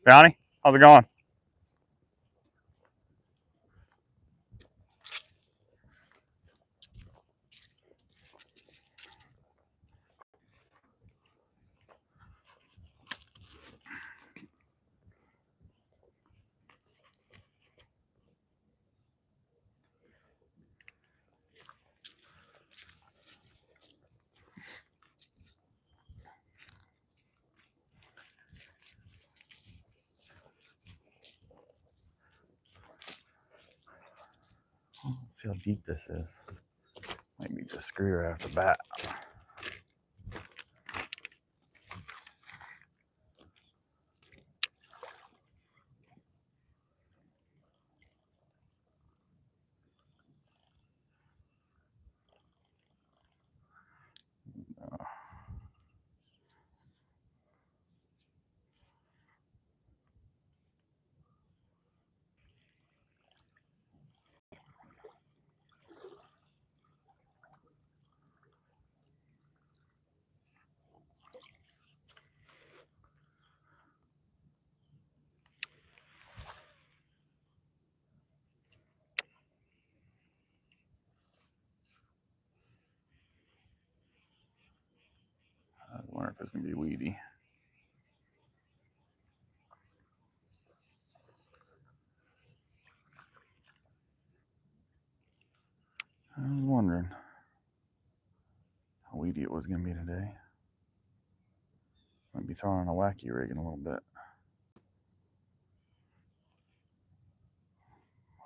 Johnny, how's it going? Let's see how deep this is. Might be just screw right off the bat. I wonder if it's gonna be weedy. I was wondering how weedy it was gonna be today. Might be throwing on a wacky rig in a little bit.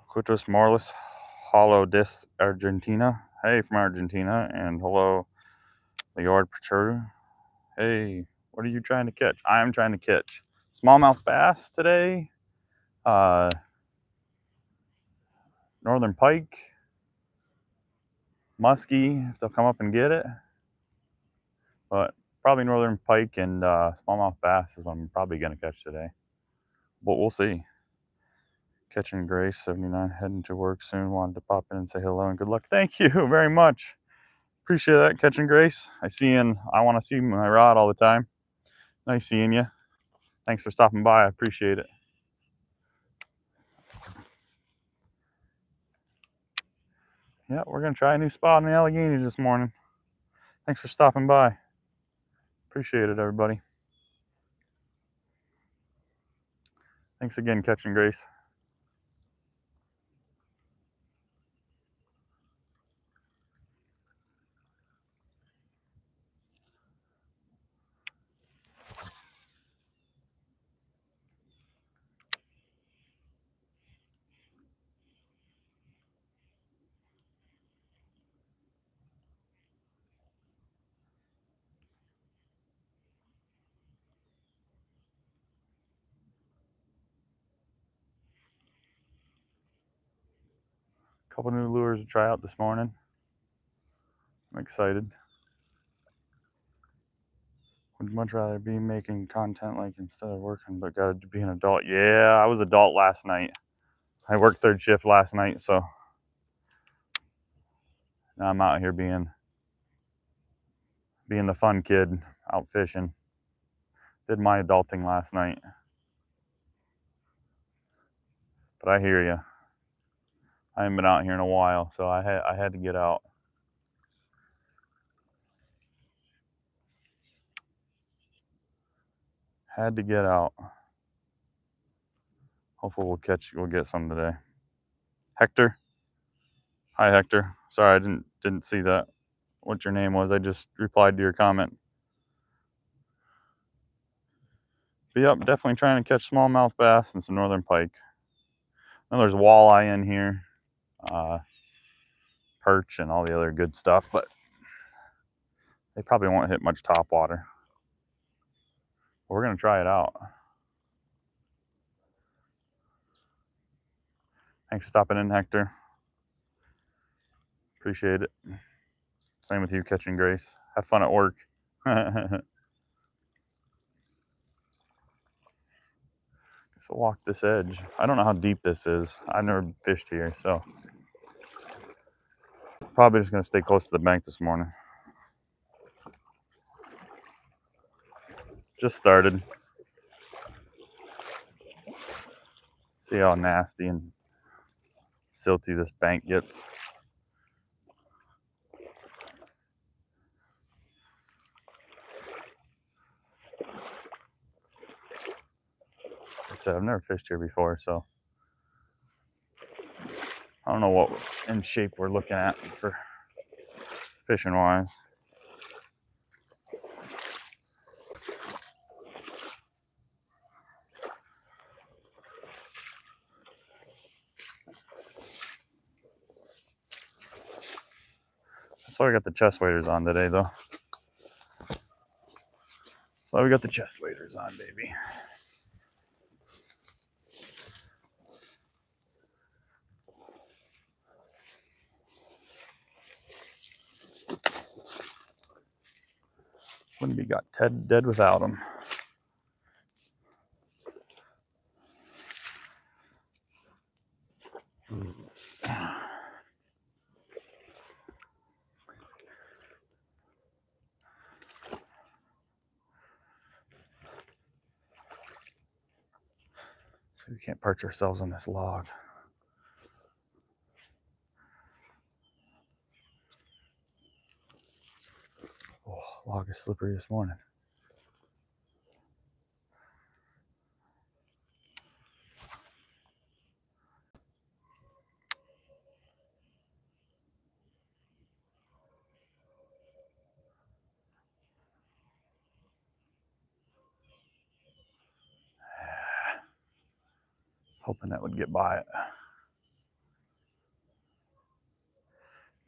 Quitros Morlis, Hollow Dis Argentina. Hey, from Argentina, and hello, the yard protruder. Hey, what are you trying to catch? I am trying to catch smallmouth bass today. Northern pike, muskie, if they'll come up and get it. But probably northern pike and smallmouth bass is what I'm probably going to catch today. But we'll see. Catching Grace, 79, heading to work soon. Wanted to pop in and say hello and good luck. Thank you very much. Appreciate that, Catching Grace. I want to see my rod all the time. Nice seeing you. Thanks for stopping by. I appreciate it. Yeah, we're going to try a new spot in the Allegheny this morning. Thanks for stopping by. Appreciate it, everybody. Thanks again, Catching Grace. Couple new lures to try out this morning. I'm excited. Would much rather be making content like instead of working, but gotta be an adult. Yeah, I was adult last night. I worked third shift last night, so now I'm out here being the fun kid out fishing. Did my adulting last night. But I hear you. I haven't been out here in a while, so I had to get out. Had to get out. Hopefully we'll get some today. Hector. Hi Hector. Sorry, I didn't see that. What your name was. I just replied to your comment. But yep, definitely trying to catch smallmouth bass and some northern pike. I know there's walleye in here, perch, and all the other good stuff, but they probably won't hit much topwater. But we're gonna try it out. Thanks for stopping in, Hector. Appreciate it. Same with you, Catching Grace. Have fun at work. Guess I'll walk this edge. I don't know how deep this is. I've never fished here, so probably just gonna stay close to the bank this morning. Just started. See how nasty and silty this bank gets. Like I said, I've never fished here before, so I don't know what in shape we're looking at for fishing wise. That's why we got the chest waders on today, though. That's why we got the chest waders on, baby. Wouldn't be got dead without them. So we can't perch ourselves on this log. Oh, log is slippery this morning. Hoping that would get by it.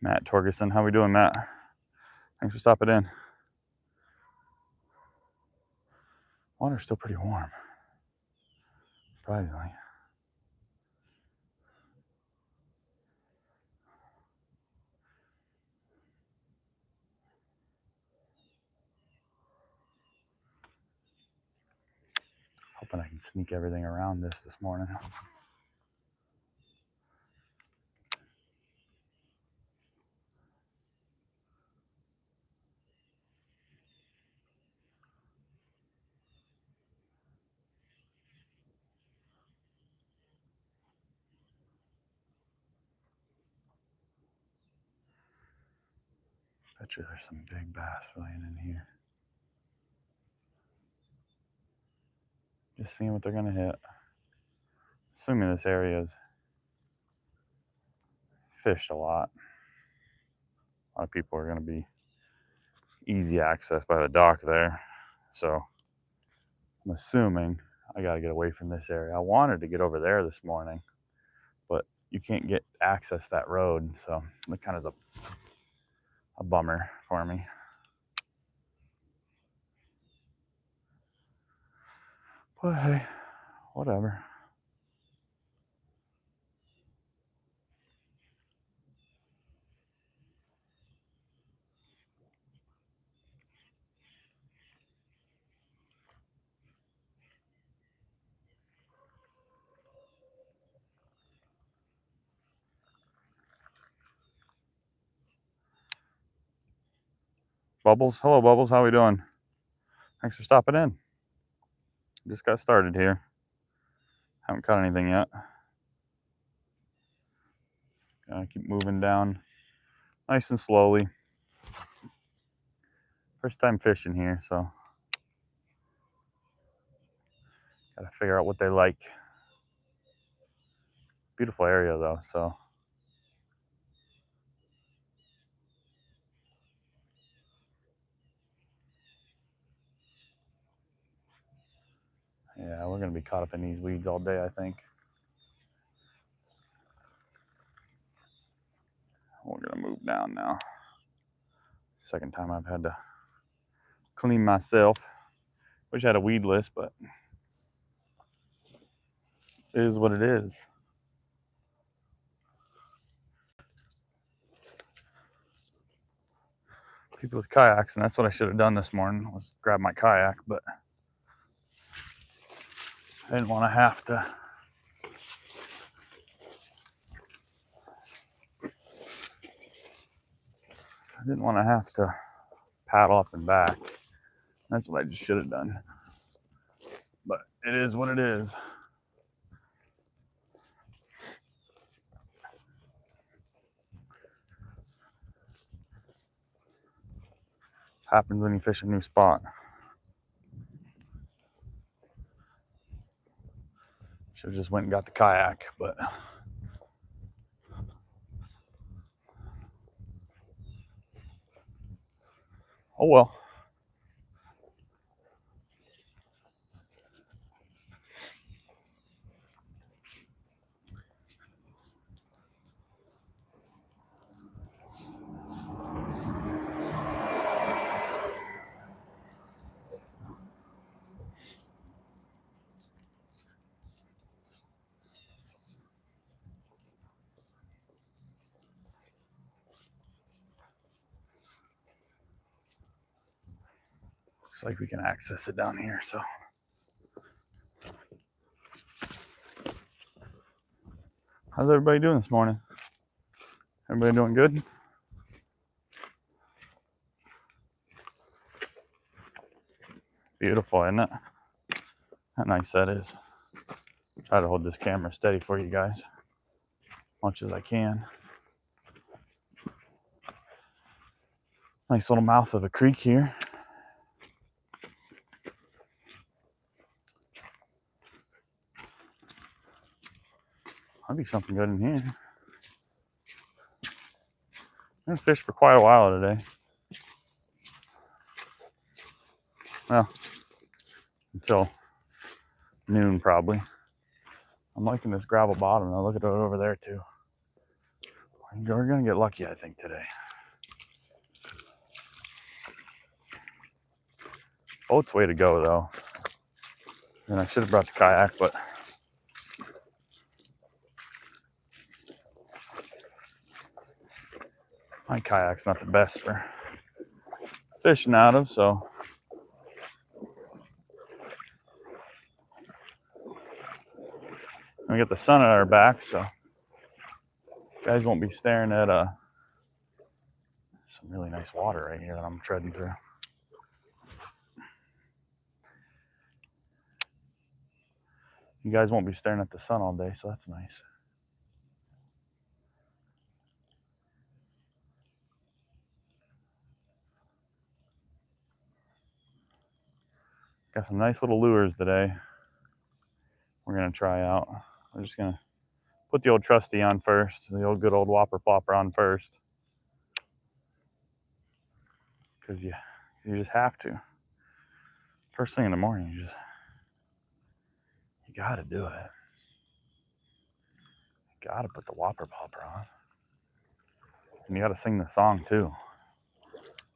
Matt Torgerson, how we doing, Matt? Thanks for stopping in. Water's still pretty warm, surprisingly. Hoping I can sneak everything around this morning. Bet you there's some big bass laying in here. Just seeing what they're gonna hit. Assuming this area is fished a lot. A lot of people are gonna be easy access by the dock there. So I'm assuming I gotta get away from this area. I wanted to get over there this morning, but you can't get access that road. So that kind of is a bummer for me. But hey, whatever. Bubbles, hello Bubbles, how we doing? Thanks for stopping in. Just got started here. Haven't caught anything yet. Gotta keep moving down nice and slowly. First time fishing here, so gotta figure out what they like. Beautiful area though, so yeah, we're gonna be caught up in these weeds all day, I think. We're gonna move down now. Second time I've had to clean myself. Wish I had a weed list, but it is what it is. People with kayaks, and that's what I should have done this morning, was grab my kayak, but I didn't want to have to. I didn't want to have to paddle up and back. That's what I just should have done. But it is what it is. happens when you fish a new spot. Should have just went and got the kayak, but oh well. Looks like we can access it down here, so. How's everybody doing this morning? Everybody doing good? Beautiful, isn't it? How nice that is. Try to hold this camera steady for you guys as much as I can. Nice little mouth of a creek here. Might be something good in here. I'm gonna fish for quite a while today. Well, until noon probably. I'm liking this gravel bottom. Now look at it over there too. We're gonna get lucky, I think, today. Boat's way to go though. And I should have brought the kayak, but my kayak's not the best for fishing out of, so we got the sun at our back, so you guys won't be staring at some really nice water right here that I'm treading through. You guys won't be staring at the sun all day, so that's nice. Got some nice little lures today. We're gonna try out. We're just gonna put the old trusty on first, the old good old whopper plopper on first, because you just have to. First thing in the morning, you gotta do it. You gotta put the whopper plopper on, and you gotta sing the song too.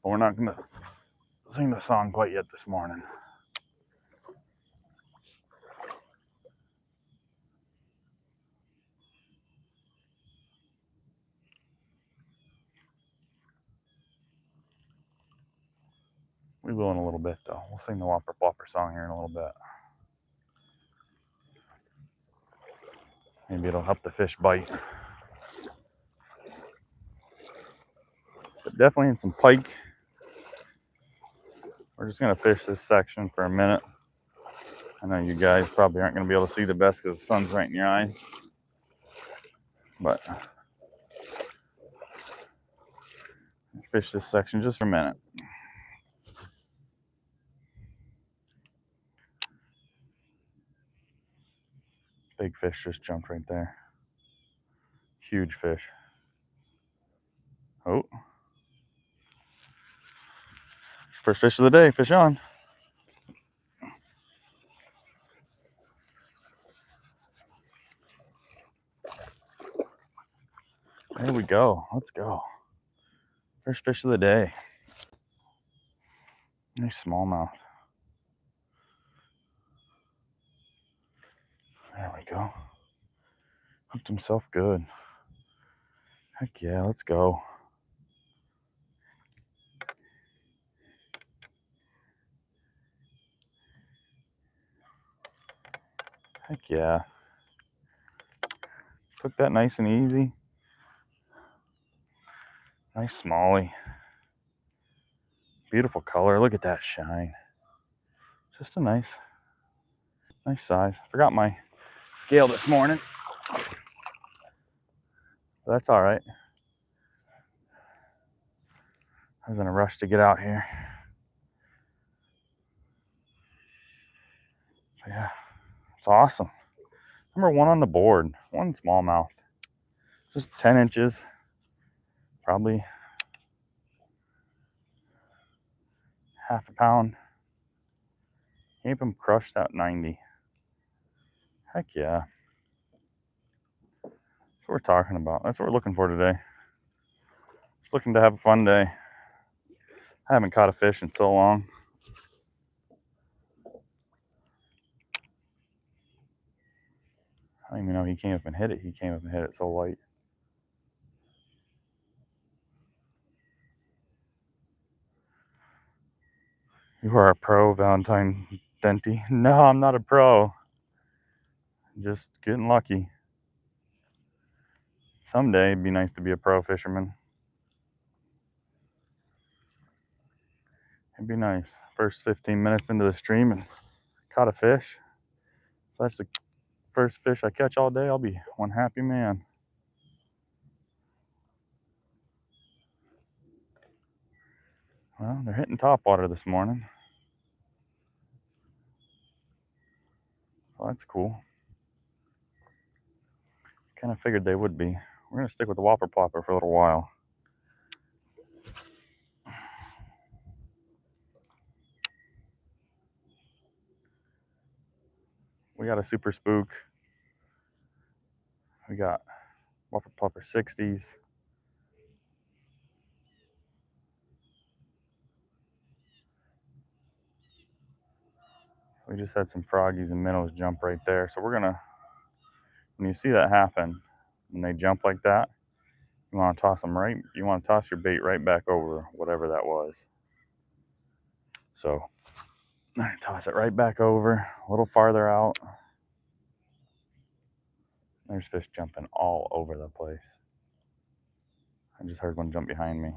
But we're not gonna sing the song quite yet this morning. We will in a little bit though. We'll sing the whopper plopper song here in a little bit. Maybe it'll help the fish bite. But definitely in some pike. We're just gonna fish this section for a minute. I know you guys probably aren't gonna be able to see the best because the sun's right in your eyes. But fish this section just for a minute. Big fish just jumped right there. Huge fish. Oh. First fish of the day, fish on. There we go. Let's go. First fish of the day. Nice smallmouth. There we go. Hooked himself good. Heck yeah, let's go. Heck yeah. Took that nice and easy. Nice smallie. Beautiful color. Look at that shine. Just a nice size. Forgot my scale this morning. But that's all right. I was in a rush to get out here. Yeah, it's awesome. Number 1 on the board, 1 smallmouth, just 10 inches, probably half a pound. Keep him crushed at 90. Heck yeah. That's what we're talking about. That's what we're looking for today. Just looking to have a fun day. I haven't caught a fish in so long. I don't even know he came up and hit it. He came up and hit it so light. You are a pro, Valentine Denty. No, I'm not a pro. Just getting lucky. Someday it'd be nice to be a pro fisherman. It'd be nice. First 15 minutes into the stream and caught a fish. If that's the first fish I catch all day, I'll be one happy man. Well, they're hitting topwater this morning. Well, that's cool. Kind of figured they would be. We're going to stick with the whopper plopper for a little while. We got a super spook. We got whopper plopper 60s. We just had some froggies and minnows jump right there. So we're gonna, when you see that happen, when they jump like that, you want to toss them right, you want to toss your bait right back over whatever that was. So I toss it right back over, a little farther out. There's fish jumping all over the place. I just heard one jump behind me.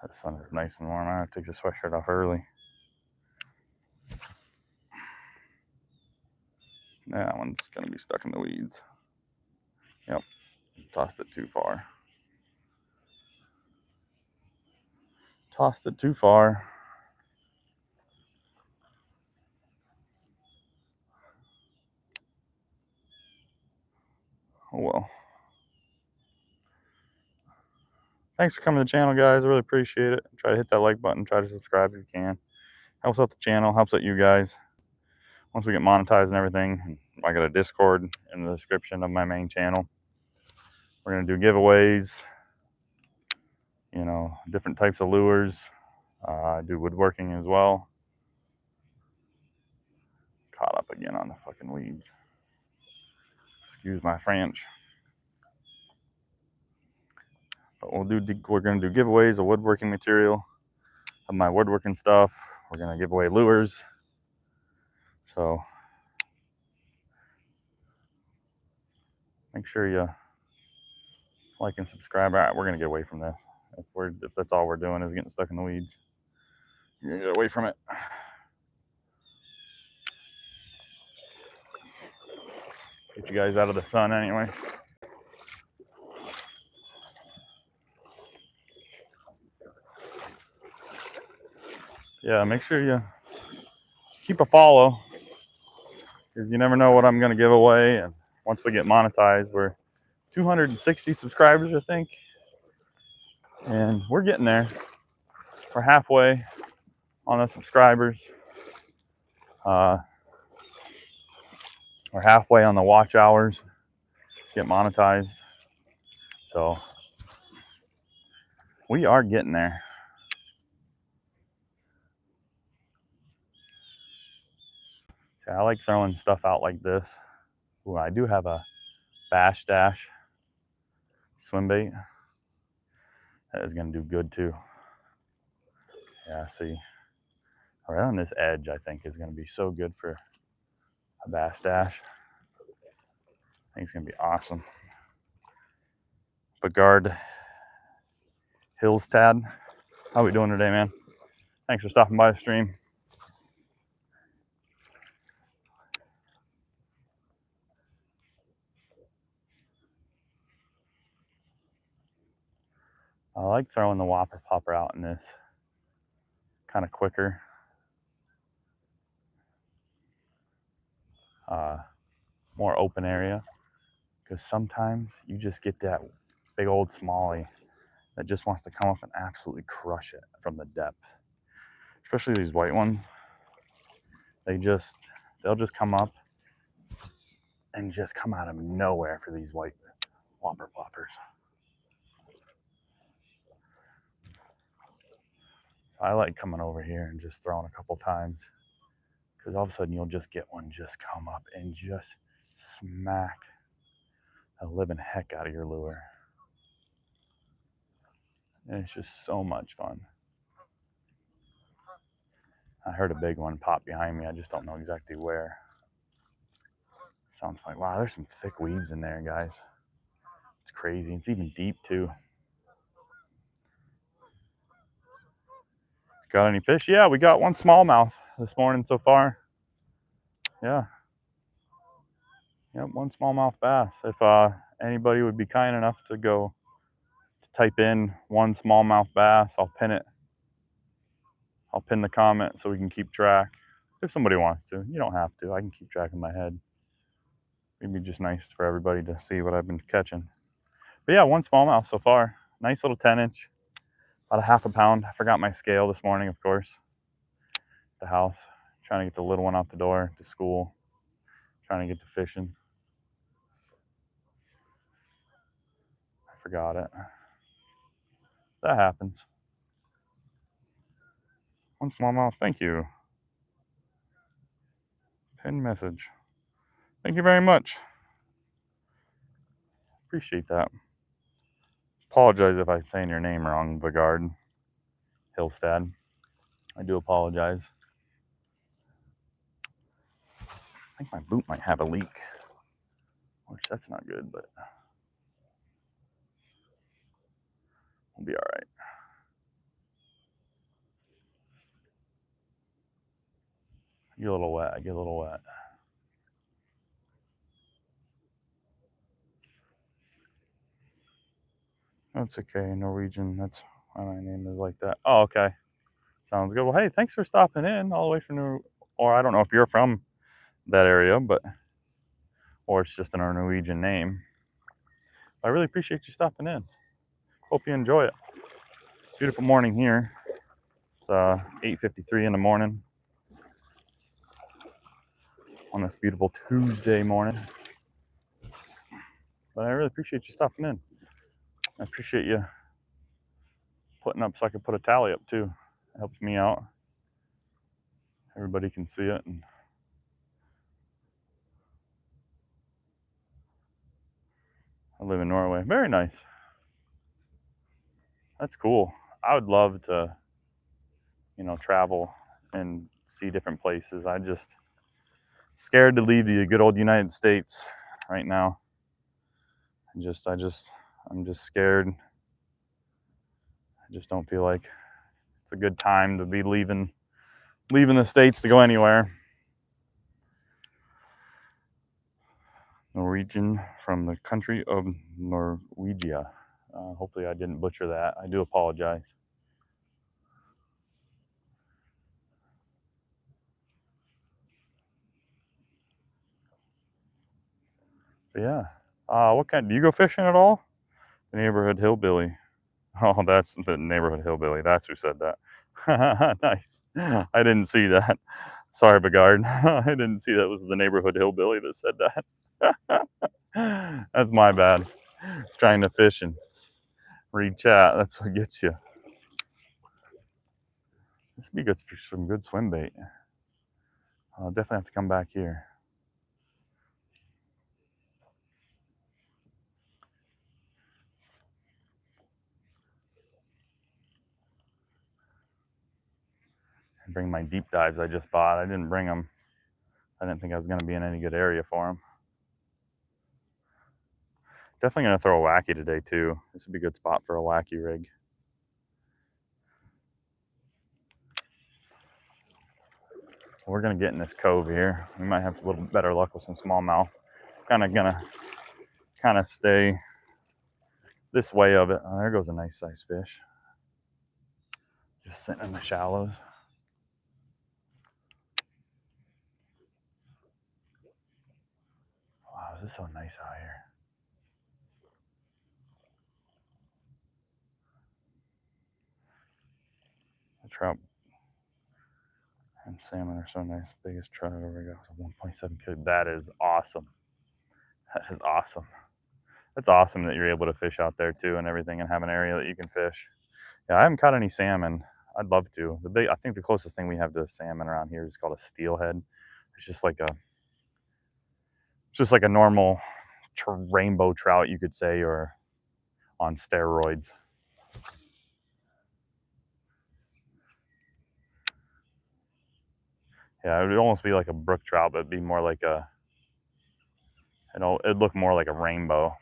The sun is nice and warm. I have to take the sweatshirt off early. That one's going to be stuck in the weeds. Yep, tossed it too far. Tossed it too far. Oh well. Thanks for coming to the channel, guys. I really appreciate it. Try to hit that like button. Try to subscribe if you can. Helps out the channel. Helps out you guys. Once we get monetized and everything, I got a Discord in the description of my main channel. We're going to do giveaways. You know, different types of lures. I do woodworking as well. Caught up again on the fucking weeds. Excuse my French. But we're going to do giveaways of woodworking material, of my woodworking stuff. We're going to give away lures. So make sure you like and subscribe. All right, we're going to get away from this. If that's all we're doing is getting stuck in the weeds, you're going to get away from it. Get you guys out of the sun anyways. Yeah, make sure you keep a follow, because you never know what I'm going to give away. And once we get monetized, we're 260 subscribers, I think. And we're getting there. We're halfway on the subscribers. We're halfway on the watch hours. Get monetized. So we are getting there. See, I like throwing stuff out like this. Ooh, I do have a Bash Dash swim bait. That is going to do good too. Yeah, see. Right on this edge, I think, is going to be so good for a Bass Dash. I think it's going to be awesome. Bagard Hillstad. How we doing today, man? Thanks for stopping by the stream. like throwing the whopper popper out in this kind of quicker, more open area, because sometimes you just get that big old smallie that just wants to come up and absolutely crush it from the depth. Especially these white ones. They'll just come up and just come out of nowhere for these white whopper poppers. So I like coming over here and just throwing a couple times, because all of a sudden you'll just get one just come up and just smack the living heck out of your lure. And it's just so much fun. I heard a big one pop behind me. I just don't know exactly where. Sounds like, wow, there's some thick weeds in there, guys. It's crazy. It's even deep too. Got any fish? Yeah, we got one smallmouth this morning so far. Yeah. Yep, one smallmouth bass. If anybody would be kind enough to go to type in one smallmouth bass, I'll pin it. I'll pin the comment so we can keep track. If somebody wants to. You don't have to. I can keep track in my head. It'd be just nice for everybody to see what I've been catching. But yeah, one smallmouth so far. Nice little 10-inch. About a half a pound. I forgot my scale this morning, of course. The house. Trying to get the little one out the door to school. Trying to get to fishing. I forgot it. That happens. One smallmouth. Thank you. Pin message. Thank you very much. Appreciate that. Apologize if I'm saying your name wrong, Vigard Hillstad. I do apologize. I think my boot might have a leak, which that's not good, but we'll be all right. I get a little wet. I get a little wet. That's okay. Norwegian. That's why my name is like that. Oh, okay. Sounds good. Well, hey, thanks for stopping in all the way from or I don't know if you're from that area, but or it's just an Norwegian name. I really appreciate you stopping in. Hope you enjoy it. Beautiful morning here. It's 8:53 in the morning on this beautiful Tuesday morning. But I really appreciate you stopping in. I appreciate you putting up so I can put a tally up too. It helps me out. Everybody can see it. And I live in Norway. Very nice. That's cool. I would love to, travel and see different places. I just scared to leave the good old United States right now. I'm just scared. I just don't feel like it's a good time to be leaving the States to go anywhere. Norwegian from the country of Norwegia. Hopefully I didn't butcher that. I do apologize. But yeah. What kind? Do you go fishing at all? The neighborhood hillbilly. Oh, that's the neighborhood hillbilly. That's who said that. Nice. I didn't see that. Sorry, Vigard. I didn't see that was the neighborhood hillbilly that said that. That's my bad. Trying to fish and read chat. That's what gets you. This would be good for some good swim bait. I'll definitely have to come back here. And bring my deep dives I just bought. I didn't bring them. I didn't think I was going to be in any good area for them. Definitely going to throw a wacky today too. This would be a good spot for a wacky rig. We're going to get in this cove here. We might have a little better luck with some smallmouth. Gonna stay this way of it. Oh, there goes a nice size fish. Just sitting in the shallows. Wow, this is so nice out here. The trout and salmon are so nice. Biggest trout I've ever got was a 1.7 kilo. That is awesome. That is awesome. That's awesome that you're able to fish out there too and everything and have an area that you can fish. Yeah, I haven't caught any salmon. I'd love to. I think the closest thing we have to salmon around here is called a steelhead. It's just like a normal rainbow trout, you could say, or on steroids. Yeah, it would almost be like a brook trout, but it'd be more like it'd look more like a rainbow.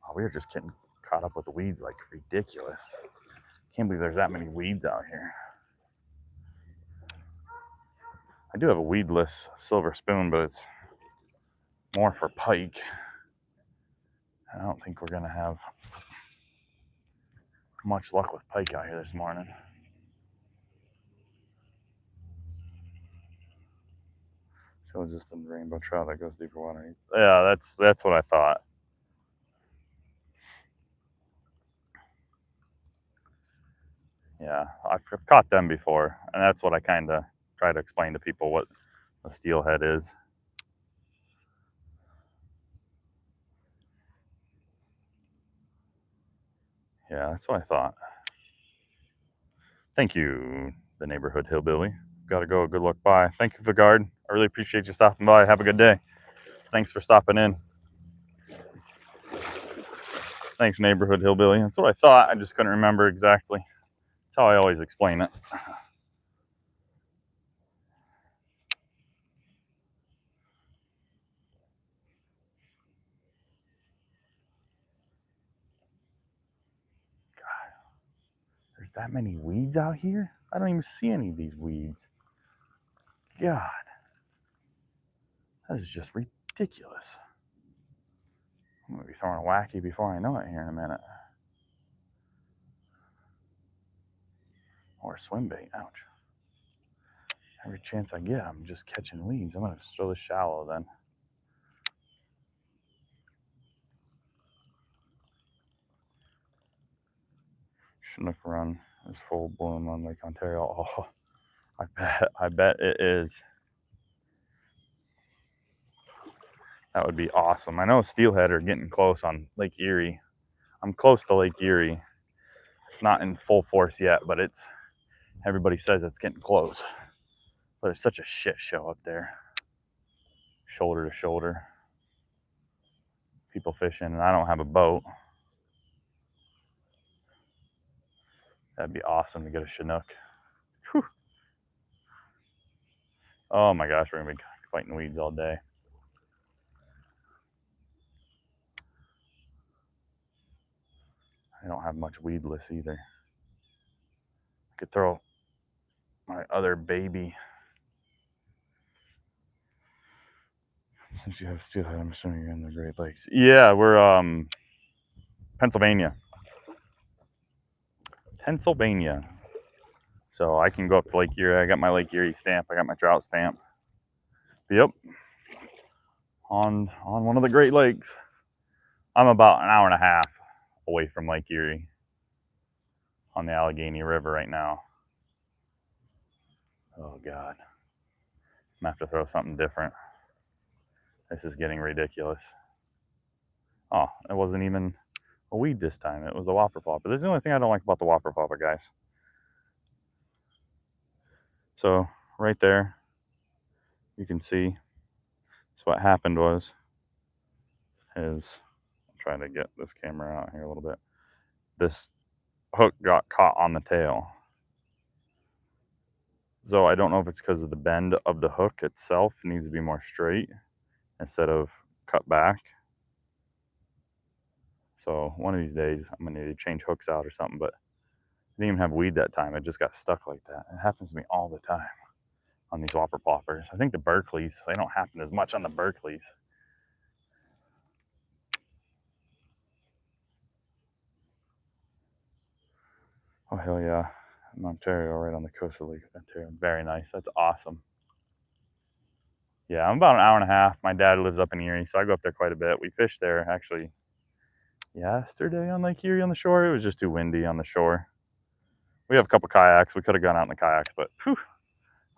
Oh, we were just getting caught up with the weeds like ridiculous. Can't believe there's that many weeds out here. I do have a weedless silver spoon, but it's more for pike. I don't think we're gonna have much luck with pike out here this morning. So just a rainbow trout that goes deeper water. Yeah, that's what I thought. Yeah, I've caught them before, and that's what I kind of try to explain to people what a steelhead is. Yeah, that's what I thought. Thank you, the neighborhood hillbilly. Gotta go. Good luck. Bye. Thank you for the guard. I really appreciate you stopping by. Have a good day. Thanks for stopping in. Thanks, neighborhood hillbilly. That's what I thought. I just couldn't remember exactly. That's how I always explain it. There's that many weeds out here? I don't even see any of these weeds. God. That is just ridiculous. I'm going to be throwing a wacky before I know it here in a minute. Or a swim bait. Ouch. Every chance I get, I'm just catching weeds. I'm going to throw this shallow then. Chinook run is full bloom on Lake Ontario. Oh, I bet it is. That would be awesome. I know steelhead are getting close on Lake Erie. I'm close to Lake Erie. It's not in full force yet, but everybody says it's getting close. But it's such a shit show up there. Shoulder to shoulder. People fishing, and I don't have a boat. That'd be awesome to get a Chinook. Whew. Oh my gosh, we're gonna be fighting weeds all day. I don't have much weedless either. I could throw my other baby. Since you have steelhead, I'm assuming you're in the Great Lakes. Yeah, we're Pennsylvania. So I can go up to Lake Erie. I got my Lake Erie stamp. I got my trout stamp. Yep. On one of the Great Lakes. I'm about an hour and a half away from Lake Erie on the Allegheny River right now. Oh God. I'm gonna have to throw something different. This is getting ridiculous. Oh, it wasn't even a weed this time. It was a whopper popper. This is the only thing I don't like about the whopper popper, guys. So right there, you can see. So what happened was, I'm trying to get this camera out here a little bit. This hook got caught on the tail. So I don't know if it's because of the bend of the hook itself. It needs to be more straight instead of cut back. So one of these days, I'm gonna need to change hooks out or something. But I didn't even have weed that time. It just got stuck like that. It happens to me all the time on these whopper poppers. I think the Berkeleys, they don't happen as much on the Berkeleys. Oh hell yeah. in Ontario, right on the coast of Lake Ontario. Very nice. That's awesome. Yeah, I'm about an hour and a half. My dad lives up in Erie, so I go up there quite a bit. We fished there actually yesterday on Lake Erie on the shore. It was just too windy on the shore. We have a couple kayaks. We could have gone out in the kayaks, but whew,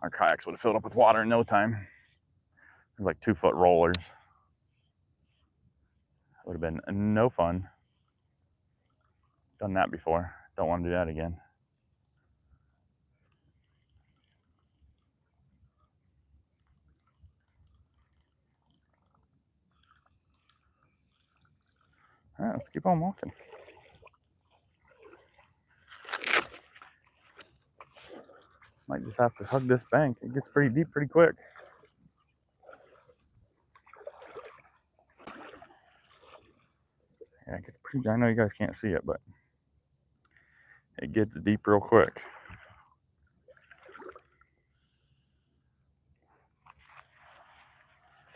our kayaks would have filled up with water in no time. It was like 2-foot rollers. Would have been no fun. Done that before. Don't want to do that again. All right, let's keep on walking. Might just have to hug this bank. It gets pretty deep pretty quick. Yeah, it gets pretty. I know you guys can't see it, but it gets deep real quick.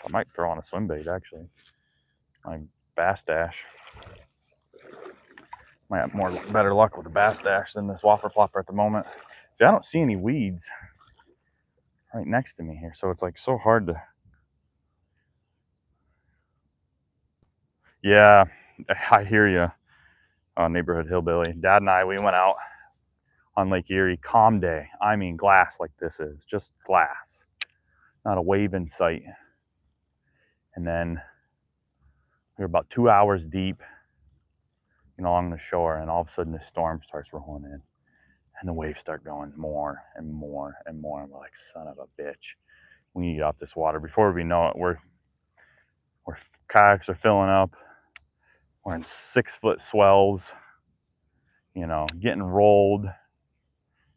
I might throw on a swim bait actually. My bass dash. Might have better luck with the bass dash than this whopper plopper at the moment. See, I don't see any weeds right next to me here, so it's like so hard to. Yeah, I hear you, neighborhood hillbilly. Dad and I, we went out on Lake Erie, calm day. I mean, glass like this is just glass, not a wave in sight. And then we were about 2 hours deep, along the shore, and all of a sudden the storm starts rolling in, and the waves start going more and more and more. And we're like, son of a bitch, we need to get off this water. Before we know it, we're kayaks are filling up. We're in 6-foot swells, getting rolled.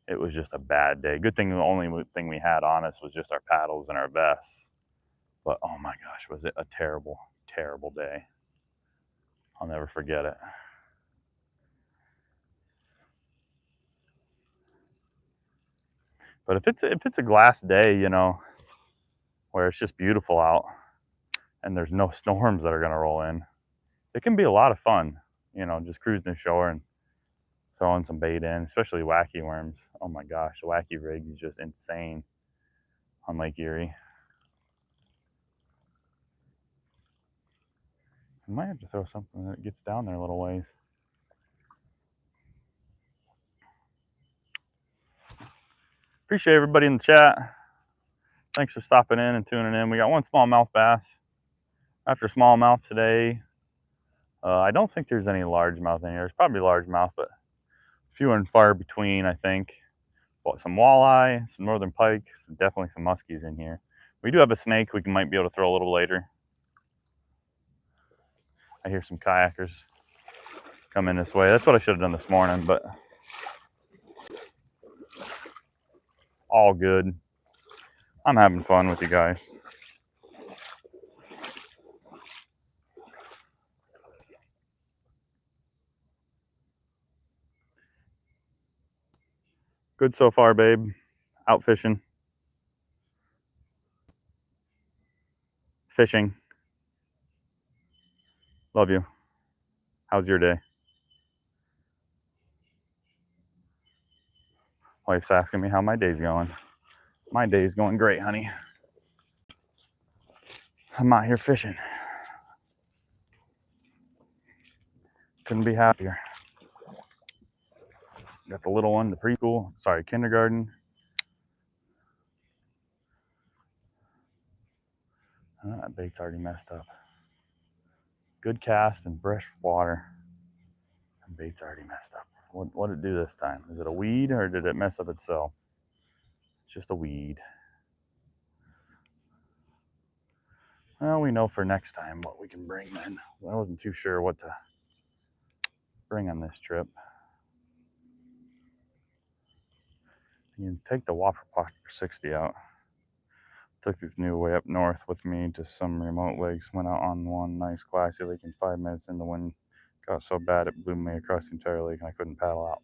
It was just a bad day. Good thing the only thing we had on us was just our paddles and our vests. But oh my gosh, was it a terrible, terrible day. I'll never forget it. But if it's a glass day, where it's just beautiful out and there's no storms that are gonna roll in, it can be a lot of fun, just cruising the shore and throwing some bait in, especially wacky worms. Oh my gosh, the wacky rig is just insane on Lake Erie. I might have to throw something that gets down there a little ways. Appreciate everybody in the chat. Thanks for stopping in and tuning in. We got one smallmouth bass. After smallmouth today, I don't think there's any largemouth in here. There's probably largemouth, but few and far between, I think. Bought some walleye, some northern pike, definitely some muskies in here. We do have a snake we might be able to throw a little later. I hear some kayakers coming this way. That's what I should have done this morning, but all good. I'm having fun with you guys. Good so far, babe. Out fishing. Fishing. Love you. How's your day? Wife's asking me how my day's going. My day's going great, honey. I'm out here fishing. Couldn't be happier. Got the little one, the preschool, kindergarten. Oh, that bait's already messed up. Good cast and fresh water. That bait's already messed up. What did it do this time? Is it a weed or did it mess up itself? It's just a weed. Well, we know for next time what we can bring then. I wasn't too sure what to bring on this trip. You can take the Whopper Pocket 60 out. Took this new way up north with me to some remote lakes. Went out on one nice glassy lake in 5 minutes, and the wind got so bad it blew me across the entire lake and I couldn't paddle out.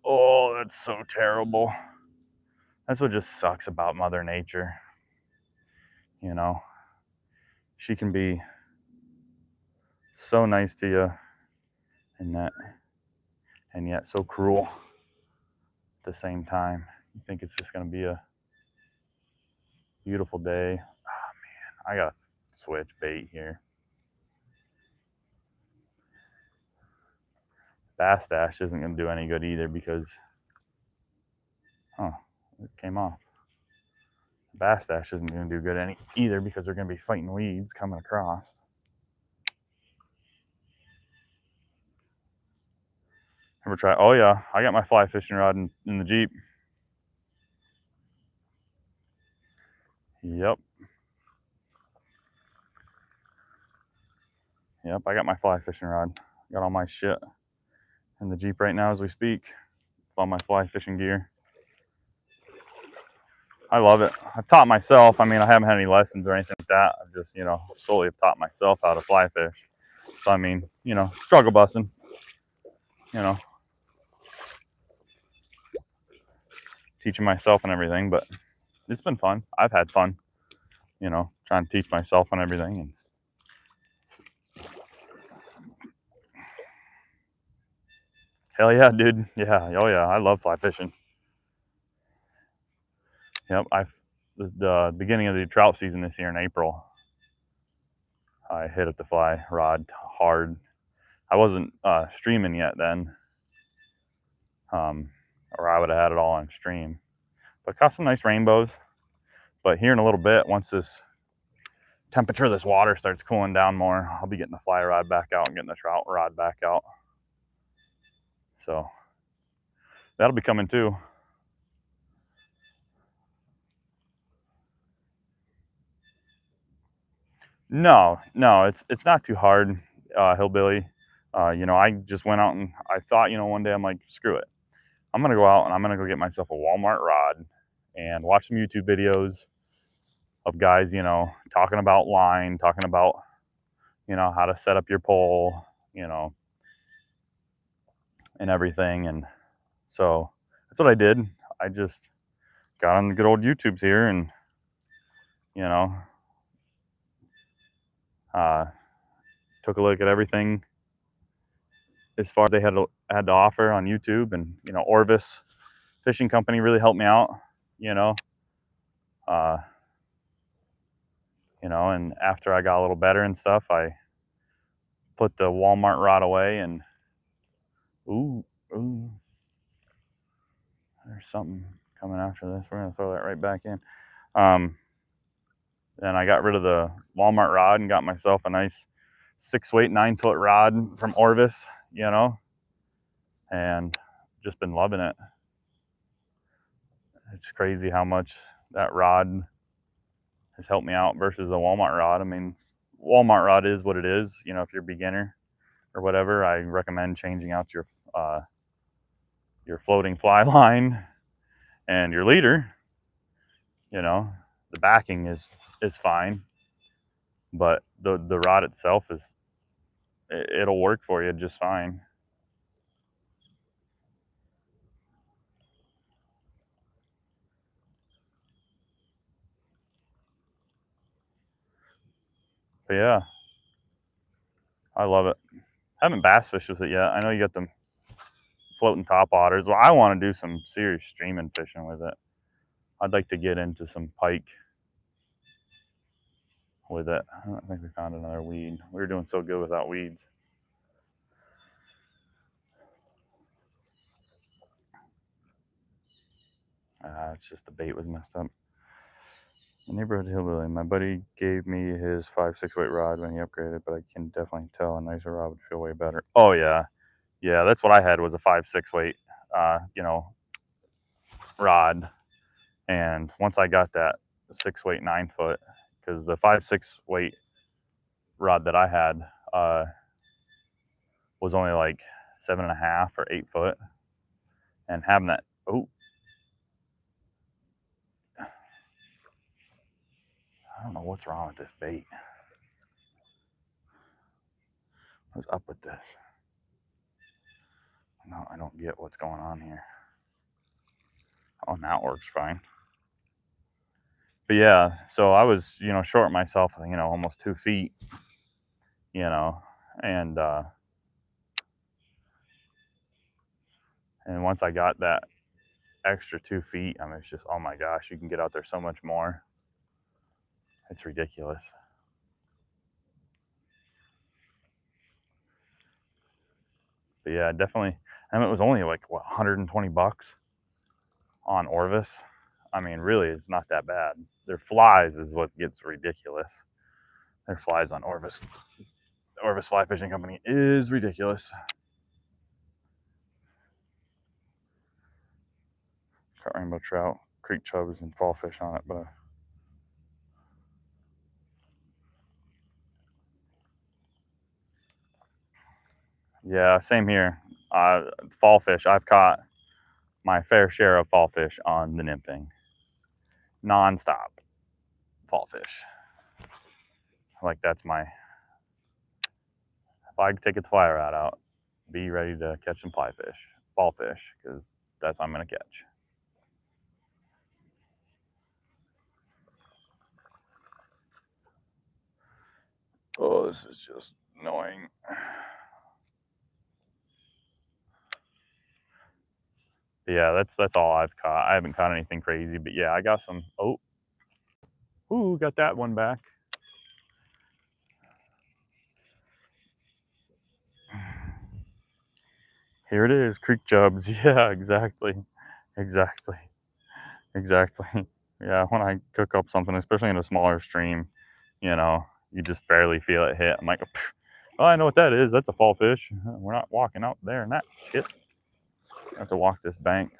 Oh, that's so terrible. That's what just sucks about Mother Nature. She can be so nice to you and yet so cruel. the same time. You think it's just going to be a beautiful day. Oh, man, I got to switch bait here. Bass Stash isn't going to do any good either because, it came off. Bass Stash isn't going to do good either because they're going to be fighting weeds coming across. Ever try? Oh yeah, I got my fly fishing rod in the Jeep. Yep. Yep, I got my fly fishing rod. Got all my shit in the Jeep right now as we speak. It's all my fly fishing gear. I love it. I've taught myself. I mean, I haven't had any lessons or anything like that. I've just, solely have taught myself how to fly fish. So, I mean, struggle busting, teaching myself and everything, but it's been fun. I've had fun, trying to teach myself and everything. And hell yeah, dude. Yeah. Oh yeah. I love fly fishing. Yep. The beginning of the trout season this year in April, I hit up the fly rod hard. I wasn't streaming yet then, or I would have had it all on stream. But caught some nice rainbows. But here in a little bit, once this temperature of this water starts cooling down more, I'll be getting the fly rod back out and getting the trout rod back out. So that'll be coming too. No, it's not too hard, hillbilly. I just went out and I thought, one day I'm like, screw it. I'm gonna go out and I'm gonna go get myself a Walmart rod and watch some YouTube videos of guys, talking about line, talking about, how to set up your pole, and everything. And so that's what I did. I just got on the good old YouTubes here and, took a look at everything as far as they had to offer on YouTube. And, Orvis Fishing Company really helped me out, and after I got a little better and stuff, I put the Walmart rod away and ooh, there's something coming after this. We're gonna throw that right back in. Then I got rid of the Walmart rod and got myself a nice 6-weight 9-foot rod from Orvis, and just been loving it. It's crazy how much that rod has helped me out versus the Walmart rod. I mean, Walmart rod is what it is. If you're a beginner or whatever, I recommend changing out your floating fly line and your leader. The backing is fine, but the rod itself it'll work for you just fine. But yeah, I love it. I haven't bass fished with it yet. I know you got them floating top waters. Well, I want to do some serious streaming fishing with it. I'd like to get into some pike with it. I don't think we found another weed. We were doing so good without weeds. It's just the bait was messed up. The neighborhood hillbilly. My buddy gave me his 5-6-weight rod when he upgraded, but I can definitely tell a nicer rod would feel way better. Oh yeah, that's what I had was a 5-6-weight, rod. And once I got that 6-weight 9-foot, because the 5-6-weight rod that I had was only like 7.5 or 8 foot, and having that I don't know what's wrong with this bait. What's up with this? No, I don't get what's going on here. Oh, now it works fine. But yeah, so I was, short myself, almost 2 feet, and once I got that extra 2 feet. I mean, it's just, oh my gosh, you can get out there so much more. It's ridiculous. But yeah, definitely. I mean, it was only like, what, 120 bucks on Orvis. I mean, really, it's not that bad. Their flies is what gets ridiculous. Their flies on Orvis. Orvis Fly Fishing Company is ridiculous. Got rainbow trout, creek chubs, and fall fish on it, but yeah, same here. Fall fish, I've caught my fair share of fall fish on the nymphing. Non-stop fall fish. Like, that's my, if I take a fly rod out, be ready to catch some fly fish, fall fish, because that's what I'm gonna catch. Oh, this is just annoying. But yeah, that's all I've caught. I haven't caught anything crazy, but yeah, I got some. Oh, ooh, got that one back. Here it is, creek chubs. Yeah, exactly, exactly, exactly. Yeah, when I cook up something, especially in a smaller stream, you know, you just barely feel it hit. I'm like, oh, I know what that is. That's a fall fish. We're not walking out there and that shit. I have to walk this bank.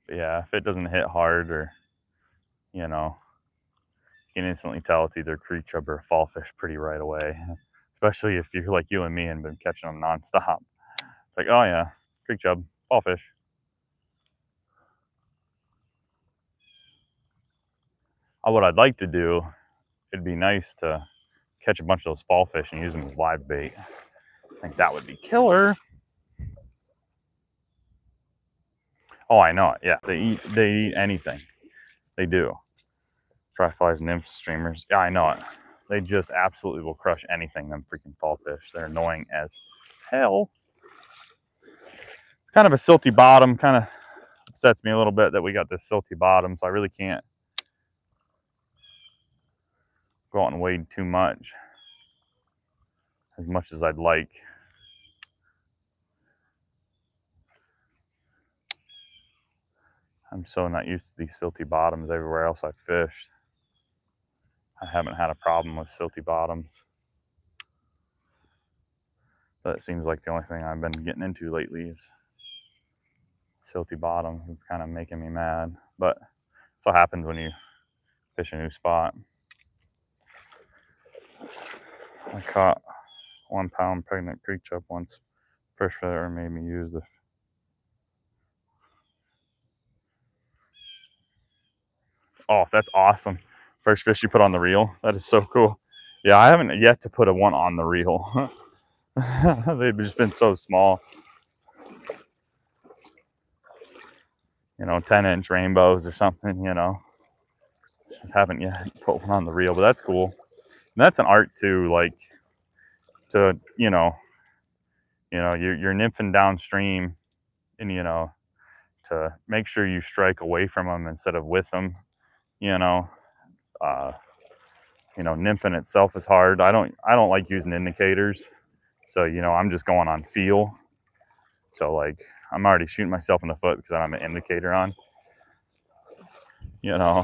But yeah, if it doesn't hit hard, or, you know, you can instantly tell it's either creek chub or fall fish pretty right away. Especially if you're like you and me and been catching them nonstop. It's like, oh yeah, creek chub, fall fish. What I'd like to do, it'd be nice to catch a bunch of those fall fish and use them as live bait. I think that would be killer. Oh, I know it. Yeah, they eat anything. They do. Dry flies, nymphs, streamers. Yeah, I know it. They just absolutely will crush anything, them freaking fall fish. They're annoying as hell. It's kind of a silty bottom. Kind of upsets me a little bit that we got this silty bottom, so I really can't go out and wade too much as I'd like. I'm so not used to these silty bottoms everywhere else I've fished. I haven't had a problem with silty bottoms. But it seems like the only thing I've been getting into lately is silty bottoms. It's kind of making me mad. But that's what happens when you fish a new spot. I caught 1 pound pregnant creek chub once. Fish feather made me use the. Oh, that's awesome. First fish you put on the reel. That is so cool. Yeah, I haven't yet to put a one on the reel. They've just been so small. You know, 10-inch rainbows or something, you know. Just haven't yet put one on the reel, but that's cool. And that's an art too, like, to, you're nymphing downstream, and, to make sure you strike away from them instead of with them, nymphing itself is hard. I don't like using indicators. So, I'm just going on feel. So, like, I'm already shooting myself in the foot because I don't have an indicator on.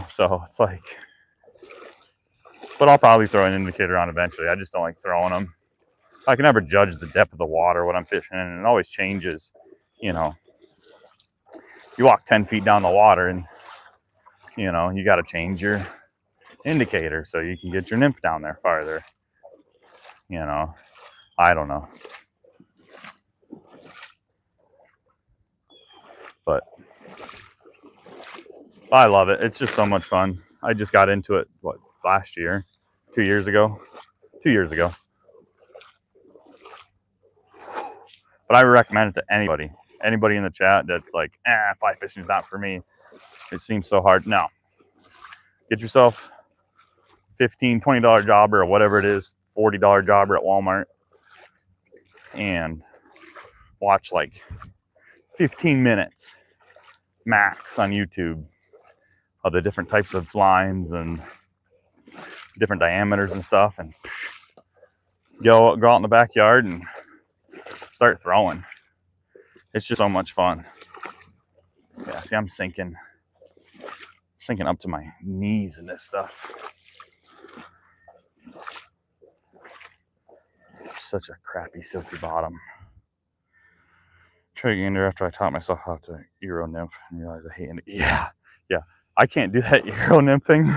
So it's like, but I'll probably throw an indicator on eventually. I just don't like throwing them. I can never judge the depth of the water, what I'm fishing in, and it always changes. You walk 10 feet down the water and, you got to change your indicator so you can get your nymph down there farther. I don't know. But I love it. It's just so much fun. I just got into it, last year? 2 years ago? 2 years ago. But I would recommend it to anybody. Anybody in the chat that's like, fly fishing is not for me. It seems so hard. No. Get yourself $15, $20 jobber or whatever it is, $40 jobber at Walmart, and watch like 15 minutes max on YouTube of the different types of lines and different diameters and stuff, and go out in the backyard and start throwing. It's just so much fun. Yeah, see, I'm sinking up to my knees in this stuff. Such a crappy silty bottom. Try getting there after I taught myself how to Euro nymph and realized I hate it. Yeah. I can't do that Euro nymph thing.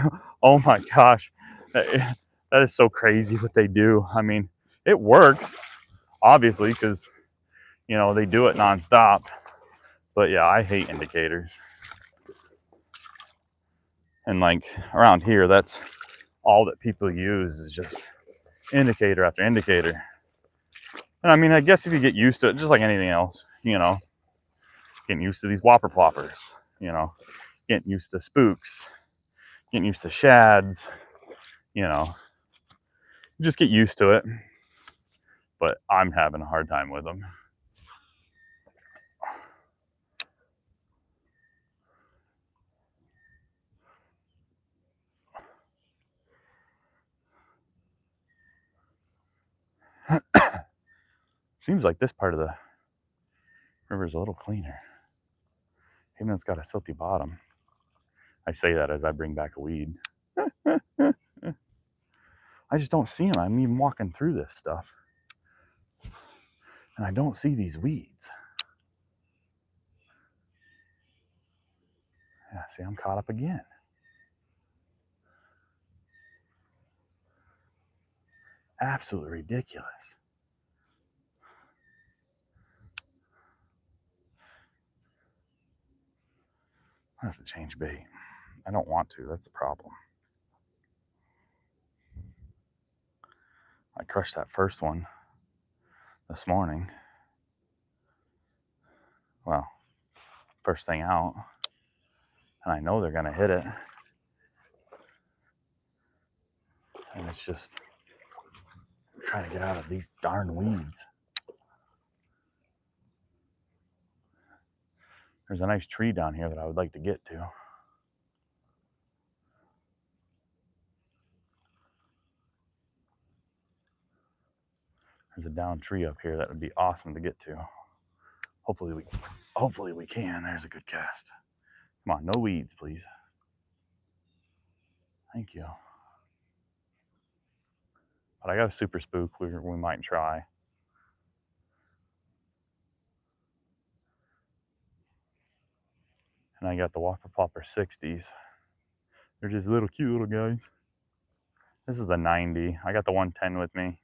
Oh my gosh. That is so crazy what they do. I mean, it works, obviously, because, you know, they do it nonstop. But yeah, I hate indicators. And like around here, that's all that people use is just indicator after indicator. And I mean, I guess if you get used to it, just like anything else, you know, getting used to these whopper ploppers, you know, getting used to spooks, getting used to shads, you know, you just get used to it. But I'm having a hard time with them. Seems like this part of the river is a little cleaner, even though it's got a silty bottom. I say that as I bring back a weed. I just don't see them. I'm even walking through this stuff, and I don't see these weeds. Yeah, see, I'm caught up again. Absolutely ridiculous. I have to change bait. I don't want to. That's the problem. I crushed that first one this morning. Well, first thing out. And I know they're going to hit it. And it's just trying to get out of these darn weeds. There's a nice tree down here that I would like to get to. There's a down tree up here that would be awesome to get to. Hopefully we can. There's a good cast. Come on, no weeds, please. Thank you. But I got a super spook we might try. And I got the Whopper Plopper 60s. They're just little cute little guys. This is the 90. I got the 110 with me.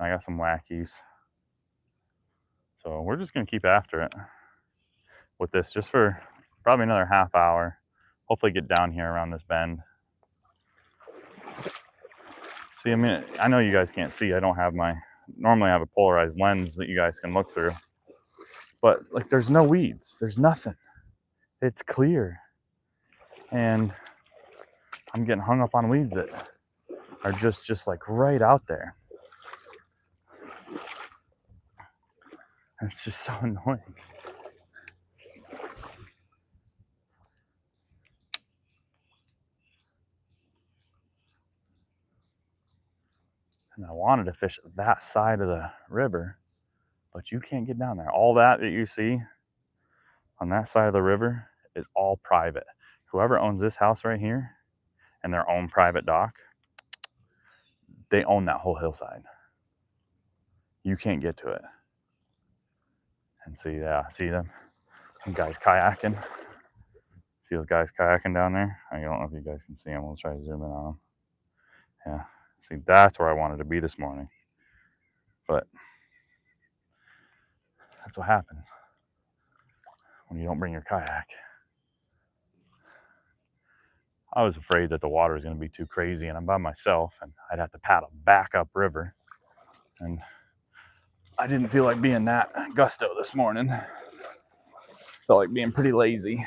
I got some wackies. So we're just going to keep after it with this just for probably another half hour. Hopefully get down here around this bend. See, I mean, I know you guys can't see. I don't have normally I have a polarized lens that you guys can look through. But like there's no weeds. There's nothing. It's clear. And I'm getting hung up on weeds that are just like right out there. And it's just so annoying. And I wanted to fish that side of the river, but you can't get down there. All that you see on that side of the river is all private. Whoever owns this house right here and their own private dock, they own that whole hillside. You can't get to it. And see them guys kayaking. See those guys kayaking down there? I don't know if you guys can see them. We'll try to zoom in on them. Yeah, see, that's where I wanted to be this morning. But that's what happens when you don't bring your kayak. I was afraid that the water was going to be too crazy, and I'm by myself, and I'd have to paddle back up river. And I didn't feel like being that gusto this morning. Felt like being pretty lazy.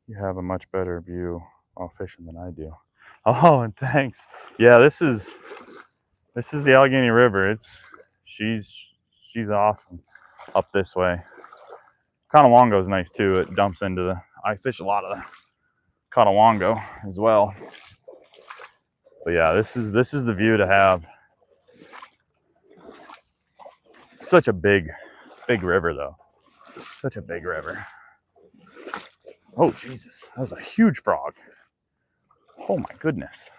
You have a much better view while fishing than I do. Oh, and thanks. Yeah, this is the Allegheny River. She's awesome up this way. Conowongo is nice too. It dumps into the. I fish a lot of the Conowongo as well. But yeah, this is the view to have. Such a big river though. Such a big river. Oh Jesus, that was a huge frog. Oh my goodness.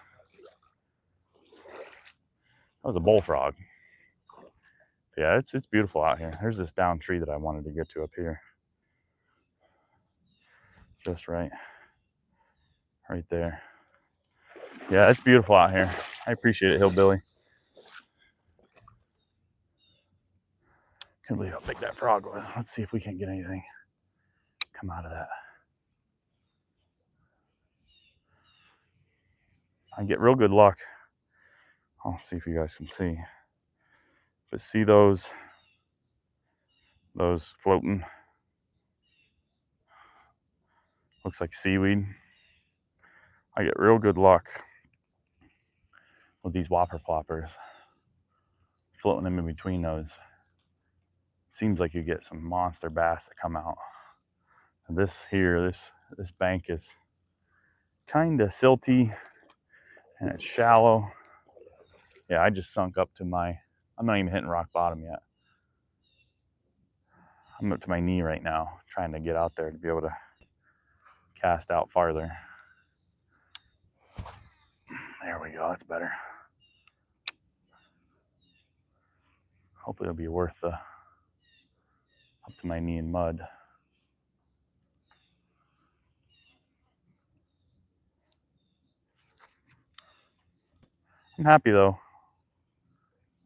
That was a bullfrog. Yeah, it's beautiful out here. There's this down tree that I wanted to get to up here. Just right there. Yeah, it's beautiful out here. I appreciate it, Hillbilly. Can't believe how big that frog was. Let's see if we can get anything come out of that. I get real good luck. I'll see if you guys can see. But see those floating? Looks like seaweed. I get real good luck with these whopper ploppers floating in between those. Seems like you get some monster bass that come out. And this bank is kind of silty and it's shallow. Yeah, I just sunk up to I'm not even hitting rock bottom yet. I'm up to my knee right now, trying to get out there to be able to cast out farther. There we go, that's better. Hopefully it'll be worth the up to my knee in mud. I'm happy though.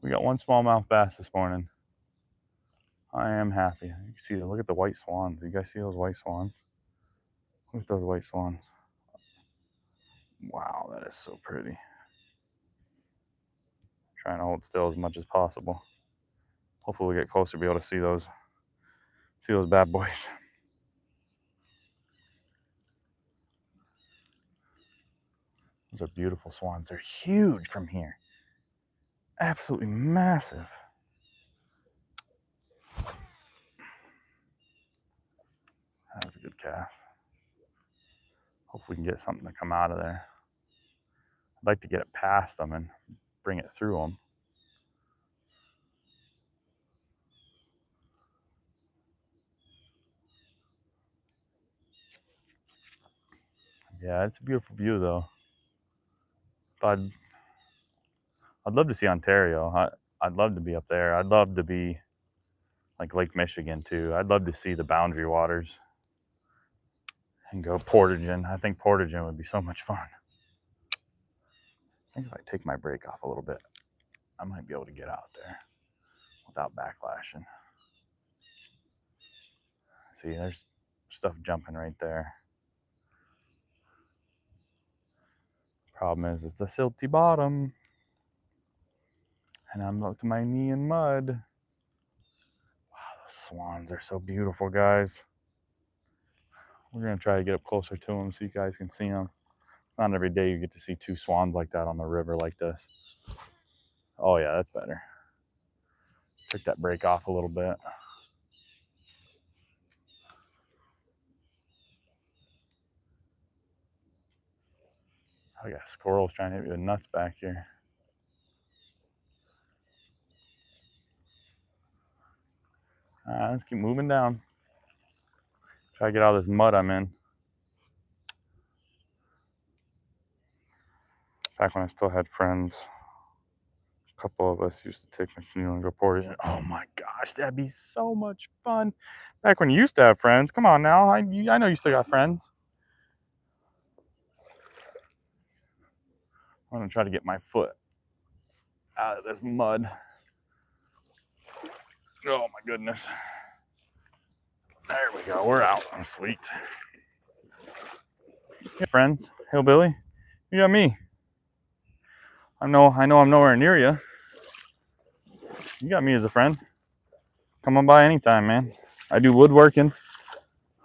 We got one smallmouth bass this morning. I am happy. You can see, look at the white swans. You guys see those white swans? Look at those white swans. Wow, that is so pretty. Trying to hold still as much as possible. Hopefully we get closer to be able to see those bad boys. Those are beautiful swans. They're huge from here. Absolutely massive. That was a good cast. Hopefully we can get something to come out of there. I'd like to get it past them and bring it through them. Yeah, it's a beautiful view though. I'd love to see Ontario. I'd love to be up there. I'd love to be like Lake Michigan too. I'd love to see the Boundary Waters and go Portageon. I think Portageon would be so much fun. I think if I take my brake off a little bit, I might be able to get out there without backlashing. See, there's stuff jumping right there. Problem is, it's a silty bottom. And I'm up to my knee in mud. Wow, those swans are so beautiful, guys. We're going to try to get up closer to them so you guys can see them. Not every day you get to see two swans like that on the river like this. Oh yeah, that's better. Took that brake off a little bit. I got squirrels trying to hit me with nuts back here. Let's keep moving down. Try to get out of this mud I'm in. Back when I still had friends, a couple of us used to take my canoe and go portage. Oh my gosh, that'd be so much fun. Back when you used to have friends. Come on now, I know you still got friends. I'm gonna try to get my foot out of this mud. Oh my goodness. There we go, we're out. Oh, sweet. Hey friends, Hillbilly, you got me. I know I'm nowhere near you. You got me as a friend. Come on by anytime, man. I do woodworking.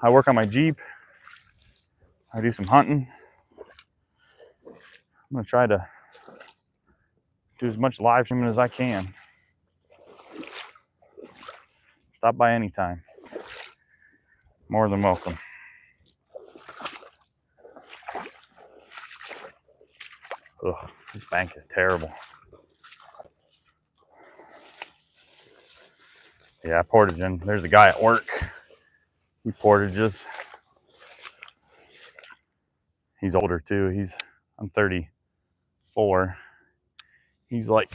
I work on my Jeep. I do some hunting. I'm gonna try to do as much live streaming as I can. Stop by anytime. More than welcome. Ugh, this bank is terrible. Yeah, portaging. There's a guy at work. He portages. He's older too. I'm 34. He's like,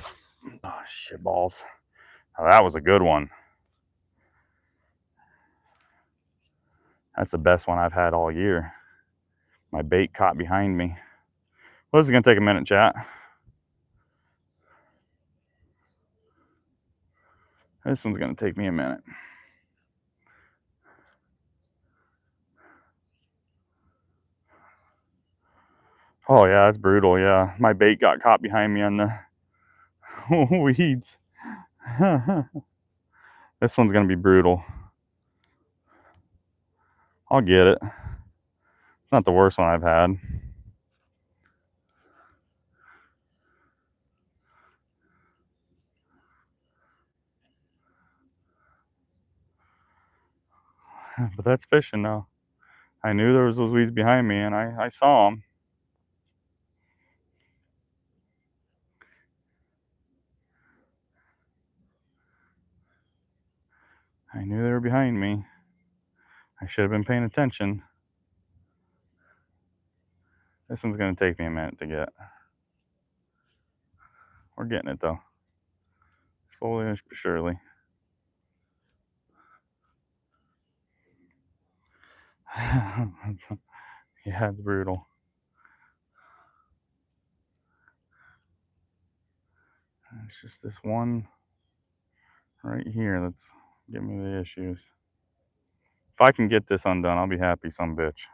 oh shit balls. Oh, that was a good one. That's the best one I've had all year. My bait caught behind me. Well, this is gonna take a minute, chat. This one's gonna take me a minute. Oh yeah, that's brutal. Yeah, my bait got caught behind me on the weeds. This one's gonna be brutal. I'll get it. It's not the worst one I've had. But that's fishing now. I knew there was those weeds behind me, and I saw them. I knew they were behind me. I should have been paying attention. This one's gonna take me a minute to get. We're getting it though. Slowly but surely. Yeah, it's brutal. It's just this one right here that's giving me the issues. If I can get this undone, I'll be happy, some bitch.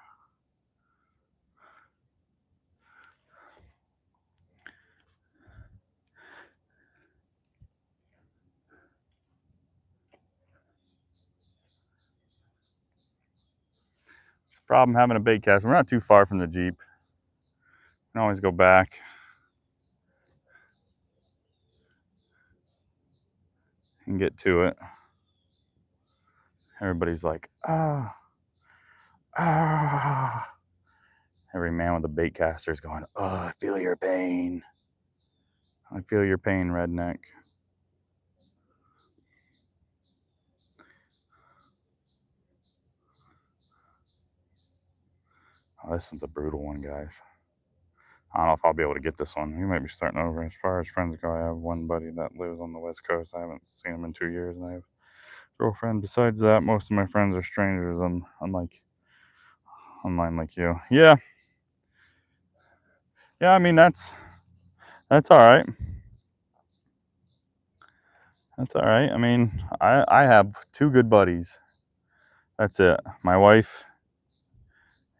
It's a problem having a bait cast. We're not too far from the Jeep. We can always go back. And get to it. Everybody's like, ah. Every man with a bait caster is going, oh, I feel your pain. I feel your pain, redneck. Oh, this one's a brutal one, guys. I don't know if I'll be able to get this one. We might be starting over. As far as friends go, I have one buddy that lives on the West Coast. I haven't seen him in 2 years, and I have a girlfriend. Besides that, most of my friends are strangers. Unlike online like you. Yeah. Yeah, I mean that's all right. That's all right. I mean, I have 2 good buddies. That's it. My wife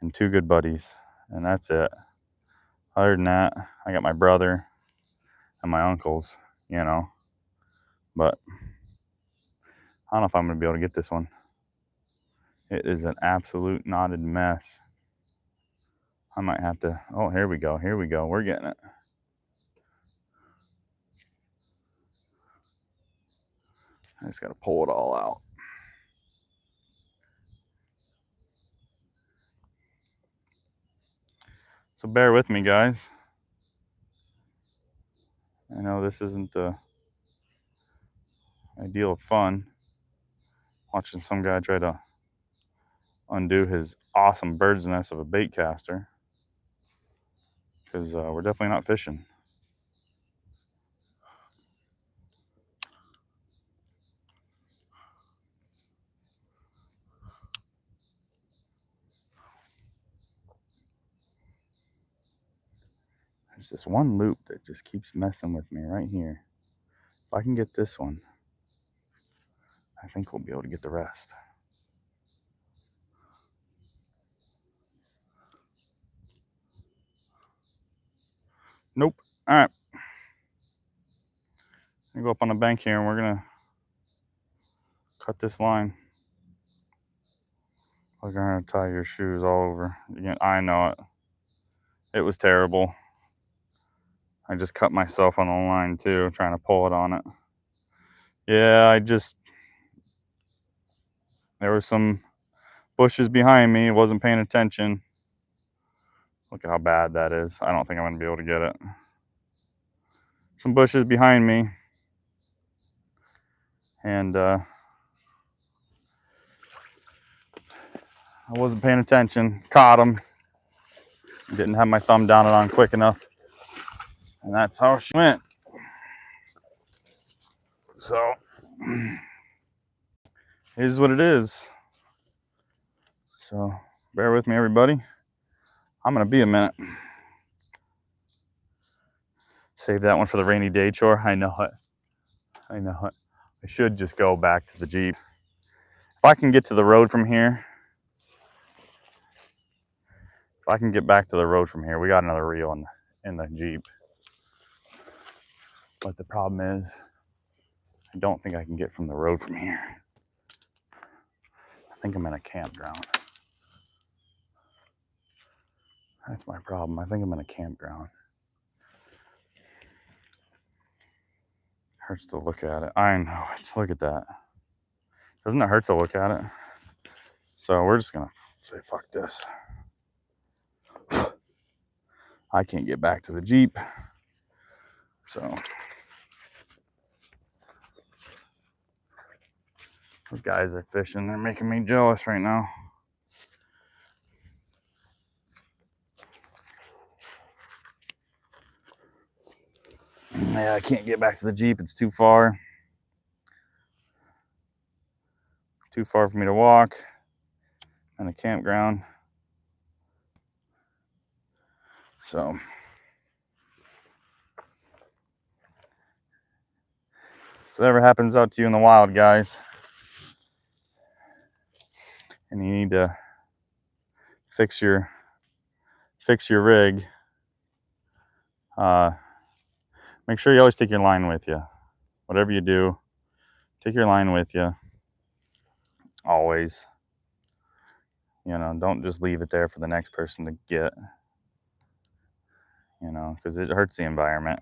and 2 good buddies, and that's it. Other than that, I got my brother and my uncles, you know. But I don't know if I'm going to be able to get this one. It is an absolute knotted mess. I might have to. Oh, here we go. Here we go. We're getting it. I just got to pull it all out. So bear with me, guys. I know this isn't the ideal of fun. Watching some guy try to undo his awesome bird's nest of a bait caster. Because we're definitely not fishing. There's this one loop that just keeps messing with me right here. If I can get this one, I think we'll be able to get the rest. Nope. All right. I'm gonna go up on the bank here and we're gonna cut this line. We're gonna tie your shoes all over. Again, I know it. It was terrible. I just cut myself on the line too, trying to pull it on it. Yeah, there were some bushes behind me. Wasn't paying attention. Look at how bad that is. I don't think I'm gonna be able to get it. Some bushes behind me. And I wasn't paying attention. Caught him. Didn't have my thumb down it on quick enough. And that's how she went. So, it is what it is. So, bear with me, everybody. I'm going to be a minute. Save that one for the rainy day chore. I know it. I know it. I should just go back to the Jeep. If I can get to the road from here, if I can get back to the road from here, we got another reel in the Jeep. But the problem is, I don't think I can get from the road from here. I think I'm in a campground. That's my problem. I think I'm in a campground. Hurts to look at it. I know it. Look at that. Doesn't it hurt to look at it? So we're just gonna say fuck this. I can't get back to the Jeep. So those guys are fishing. They're making me jealous right now. Yeah, I can't get back to the Jeep. It's too far. Too far for me to walk. And a campground. So if that ever happens out to you in the wild, guys, and you need to fix your rig, make sure you always take your line with you. Whatever you do, take your line with you. Always. You know, don't just leave it there for the next person to get. You know, because it hurts the environment.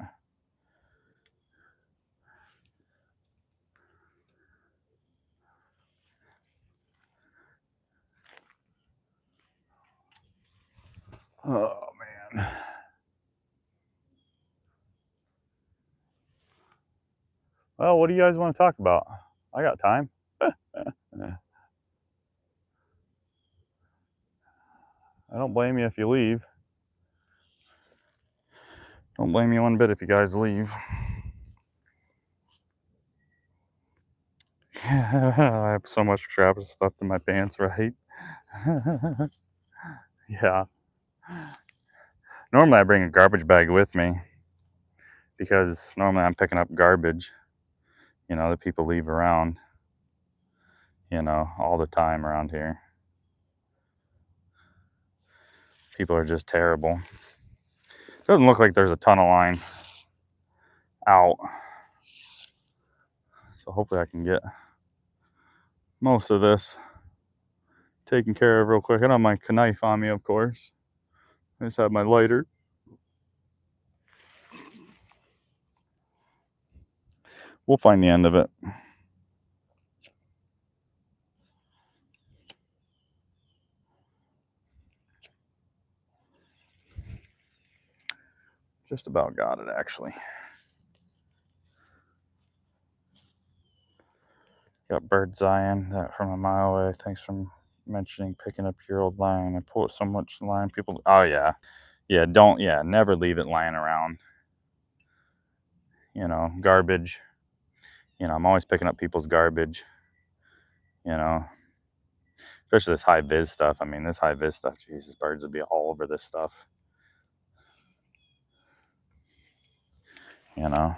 Oh, man. Well, what do you guys want to talk about? I got time. I don't blame you if you leave. Don't blame you one bit if you guys leave. I have so much crap stuffed in my pants, right? Yeah. Normally I bring a garbage bag with me because normally I'm picking up garbage, you know, that people leave around, you know, all the time around here. People are just terrible. Doesn't look like there's a ton of line out. So hopefully I can get most of this taken care of real quick. I don't have my knife on me, of course. I just have my lighter. We'll find the end of it. Just about got it, actually. Got birds eyeing that from a mile away. Thanks for mentioning picking up your old line. I pull so much line. People, oh yeah. Yeah, never leave it lying around. You know, garbage. You know, I'm always picking up people's garbage. You know, especially this high vis stuff. I mean, this high vis stuff, Jesus, birds would be all over this stuff. You know,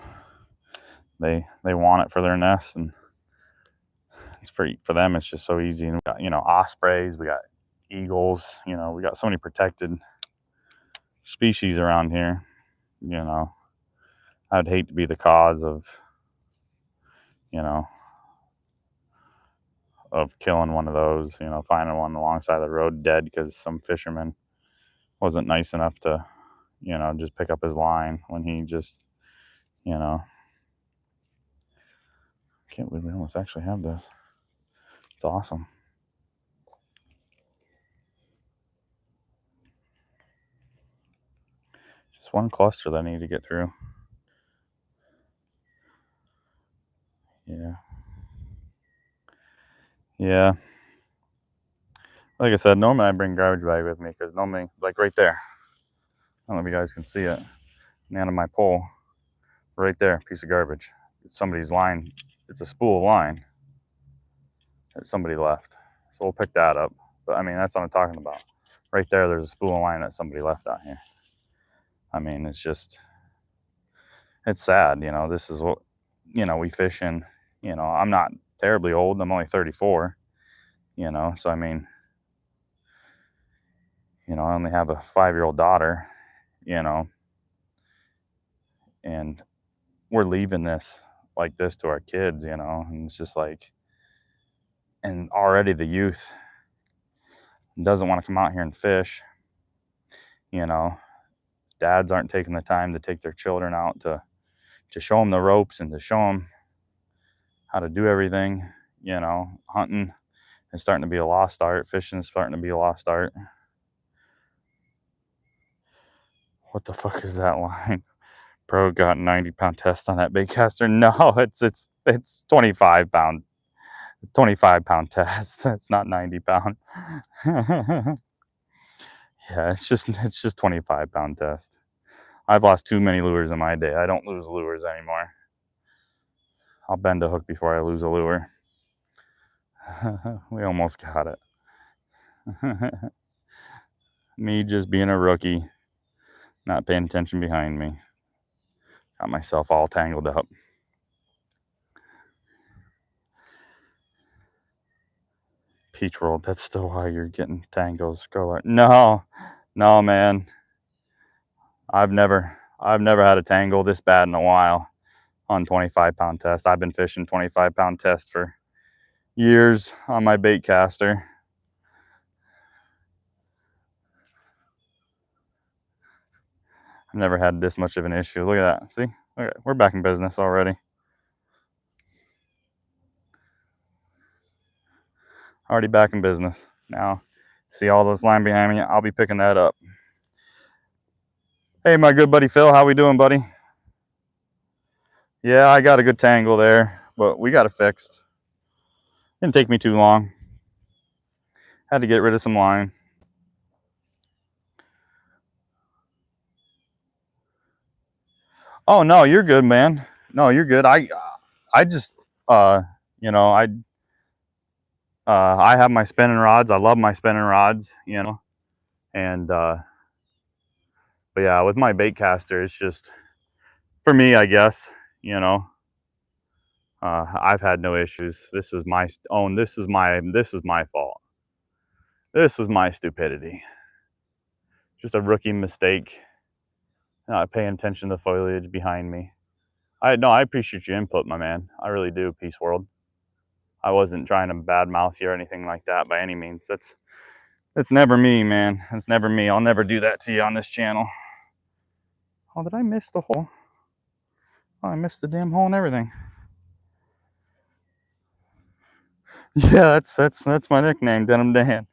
they want it for their nest, and it's for them. It's just so easy. And we got, you know, ospreys, we got eagles. You know, we got so many protected species around here. You know, I'd hate to be the cause of, you know, of killing one of those, you know, finding one alongside the road dead because some fisherman wasn't nice enough to, you know, just pick up his line when he just, you know. Can't believe we almost actually have this. It's awesome. Just one cluster that I need to get through. Yeah. Yeah. Like I said, normally I bring garbage bag with me because normally, like right there, I don't know if you guys can see it, the end of my pole, right there, piece of garbage. It's somebody's line. It's a spool of line that somebody left. So we'll pick that up. But I mean, that's what I'm talking about. Right there, there's a spool of line that somebody left out here. I mean, it's just, it's sad, you know. This is what, you know, we fish in. You know, I'm not terribly old. I'm only 34, you know. So, I mean, you know, I only have a 5-year-old daughter, you know, and we're leaving this like this to our kids, you know, and it's just like, and already the youth doesn't want to come out here and fish, you know. Dads aren't taking the time to take their children out to show them the ropes and to show them how to do everything, you know. Hunting is starting to be a lost art. Fishing is starting to be a lost art. What the fuck is that line? Bro got 90-pound test on that bait caster. No, it's 25 pound. It's 25-pound test. That's not 90-pound. Yeah, it's just 25-pound test. I've lost too many lures in my day. I don't lose lures anymore. I'll bend a hook before I lose a lure. We almost got it. Me just being a rookie, not paying attention behind me. Got myself all tangled up. Peach World, that's still why you're getting tangles. No, man. I've never had a tangle this bad in a while on 25-pound test. I've been fishing 25-pound test for years on my bait caster. I've never had this much of an issue. Look at that. See? Okay, we're back in business already. Already back in business. Now, see all this line behind me? I'll be picking that up. Hey, my good buddy Phil, how we doing, buddy? Yeah, I got a good tangle there, but we got it fixed. Didn't take me too long. Had to get rid of some line. Oh no, you're good, man. No, you're good. I just you know, I have my spinning rods. I love my spinning rods, you know. And but yeah, with my bait caster, it's just for me, I guess, you know. I've had no issues. This is my own. This is my fault. This is my stupidity. Just a rookie mistake. Not paying attention to the foliage behind me. I appreciate your input, my man. I really do, Peace World. I wasn't trying to badmouth you or anything like that by any means. That's never me, man. That's never me. I'll never do that to you on this channel. Oh, did I miss the hole? Oh, I missed the damn hole and everything. Yeah, that's my nickname, Denim Dan.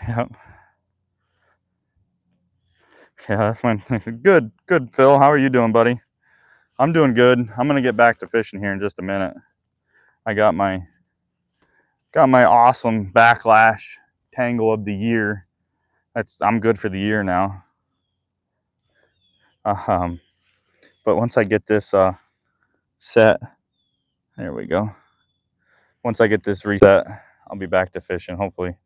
Yep. Yeah, that's my good, Phil. How are you doing, buddy? I'm doing good. I'm gonna get back to fishing here in just a minute. I got my awesome backlash tangle of the year. I'm good for the year now. But once I get this set, there we go. Once I get this reset, I'll be back to fishing. Hopefully,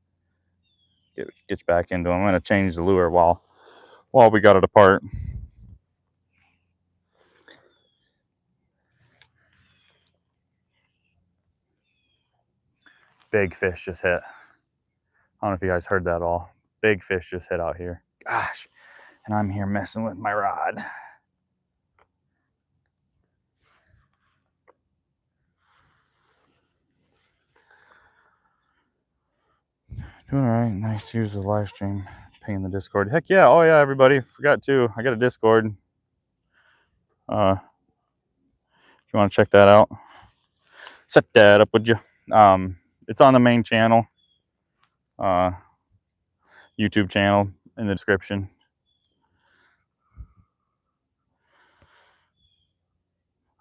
get you back into them. I'm gonna change the lure while we got it apart. Big fish just hit. I don't know if you guys heard that all. Big fish just hit out here. Gosh, and I'm here messing with my rod. Doing all right. Nice to use the live stream. Ping the Discord. Heck yeah. Oh yeah, everybody. Forgot to. I got a Discord. If you want to check that out, set that up, would you? It's on the main channel, YouTube channel in the description.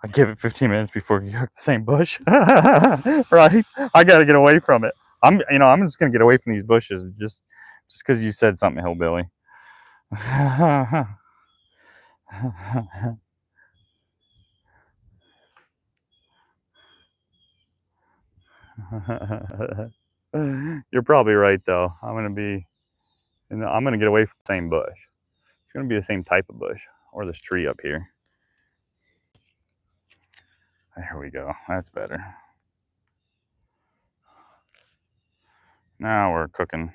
I give it 15 minutes before you hook the same bush. Right? I got to get away from it. I'm just gonna get away from these bushes just because you said something, hillbilly. You're probably right though. I'm gonna get away from the same bush. It's gonna be the same type of bush or this tree up here. There we go. That's better. Now we're cooking.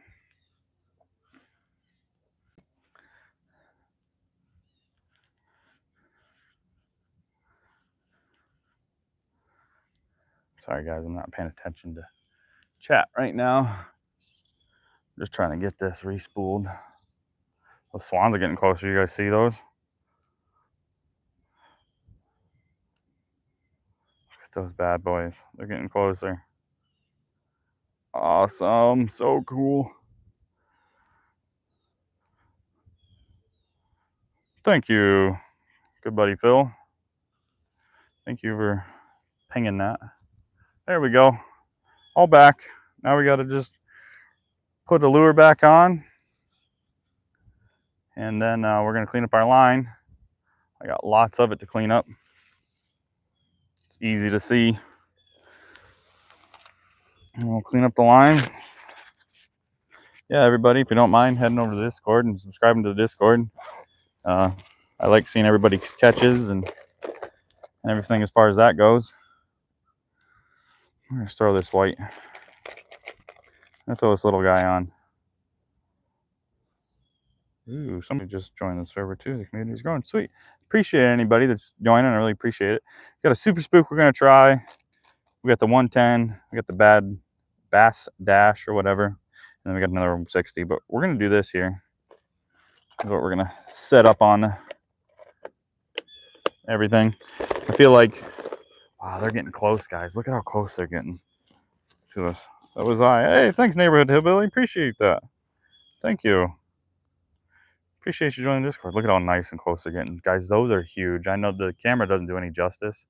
Sorry guys, I'm not paying attention to chat right now. Just trying to get this re-spooled. Those swans are getting closer. You guys see those? Look at those bad boys. They're getting closer. Awesome. So cool. Thank you. Good buddy Phil. Thank you for pinging that. There we go. All back. Now we got to just put the lure back on. And then we're going to clean up our line. I got lots of it to clean up. It's easy to see. And we'll clean up the line. Yeah, everybody, if you don't mind heading over to the Discord and subscribing to the Discord. I like seeing everybody's catches and everything as far as that goes. I'm going to throw this white. I'm going to throw this little guy on. Ooh, somebody just joined the server too. The community's growing. Sweet. Appreciate anybody that's joining. I really appreciate it. Got a super spook we're going to try. We got the 110. We got the bad bass dash or whatever. And then we got another 60. But we're going to do this here. This is what we're going to set up on everything. I feel like, wow, they're getting close, guys. Look at how close they're getting to us. That was I. Hey, thanks, Neighborhood Hillbilly. Appreciate that. Thank you. Appreciate you joining the Discord. Look at how nice and close they're getting. Guys, those are huge. I know the camera doesn't do any justice.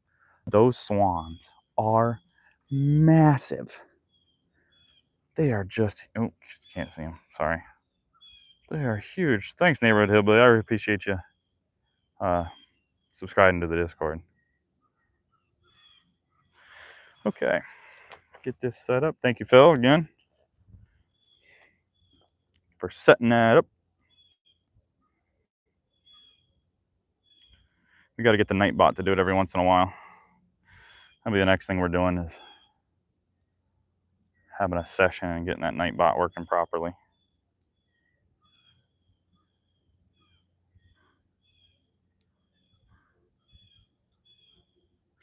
Those swans are massive. They are just, oh, can't see them. Sorry. They are huge. Thanks, Neighborhood Hillbilly. I really appreciate you subscribing to the Discord. Okay. Get this set up. Thank you, Phil, again, for setting that up. We got to get the Nightbot to do it every once in a while. That'll be the next thing we're doing is having a session and getting that Nightbot working properly.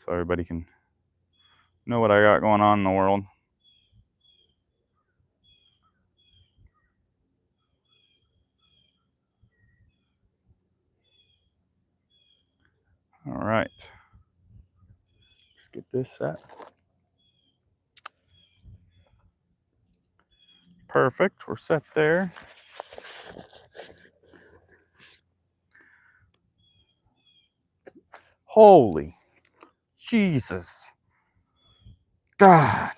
So everybody can know what I got going on in the world. All right. Let's get this set. Perfect. We're set there. Holy Jesus. God.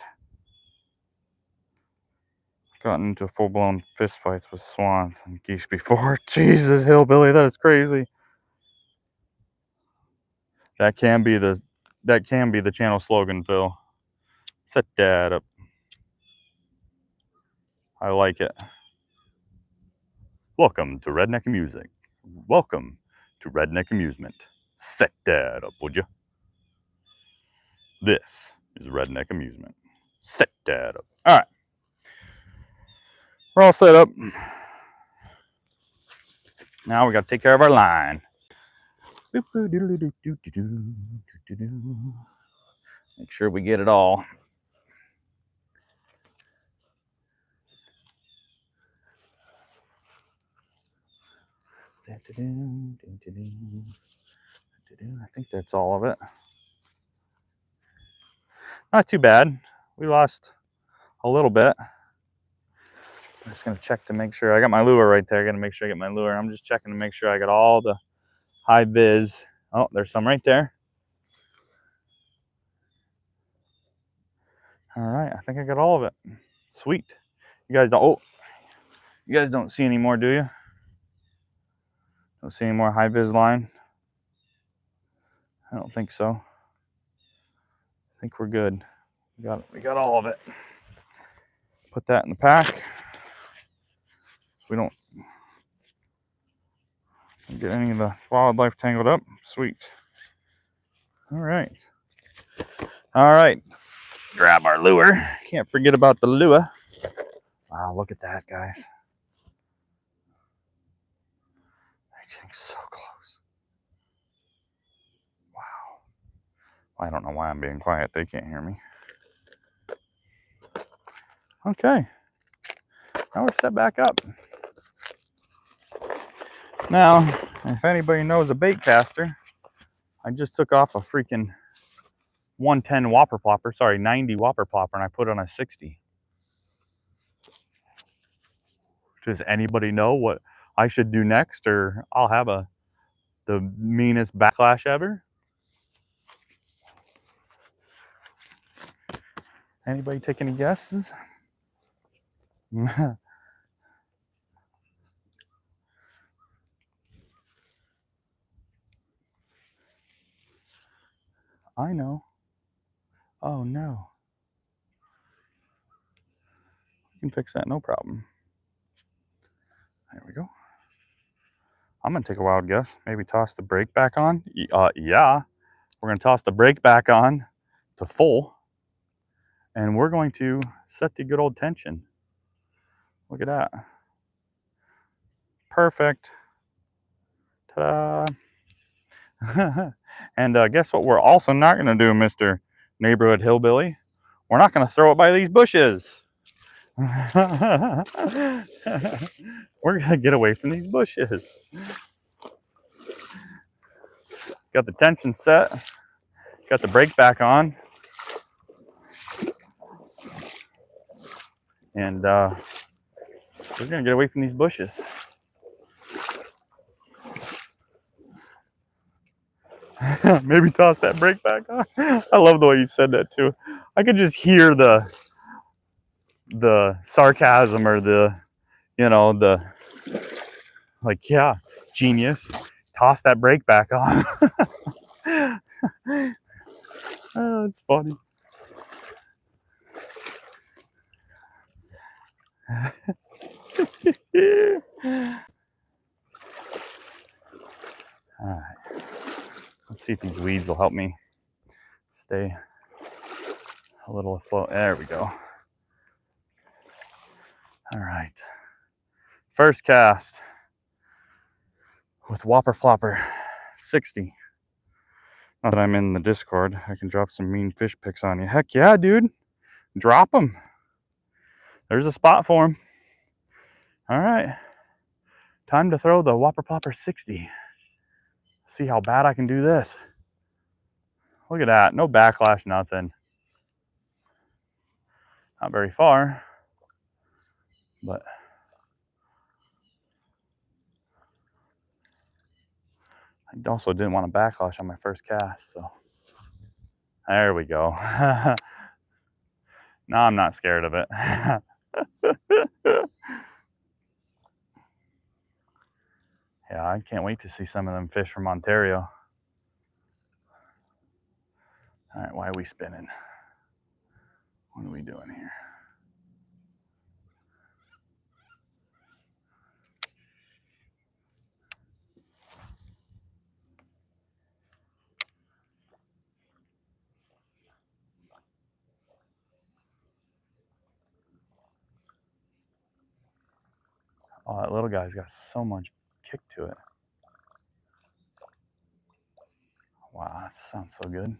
Gotten into full-blown fist fights with swans and geese before. Jesus, hillbilly, that is crazy. That can be the channel slogan, Phil. Set that up. I like it. Welcome to Redneck Music. Welcome to Redneck Amusement. Set that up, would you? This is Redneck Amusement. Set that up. All right. We're all set up. Now we got to take care of our line. Make sure we get it all. I think that's all of it. Not too bad. We lost a little bit. I'm just gonna check to make sure I got my lure right there. I gotta make sure I get my lure. I'm just checking to make sure I got all the high vis. Oh, there's some right there. All right, I think I got all of it. Sweet. You guys don't. Oh, you guys don't see any more, do you? Don't see any more high vis line? I don't think so. I think we're good. We got all of it. Put that in the pack so we don't get any of the wildlife tangled up. Sweet. All right. All right. Grab our lure. Can't forget about the lure. Wow, look at that, guys. That thing's so close. Wow. I don't know why I'm being quiet. They can't hear me. Okay. Now we're set back up. Now, if anybody knows a bait caster, I just took off a freaking 110 whopper plopper, sorry, 90 whopper plopper, and I put on a 60. Does anybody know what I should do next, or I'll have the meanest backlash ever? Anybody take any guesses? I know. Oh no. You can fix that, no problem. There we go. I'm gonna take a wild guess. Maybe toss the brake back on. Yeah. We're gonna toss the brake back on to full, and we're going to set the good old tension. Look at that. Perfect. Ta-da. And guess what we're also not gonna do, Mr. Neighborhood Hillbilly? We're not gonna throw it by these bushes. We're gonna get away from these bushes. Got the tension set. Got the brake back on. And we're gonna get away from these bushes. Maybe toss that brake back on. I love the way you said that too. I could just hear the sarcasm, or the, you know, the, like, yeah, genius. Toss that brake back on. Oh, it's funny. All right. Let's see if these weeds will help me stay a little afloat. There we go. All right. First cast with Whopper Plopper 60. Now that I'm in the Discord, I can drop some mean fish pics on you. Heck yeah, dude. Drop them. There's a spot for them. All right. Time to throw the Whopper Plopper 60. See how bad I can do this. Look at that. No backlash, nothing. Not very far, but I also didn't want a backlash on my first cast, so there we go. Now I'm not scared of it. Yeah, I can't wait to see some of them fish from Ontario. All right, why are we spinning? What are we doing here? Oh, that little guy's got so much kick to it. Wow, that sounds so good.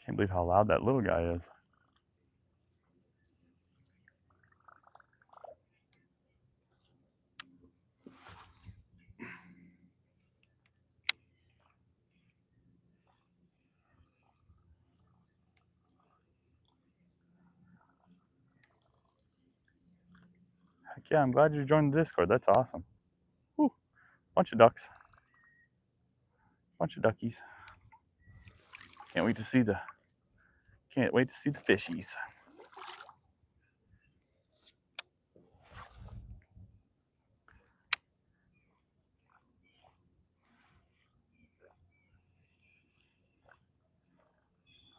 Can't believe how loud that little guy is. Heck yeah, I'm glad you joined the Discord. That's awesome. Whew. Bunch of ducks. Bunch of duckies. Can't wait to see the fishies.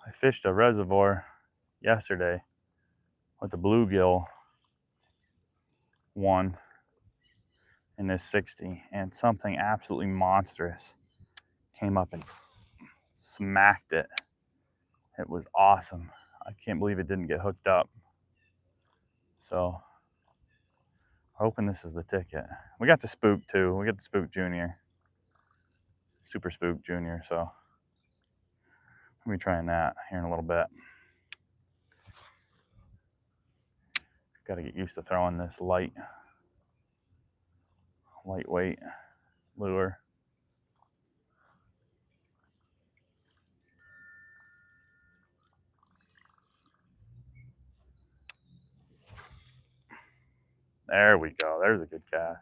I fished a reservoir yesterday with the bluegill one in this 60, and something absolutely monstrous came up and smacked it. It was awesome. I can't believe it didn't get hooked up. So, hoping this is the ticket. We got the spook too. We got the spook junior. Super spook junior, so I'll be trying that here in a little bit. Got to get used to throwing this lightweight lure. There we go. There's a good cast.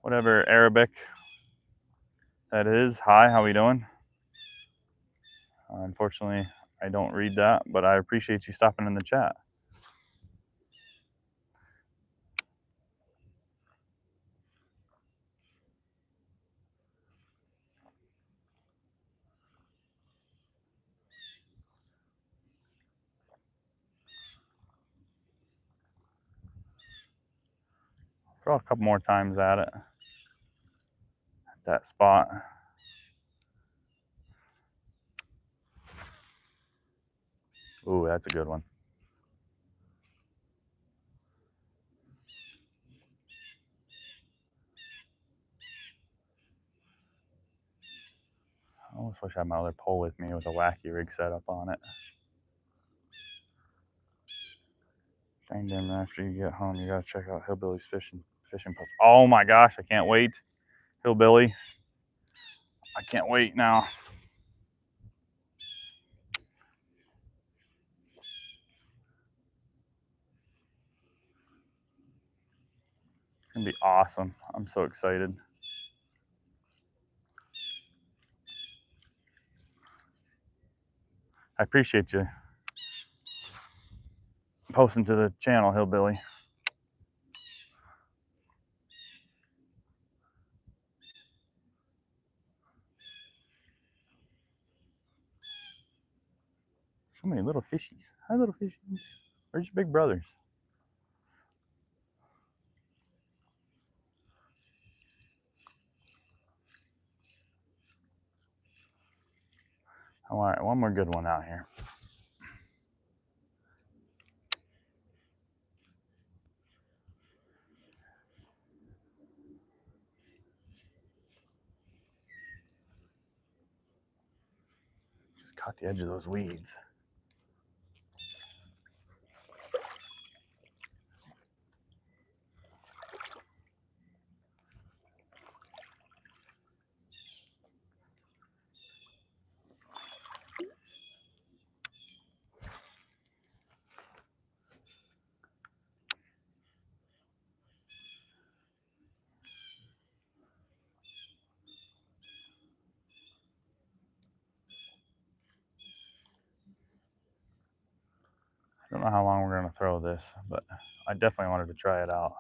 Whatever Arabic that is. Hi, how we doing? Unfortunately, I don't read that, but I appreciate you stopping in the chat. Throw a couple more times at it. At that spot. Ooh, that's a good one. I almost wish I had my other pole with me with a wacky rig setup on it. Dang damn, after you get home, you gotta check out Hillbilly's fishing post. Oh my gosh, I can't wait. Hillbilly. I can't wait now. It's gonna be awesome. I'm so excited. I appreciate you posting to the channel, Hillbilly. So many little fishies. Hi, little fishies. Where's your big brothers? All right, one more good one out here. Just caught the edge of those weeds. I don't know how long we're going to throw this, but I definitely wanted to try it out.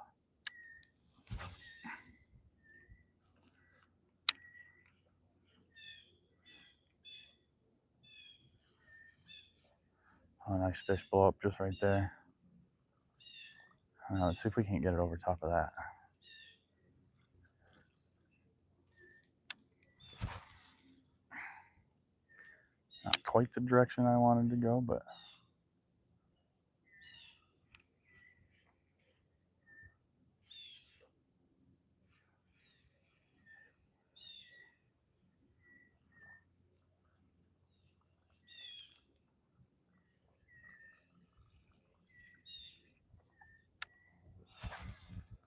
Oh, nice fish blow up just right there. Let's see if we can't get it over top of that. Not quite the direction I wanted to go, but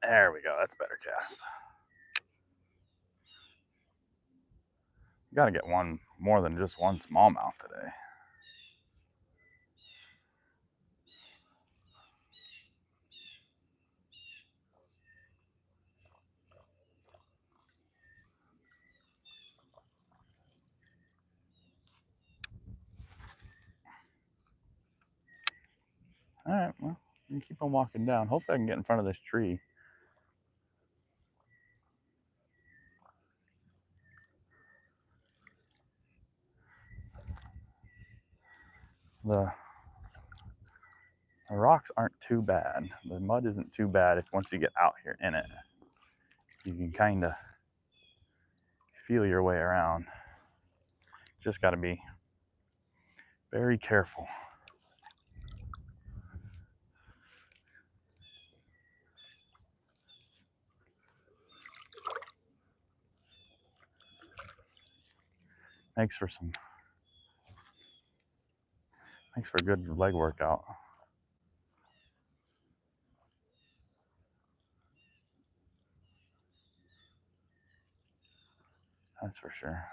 there we go. That's a better cast. Got to get one more than just one smallmouth today. All right, well, you can keep on walking down. Hopefully I can get in front of this tree. The rocks aren't too bad. The mud isn't too bad if once you get out here in it. You can kind of feel your way around. Just got to be very careful. Makes for a good leg workout. That's for sure.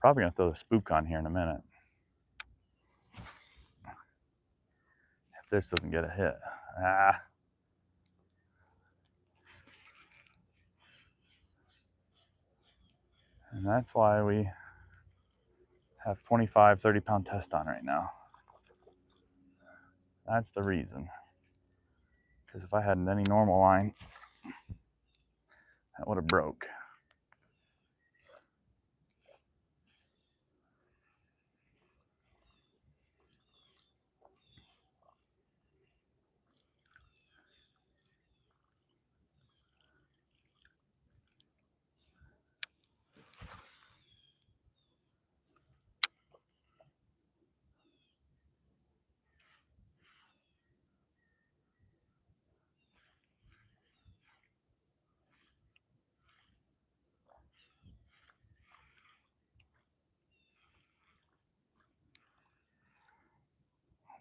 Probably gonna throw the spook on here in a minute. If this doesn't get a hit. And that's why we have 25, 30-pound test on right now. That's the reason. Because if I had any normal line, that would have broke.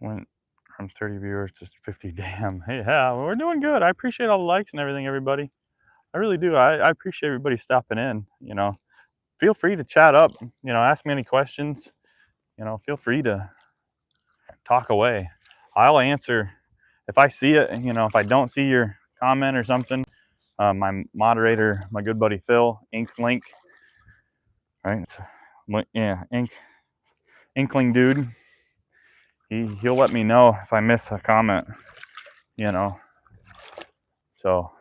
Went from 30 viewers to 50. Damn. Hey, yeah, we're doing good. I appreciate all the likes and everything, everybody. I really do. I appreciate everybody stopping in. You know, feel free to chat up. You know, ask me any questions. You know, feel free to talk away. I'll answer if I see it. You know, if I don't see your comment or something, my moderator, my good buddy Phil, Ink Link, right? So, yeah, Inkling dude. He'll let me know if I miss a comment. You know, so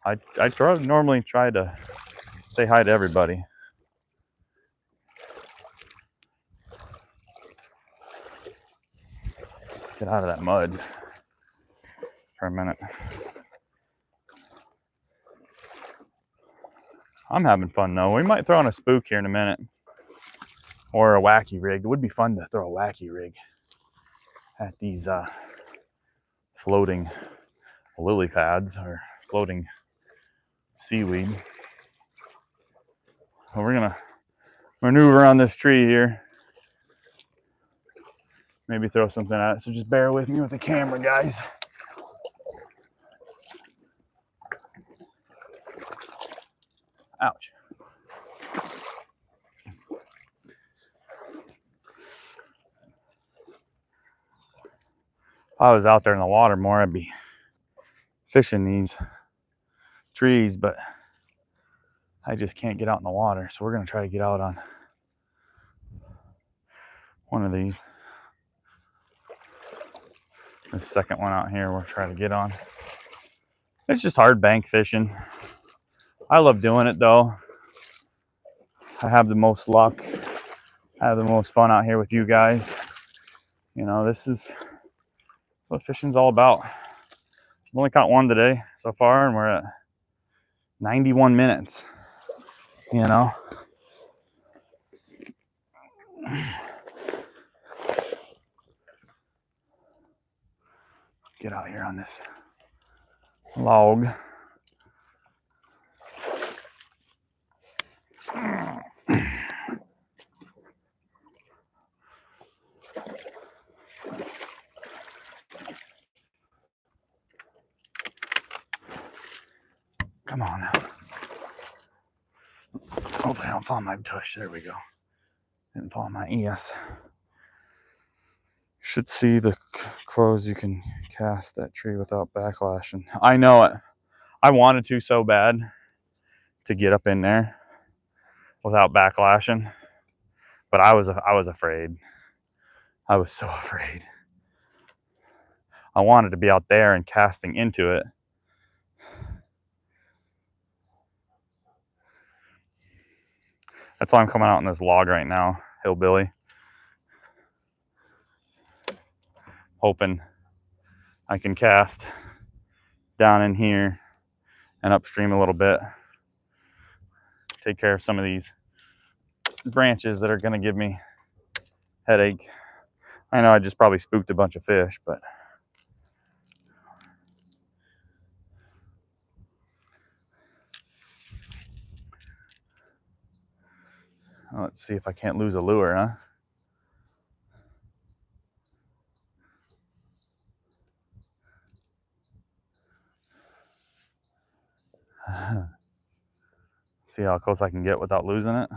I normally try to say hi to everybody. Get out of that mud for a minute. I'm having fun though. We might throw on a spook here in a minute. Or a wacky rig. It would be fun to throw a wacky rig at these floating lily pads or floating seaweed. Well, we're gonna maneuver on this tree here. Maybe throw something at it. So just bear with me with the camera, guys. Ouch. If I was out there in the water more, I'd be fishing these trees, but I just can't get out in the water. So we're gonna try to get out on one of these. The second one out here we'll try to get on. It's just hard bank fishing. I love doing it though. I have the most luck. I have the most fun out here with you guys. You know, this is what fishing's all about. I've only caught one today so far, and we're at 91 minutes. You know, get out here on this log. Come on now. Hopefully I don't fall on my tush. There we go. Didn't fall on my ES. Should see the close you can cast that tree without backlashing. I know it. I wanted to so bad to get up in there without backlashing, but I was afraid. I was so afraid. I wanted to be out there and casting into it. That's why I'm coming out on this log right now, hillbilly. Hoping I can cast down in here and upstream a little bit. Take care of some of these branches that are gonna give me headache. I know I just probably spooked a bunch of fish, but let's see if I can't lose a lure, huh? See how close I can get without losing it.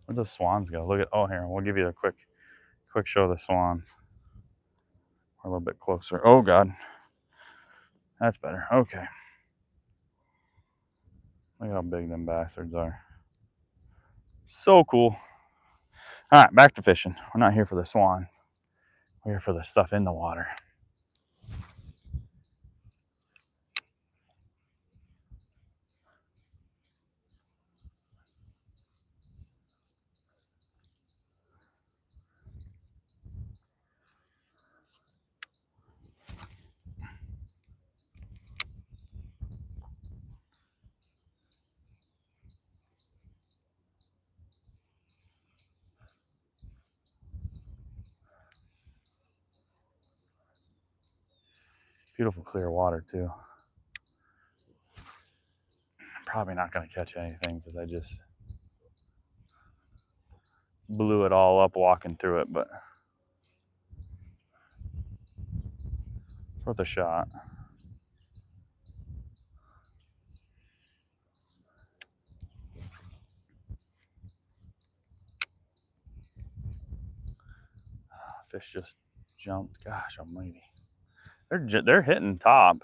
Where'd those swans go? Look at, oh, here, we'll give you a quick show of the swans. We're a little bit closer. Oh God, that's better. Okay. Look how big them bastards are. So cool. All right, back to fishing. We're not here for the swans. We're here for the stuff in the water. Beautiful clear water too. I'm probably not going to catch anything because I just blew it all up walking through it, but it's worth a shot. Fish just jumped. Gosh almighty. They're hitting top.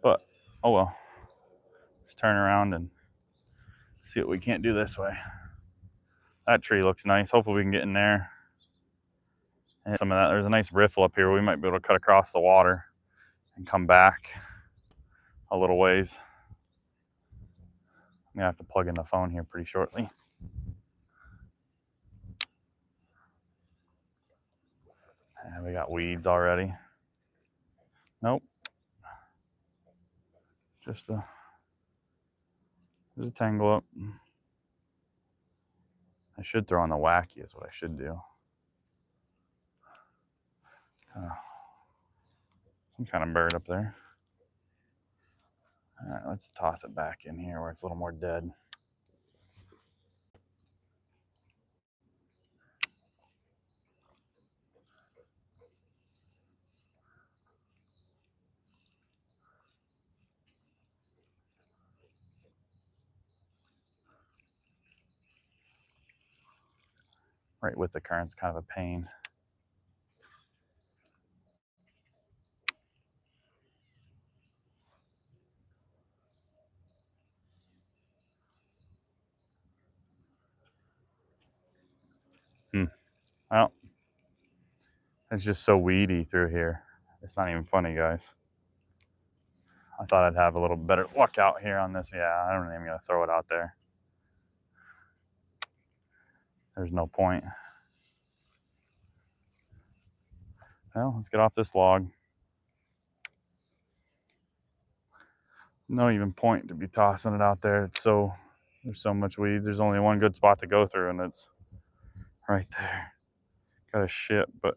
But, oh well. Let's turn around and see what we can't do this way. That tree looks nice. Hopefully we can get in there. And some of that. There's a nice riffle up here. We might be able to cut across the water and come back a little ways. I'm gonna have to plug in the phone here pretty shortly. And we got weeds already. Nope. Just a tangle up. I should throw on the wacky is what I should do. Some kind of bird up there. All right, let's toss it back in here where it's a little more dead. Right with the current's kind of a pain. Well, it's just so weedy through here. It's not even funny, guys. I thought I'd have a little better luck out here on this. Yeah, I'm not even gonna throw it out there. There's no point. Well, let's get off this log. No even point to be tossing it out there. There's so much weeds. There's only one good spot to go through, and it's right there. Got a shit, but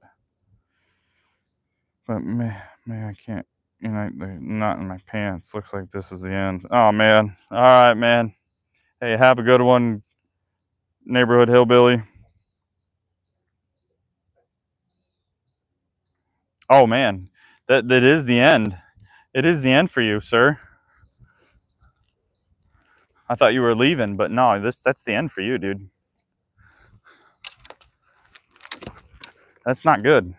man, I can't. You know, they're not in my pants. Looks like this is the end. Oh man. All right, man. Hey, have a good one, neighborhood hillbilly. Oh man, that is the end. It is the end for you, sir. I thought you were leaving, but no, that's the end for you, dude. That's not good.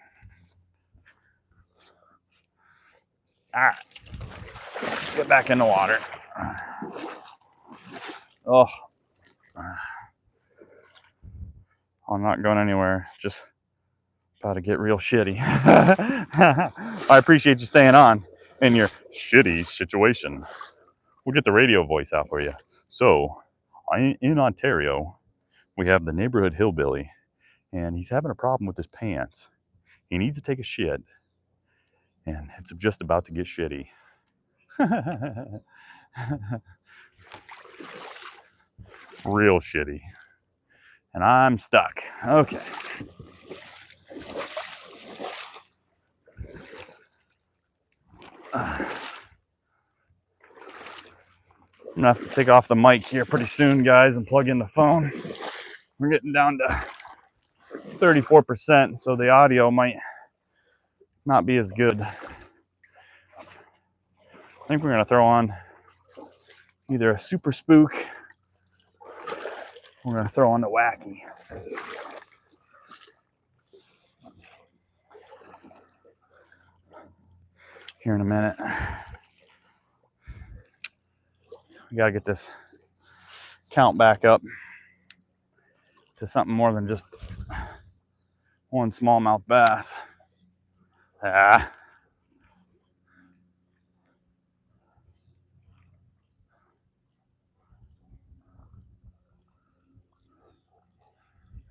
All right, get back in the water. Oh, I'm not going anywhere. Just about to get real shitty. I appreciate you staying on in your shitty situation. We'll get the radio voice out for you. So, in Ontario, we have the neighborhood hillbilly, and he's having a problem with his pants. He needs to take a shit, and it's just about to get shitty. Real shitty. And I'm stuck. Okay. I'm gonna have to take off the mic here pretty soon, guys, and plug in the phone. We're getting down to 34%, so the audio might not be as good. I think we're gonna throw on either a super spook. We're gonna throw on the wacky. Here in a minute. We gotta get this count back up to something more than just one smallmouth bass. Ah.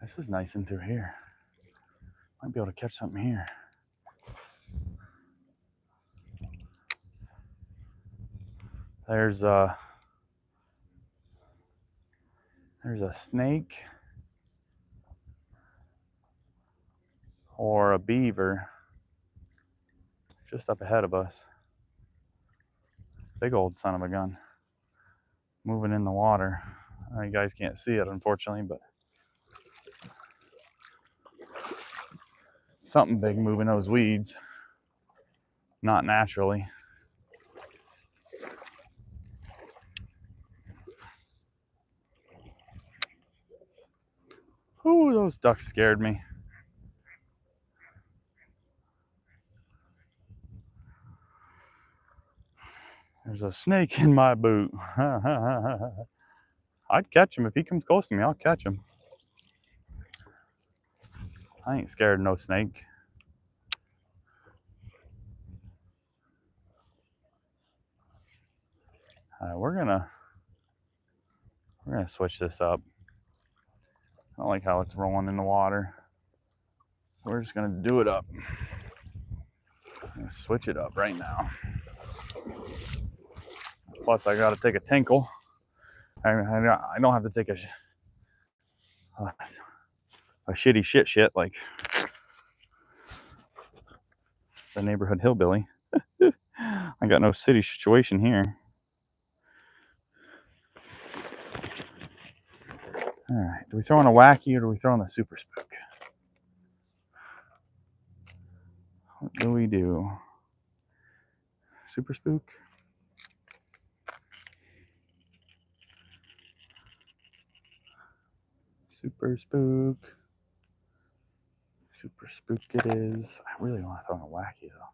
This is nice in through here. Might be able to catch something here. There's a snake or a beaver just up ahead of us. Big old son of a gun. Moving in the water. You guys can't see it, unfortunately, but something big moving those weeds. Not naturally. Ooh, those ducks scared me. There's a snake in my boot. I'd catch him if he comes close to me. I'll catch him. I ain't scared of no snake. We're gonna switch this up. I don't like how it's rolling in the water. We're just gonna do it up. Switch it up right now. Plus, I gotta take a tinkle. I don't have to take a shitty shit like the neighborhood hillbilly. I got no city situation here. All right, do we throw in a wacky or do we throw in the super spook? What do we do? Super spook? Super spook. Super spook it is. I really want to throw in a wacky though.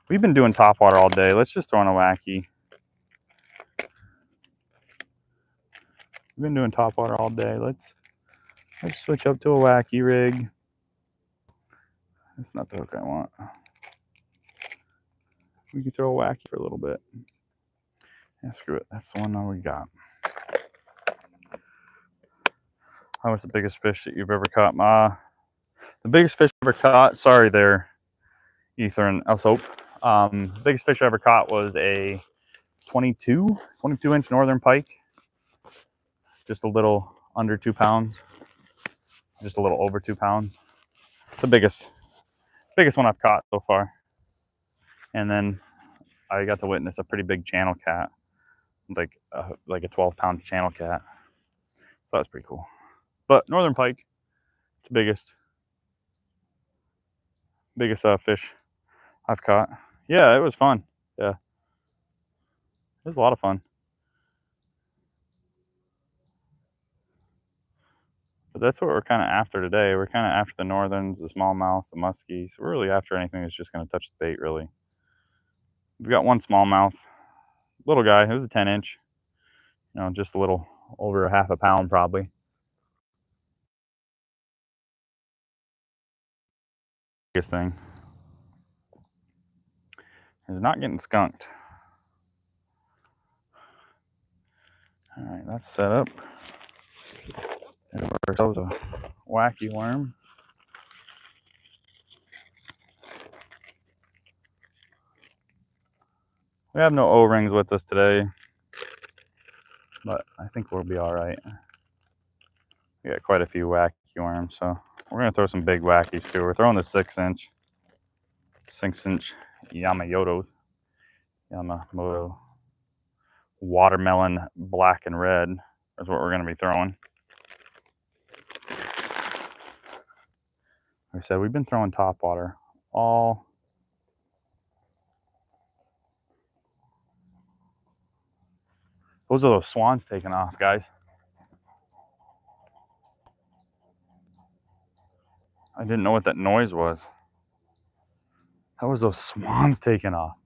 We've been doing topwater all day. Let's just throw in a wacky. We've been doing topwater all day. Let's switch up to a wacky rig. That's not the hook I want. We can throw a wacky for a little bit. Yeah, screw it. That's the one that we got. How was the biggest fish that you've ever caught? The biggest fish I ever caught, sorry there, Ether and Elsoap. The biggest fish I ever caught was a 22-inch northern pike. Just a little under 2 pounds. Just a little over 2 pounds. It's the biggest one I've caught so far. And then I got to witness a pretty big channel cat, like a 12-pound channel cat. So that's pretty cool. But northern pike, it's the biggest fish I've caught. Yeah, it was fun. Yeah, it was a lot of fun. But that's what we're kind of after today. We're kind of after the northerns, the smallmouths, the muskies. We're really after anything that's just going to touch the bait, really. We've got one smallmouth, little guy. It was a 10-inch. You know, just a little over half a pound, probably. Biggest thing is not getting skunked. All right, that's set up. And ourselves a wacky worm. We have no O-rings with us today, but I think we'll be all right. We got quite a few wacky worms, so we're gonna throw some big wackies too. We're throwing the 6-inch Yamamoto watermelon black and red is what we're gonna be throwing. Like I said, we've been throwing topwater all those are those swans taking off, guys. I didn't know what that noise was. That was those swans taking off.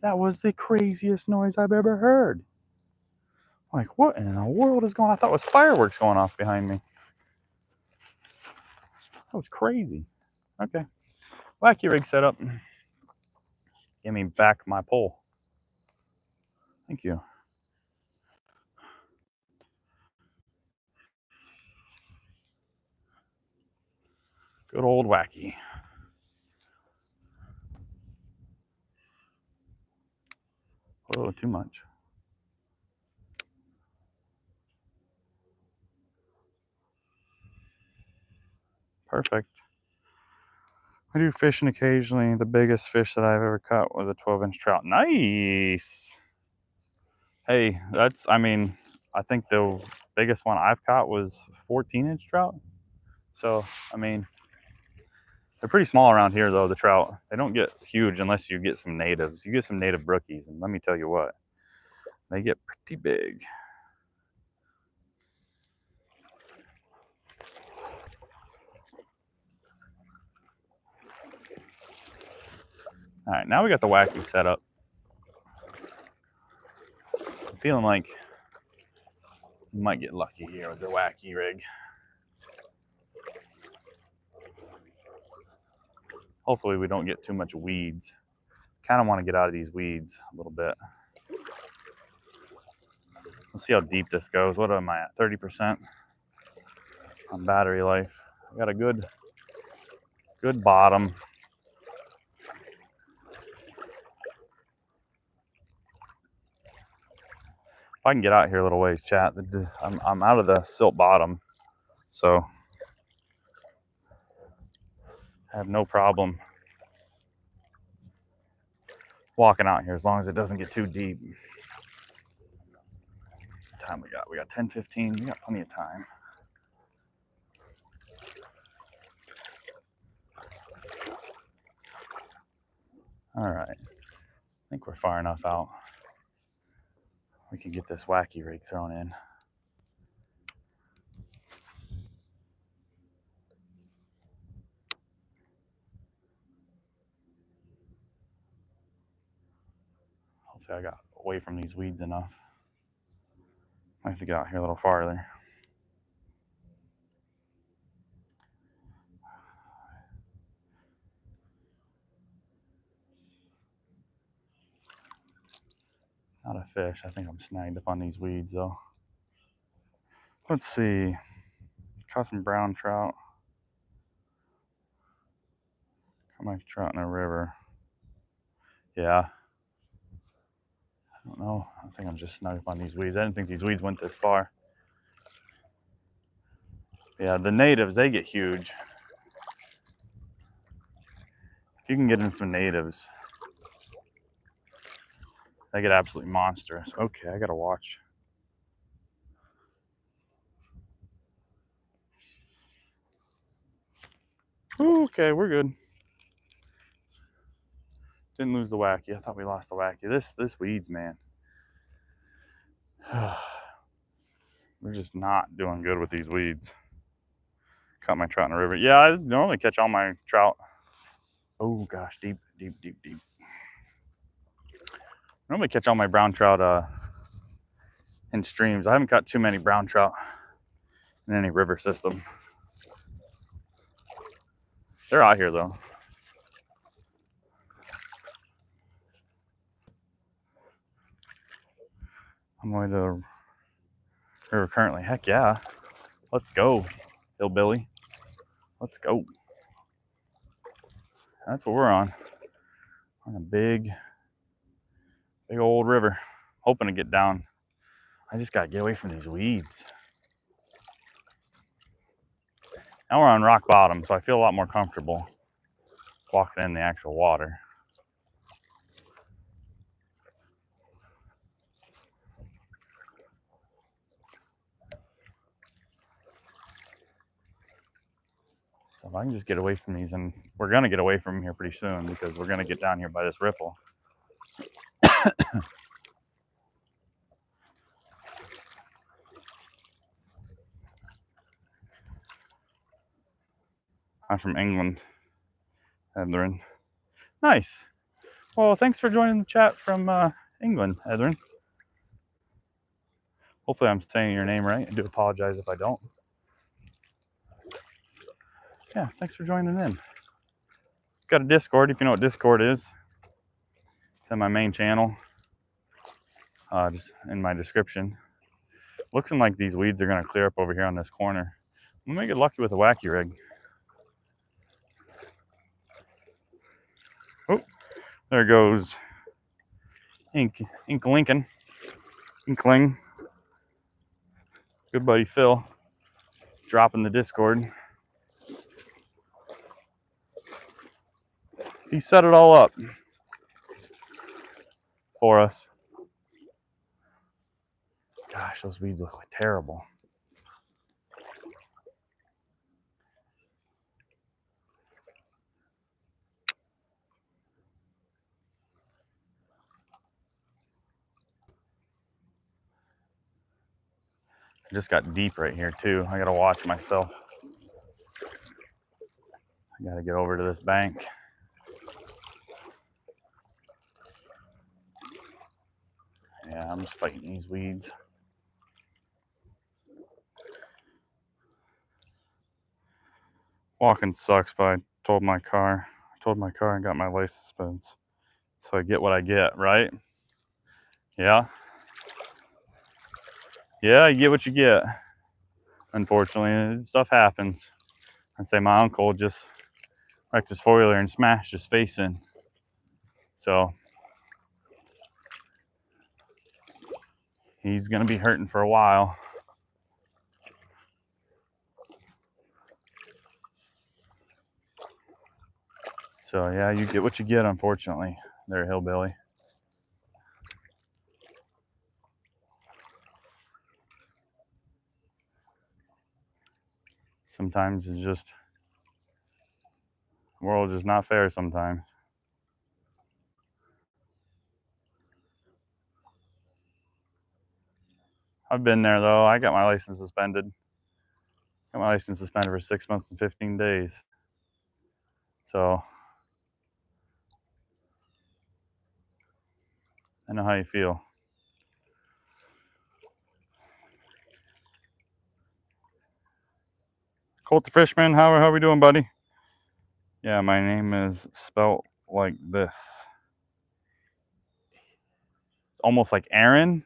That was the craziest noise I've ever heard. Like, what in the world is going on? I thought it was fireworks going off behind me. That was crazy. Okay. Wacky rig set up. Give me back my pole. Thank you. Good old wacky. Oh, too much. Perfect. I do fishing occasionally. The biggest fish that I've ever caught was a 12-inch trout. Nice. Hey, I think the biggest one I've caught was 14-inch trout. So, I mean, they're pretty small around here, though, the trout. They don't get huge unless you get some natives. You get some native brookies, and let me tell you what, they get pretty big. All right, now we got the wacky set up. I'm feeling like we might get lucky here with the wacky rig. Hopefully we don't get too much weeds. Kind of want to get out of these weeds a little bit. Let's see how deep this goes. What am I at? 30% on battery life. I got a good bottom. If I can get out here a little ways, chat. I'm out of the silt bottom, so I have no problem walking out here as long as it doesn't get too deep. What time we got? We got 10:15. We got plenty of time. All right. I think we're far enough out. We can get this wacky rig thrown in. Hopefully I got away from these weeds enough. I have to get out here a little farther. Not a fish. I think I'm snagged up on these weeds though. Let's see. Caught some brown trout. Caught my trout in a river. Yeah. I don't know. I think I'm just snug up on these weeds. I didn't think these weeds went this far. Yeah, the natives, they get huge. If you can get in some natives, they get absolutely monstrous. Okay, I gotta watch. Ooh, okay, we're good. Didn't lose the wacky. I thought we lost the wacky. This weeds, man. We're just not doing good with these weeds. Caught my trout in the river. Yeah, I normally catch all my trout. Oh gosh, deep. Normally catch all my brown trout in streams. I haven't caught too many brown trout in any river system. They're out here though. I'm going to the river currently. Heck yeah. Let's go, hillbilly. Let's go. That's what we're on. On a big old river. Hoping to get down. I just gotta get away from these weeds. Now we're on rock bottom, so I feel a lot more comfortable walking in the actual water. So if I can just get away from these, and we're gonna get away from them here pretty soon because we're gonna get down here by this riffle. I'm from England, Edrin. Nice. Well, thanks for joining the chat from England, Edrin. Hopefully I'm saying your name right. I do apologize if I don't. Yeah, thanks for joining in. Got a Discord, if you know what Discord is. It's in my main channel, just in my description. Looking like these weeds are gonna clear up over here on this corner. I'm gonna get lucky with a wacky rig. Oh, there goes Inkling. Good buddy Phil. Dropping the Discord. He set it all up for us. Gosh, those weeds look like terrible. I just got deep right here too. I gotta watch myself. I gotta get over to this bank. Yeah, I'm just fighting these weeds. Walking sucks, but I told my car I got my license suspended. So I get what I get, right? Yeah. Yeah, you get what you get. Unfortunately, stuff happens. I'd say my uncle just wrecked his four-wheeler and smashed his face in. So he's gonna be hurting for a while. So yeah, you get what you get, unfortunately. They're a hillbilly. Sometimes it's just, the world is just not fair sometimes. I've been there though. I got my license suspended. Got my license suspended for 6 months and 15 days. So I know how you feel. Colt the Fishman, how are we doing, buddy? Yeah, my name is spelt like this. almost like Aaron.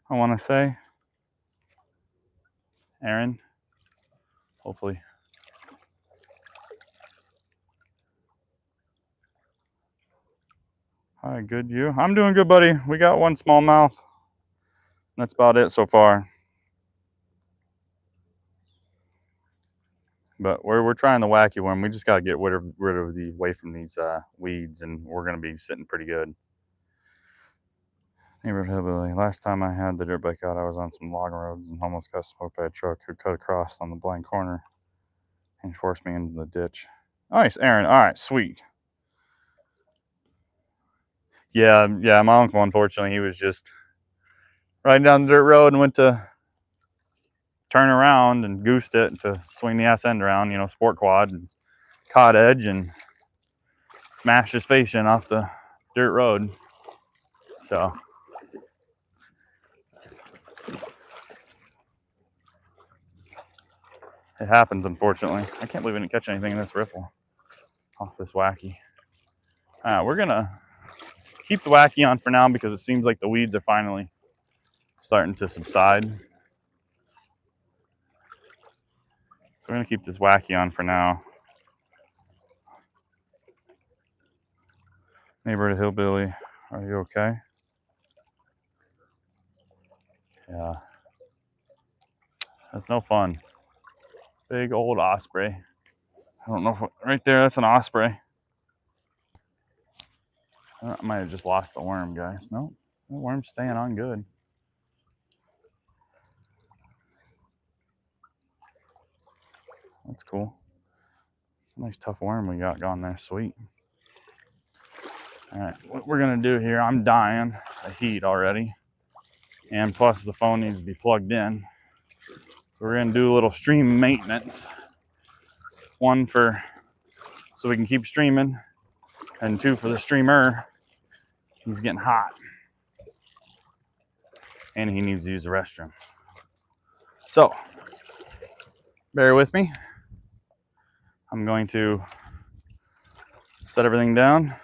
I want to say Aaron, hopefully. Hi, good you? I'm doing good, buddy. We got one smallmouth. That's about it so far. But we're trying the wacky one. We just got to get rid of the away from these weeds, and we're going to be sitting pretty good. Neighborhood hillbilly. Last time I had the dirt bike out, I was on some log roads and almost got smoked by a truck who cut across on the blind corner and forced me into the ditch. Nice, Aaron. All right, sweet. Yeah, my uncle, unfortunately, he was just riding down the dirt road and went to turn around and goosed it to swing the ass end around, sport quad, and caught edge and smashed his face in off the dirt road. So it happens, unfortunately. I can't believe I didn't catch anything in this riffle off this wacky. We're gonna keep the wacky on for now because it seems like the weeds are finally starting to subside. So we're gonna keep this wacky on for now. Neighborhood hillbilly, are you okay? Yeah, that's no fun. Big old osprey. I don't know if right there, that's an osprey. I might have just lost the worm, guys. No, the worm's staying on good. That's cool. It's a nice tough worm we got going there. Sweet. All right, what we're gonna do here, I'm dying of heat already. And plus the phone needs to be plugged in. So we're gonna do a little stream maintenance. One for, so we can keep streaming, and two for the streamer. He's getting hot. And he needs to use the restroom. So, bear with me. I'm going to set everything down.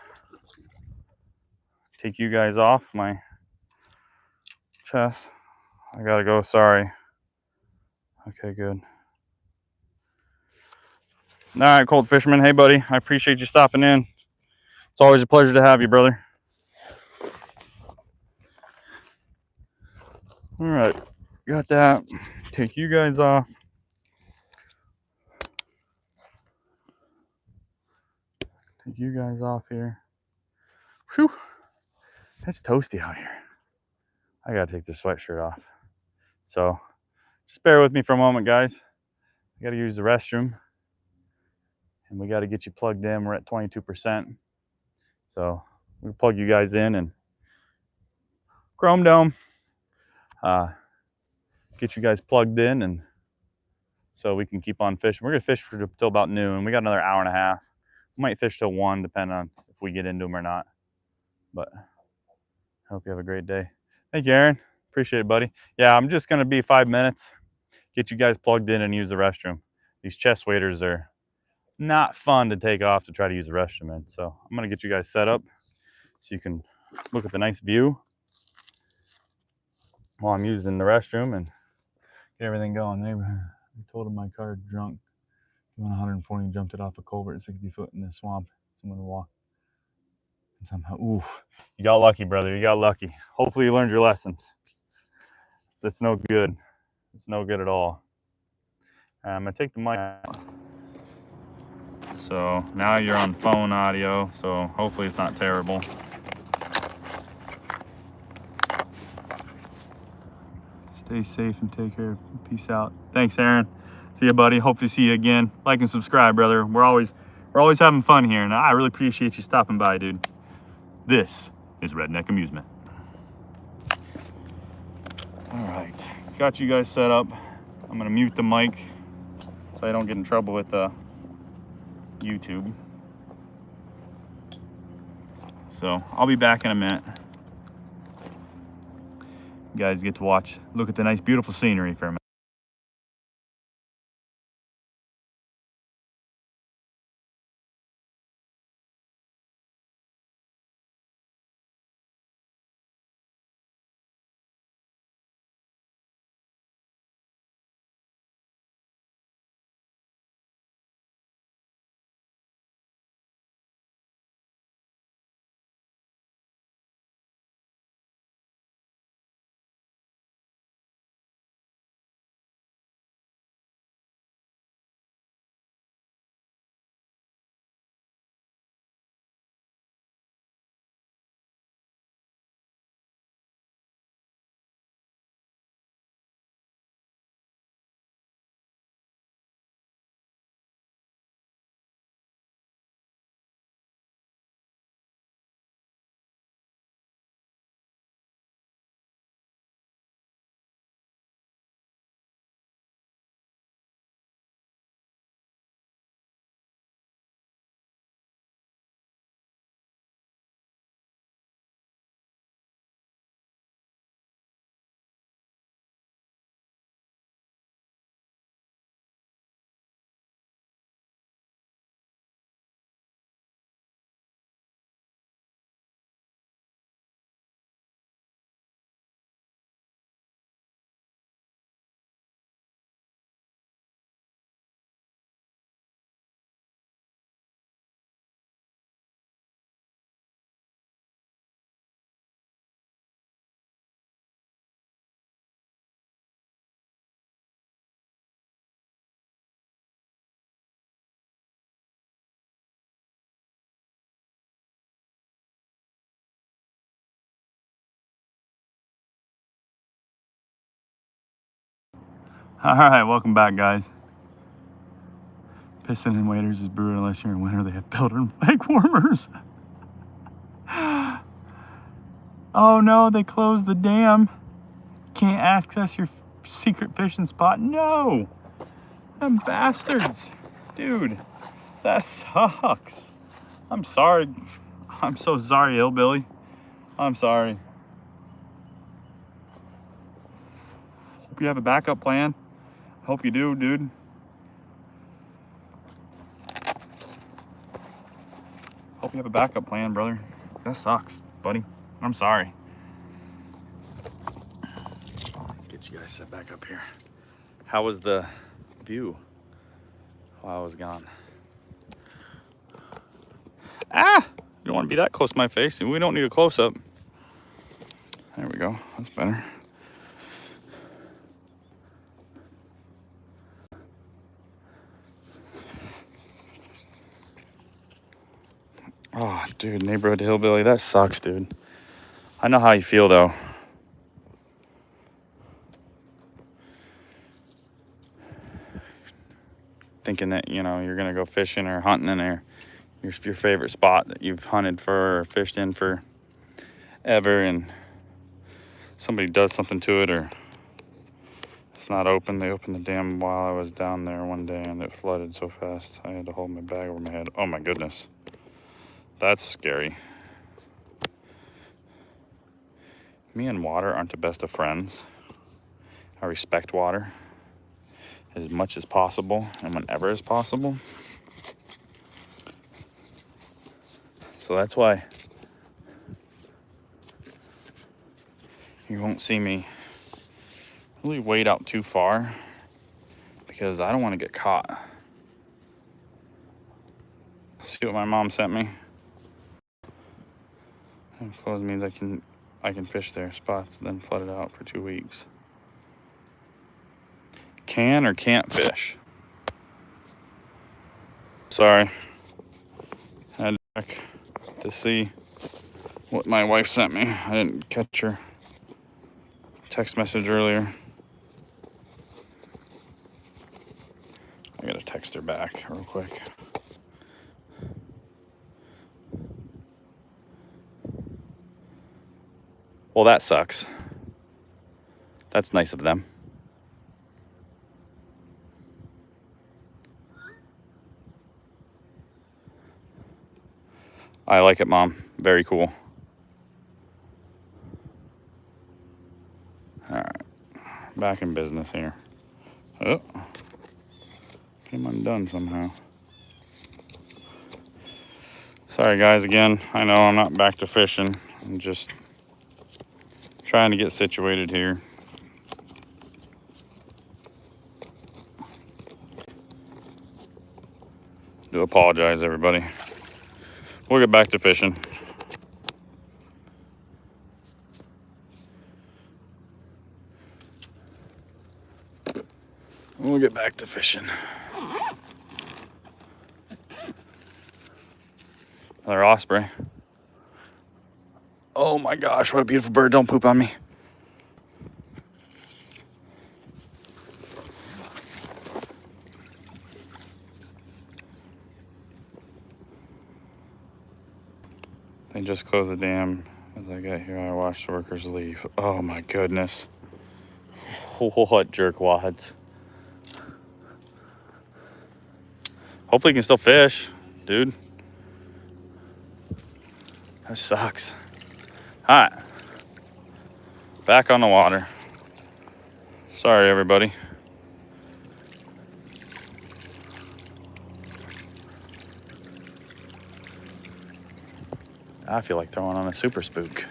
Take you guys off my chest. I gotta go, sorry. Okay, good. All right, Cold Fisherman. Hey, buddy. I appreciate you stopping in. It's always a pleasure to have you, brother. All right, got that. Take you guys off. Take you guys off here. Whew. It's toasty out here. I gotta take this sweatshirt off. So just bear with me for a moment, guys. I gotta use the restroom. And we gotta get you plugged in. We're at 22%. So we'll plug you guys in and Chrome Dome. Get you guys plugged in, and so we can keep on fishing. We're gonna fish till about noon. We got another hour and a half. We might fish till 1, depending on if we get into them or not. But I hope you have a great day. Thank you, Aaron. Appreciate it, buddy. Yeah, I'm just gonna be 5 minutes. Get you guys plugged in and use the restroom. These chest waders are not fun to take off to try to use the restroom in. So I'm gonna get you guys set up so you can look at the nice view while I'm using the restroom and get everything going. I told him my car drunk. Doing 140, jumped it off a culvert 60 foot in the swamp. Someone to walk. And somehow, ooh, you got lucky, brother. You got lucky. Hopefully you learned your lessons. It's no good. It's no good at all. I'm gonna take the mic out. So now you're on phone audio, so hopefully it's not terrible. Stay safe and take care. Peace out. Thanks, Aaron. See you, buddy. Hope to see you again. Like and subscribe, brother. We're always having fun here, and I really appreciate you stopping by, dude. This is Redneck Amusement. All right, got you guys set up. I'm gonna mute the mic so I don't get in trouble with YouTube. So I'll be back in a minute. You guys get to look at the nice, beautiful scenery for a minute. Alright, welcome back, guys. Piston and waders is brewed unless you're in winter. They have built-in leg warmers. Oh no, they closed the dam. Can't access your secret fishing spot. No! Them bastards. Dude, that sucks. I'm sorry. I'm so sorry, hillbilly. I'm sorry. Hope you have a backup plan. Hope you do, dude. Hope you have a backup plan, brother. That sucks, buddy. I'm sorry. Get you guys set back up here. How was the view while I was gone? Ah! You don't want to be that close to my face. We don't need a close-up. There we go. That's better. Oh, dude, neighborhood hillbilly, that sucks, dude. I know how you feel, though. Thinking that, you know, you're gonna go fishing or hunting in there, your favorite spot that you've hunted for or fished in for ever, and somebody does something to it, or it's not open. They opened the dam while I was down there one day, and it flooded so fast I had to hold my bag over my head. Oh my goodness. That's scary. Me and water aren't the best of friends. I respect water as much as possible and whenever is possible. So that's why you won't see me really wade out too far, because I don't want to get caught. See what my mom sent me. And closed means I can fish their spots, then flood it out for 2 weeks. Can or can't fish? Sorry. I had to check to see what my wife sent me. I didn't catch her text message earlier. I gotta text her back real quick. Well, that sucks. That's nice of them. I like it, Mom. Very cool. All right, back in business here. Oh, came undone somehow. Sorry, guys, again. I know I'm not back to fishing. I'm just trying to get situated here. Do apologize, everybody. We'll get back to fishing. We'll get back to fishing. Another osprey. Oh my gosh, what a beautiful bird. Don't poop on me. They just closed the dam. As I got here, I watched the workers leave. Oh my goodness. What jerkwads. Hopefully you can still fish, dude. That sucks. All right. Back on the water. Sorry, everybody. I feel like throwing on a super spook.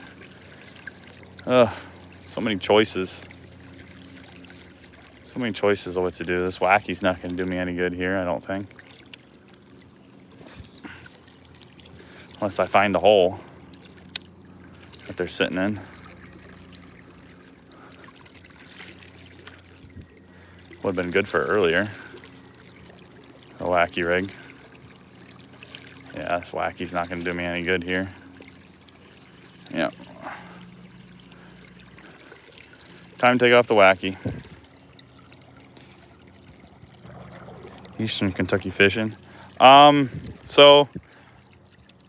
So many choices. So many choices of what to do. This wacky's not going to do me any good here, I don't think. Unless I find a hole that they're sitting in. Would have been good for earlier. A wacky rig. Yeah, this wacky's not going to do me any good here. Yep. Time to take off the wacky. Eastern Kentucky fishing. So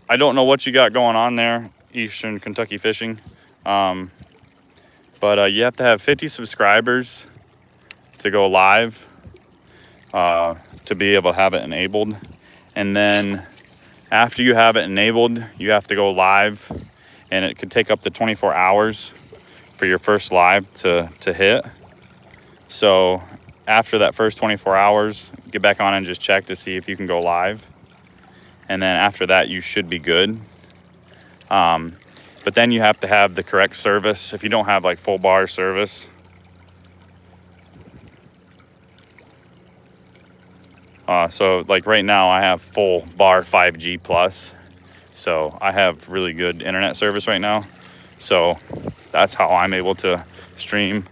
I don't know what you got going on there, Eastern Kentucky fishing. But you have to have 50 subscribers to go live, to be able to have it enabled. And then after you have it enabled, you have to go live, and it could take up to 24 hours for your first live to hit. So after that first 24 hours, get back on and just check to see if you can go live. And then after that, you should be good. But then you have to have the correct service. If you don't have like full bar service, so like right now I have full bar 5G plus. So I have really good internet service right now. So that's how I'm able to stream.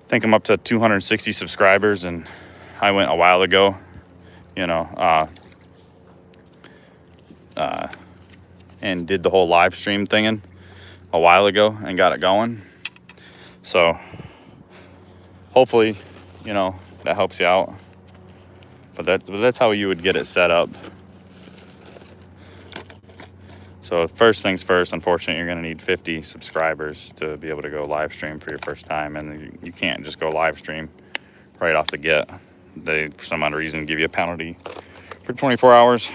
I think I'm up to 260 subscribers, and I went a while ago, and did the whole live stream thing a while ago and got it going. So hopefully, that helps you out. But that's how you would get it set up. So first things first, unfortunately, you're gonna need 50 subscribers to be able to go live stream for your first time. And you can't just go live stream right off the get. They, for some odd reason, give you a penalty for 24 hours.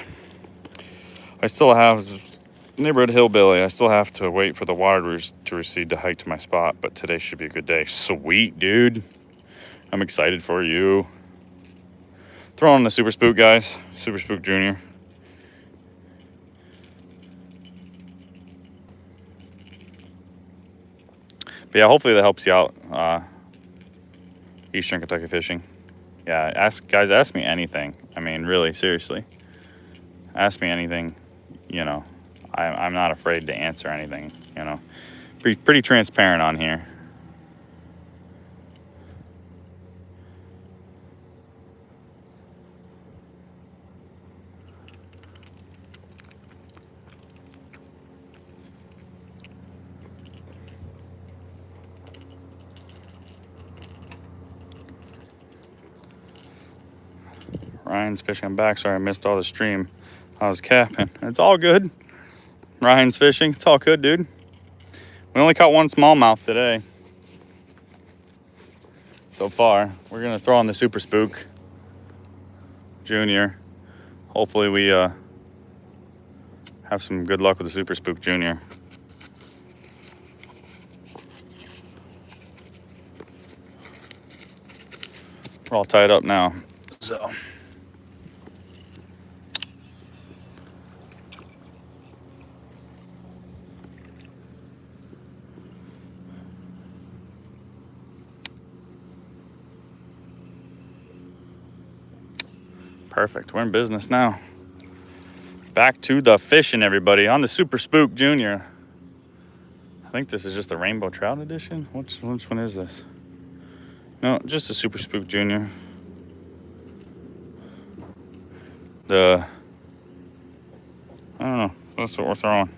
I still have neighborhood hillbilly. I still have to wait for the water to recede to hike to my spot, but today should be a good day. Sweet, dude. I'm excited for you. Throw on the Super Spook, guys. Super Spook Junior. But yeah, hopefully that helps you out. Eastern Kentucky fishing. Yeah, ask me anything. I mean, really, seriously. Ask me anything, I'm not afraid to answer anything, Pretty transparent on here. Ryan's fishing back. Sorry, I missed all the stream. I was capping. It's all good. Ryan's fishing. It's all good, dude. We only caught one smallmouth today so far. We're gonna throw on the Super Spook Junior. Hopefully we have some good luck with the Super Spook Junior. We're all tied up now, so. Perfect, we're in business now. Back to the fishing, everybody, on the Super Spook Junior. I think this is just the Rainbow Trout edition. Which one is this? No, just the Super Spook Junior. I don't know, that's what we're throwing.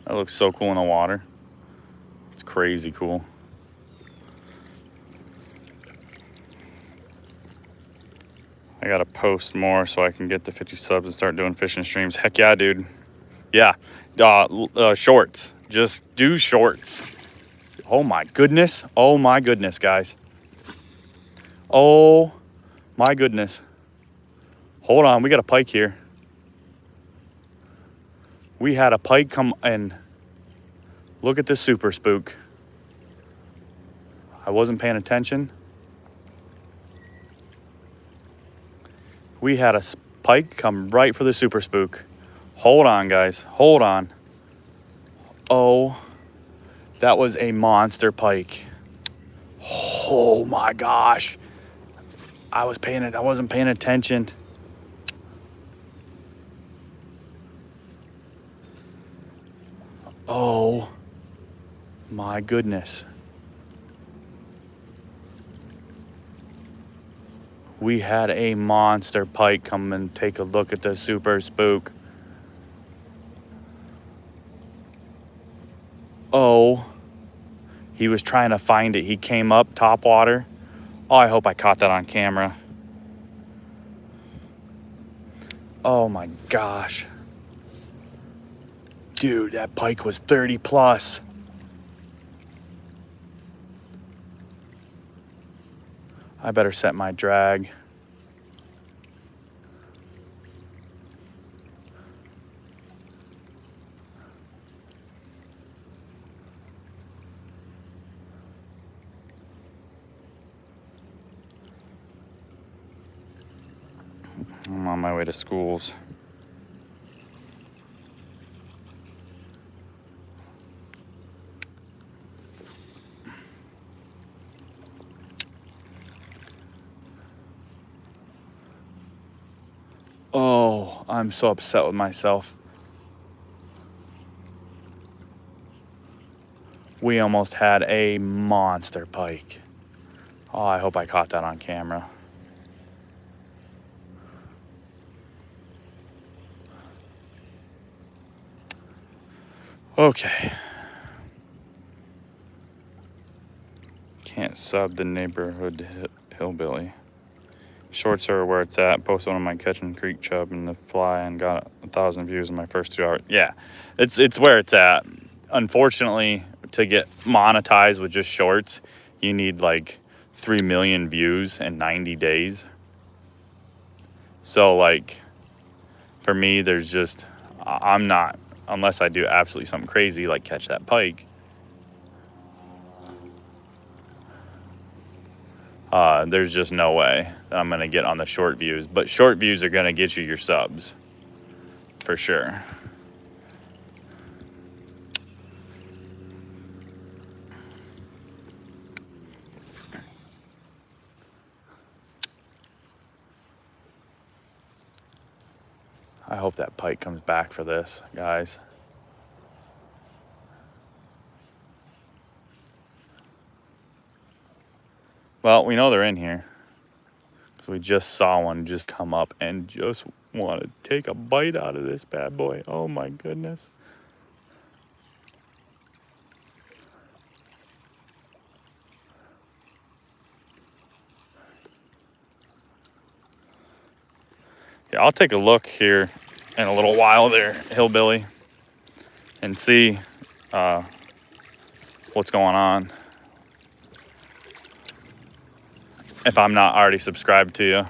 That looks so cool in the water. It's crazy cool. I gotta post more so I can get the 50 subs and start doing fishing streams. Heck yeah, dude. Yeah, shorts. Just do shorts. Oh my goodness. Oh my goodness, guys. Oh my goodness. Hold on, we got a pike here. We had a pike come and look at this Super Spook. I wasn't paying attention. We had a pike come right for the Super Spook. Hold on, guys, hold on. Oh, that was a monster pike. Oh my gosh. I wasn't paying attention. Oh my goodness. We had a monster pike come and take a look at the super spook. Oh, he was trying to find it. He came up topwater. Oh, I hope I caught that on camera. Oh my gosh. Dude, that pike was 30 plus. I better set my drag. I'm on my way to schools. Oh, I'm so upset with myself. We almost had a monster pike. Oh, I hope I caught that on camera. Okay. Can't sub the neighborhood hillbilly. Shorts are where it's at. Posted one of my catching creek chub and the fly and got 1,000 views in my first 2 hours. Yeah, it's where it's at. Unfortunately, to get monetized with just shorts, you need like 3 million views in 90 days. So like, for me, there's just, I'm not, unless I do absolutely something crazy like catch that pike. There's just no way that I'm gonna get on the short views, but short views are gonna get you your subs for sure. I hope that pike comes back for this, guys. Well, we know they're in here because we just saw one just come up and just want to take a bite out of this bad boy. Oh my goodness. Yeah, I'll take a look here in a little while there, hillbilly, and see what's going on. If I'm not already subscribed to you,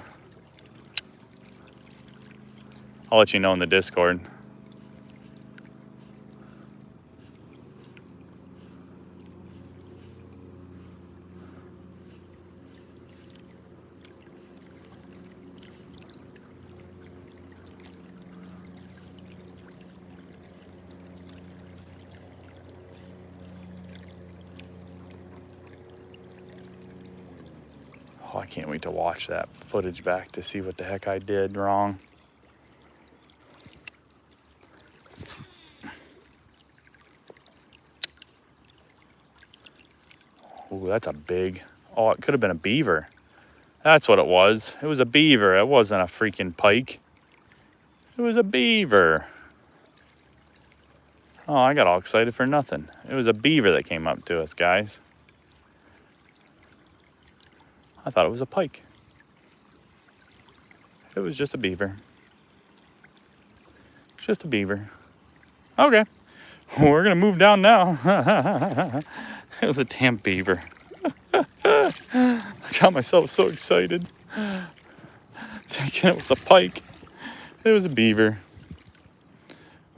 I'll let you know in the Discord. Oh, I can't wait to watch that footage back to see what the heck I did wrong. Ooh, that's a big, oh, it could have been a beaver. That's what it was. It was a beaver. It wasn't a freaking pike. It was a beaver. Oh, I got all excited for nothing. It was a beaver that came up to us, guys. I thought it was a pike. It was just a beaver. Just a beaver. Okay. We're going to move down now. It was a damn beaver. I got myself so excited. Thinking it was a pike. It was a beaver.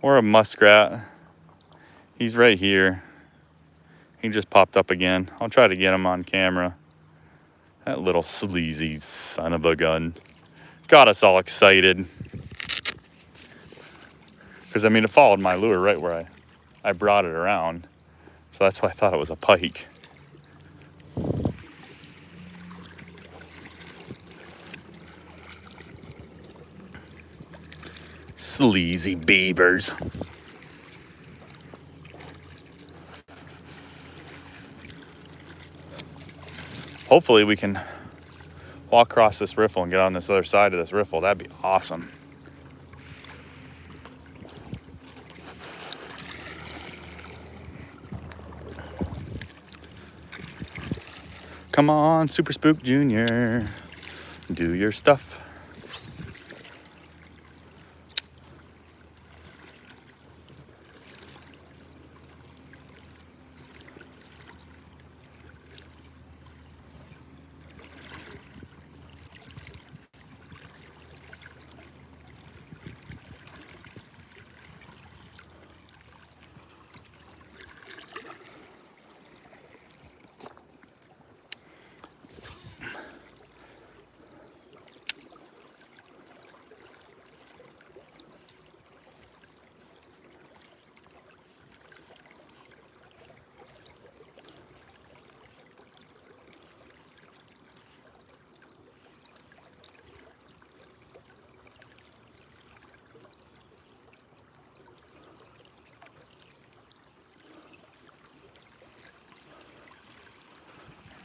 Or a muskrat. He's right here. He just popped up again. I'll try to get him on camera. That little sleazy son of a gun. Got us all excited. Because, I mean, it followed my lure right where I brought it around. So that's why I thought it was a pike. Sleazy beavers. Hopefully we can walk across this riffle and get on this other side of this riffle. That'd be awesome. Come on, Super Spook Junior, do your stuff.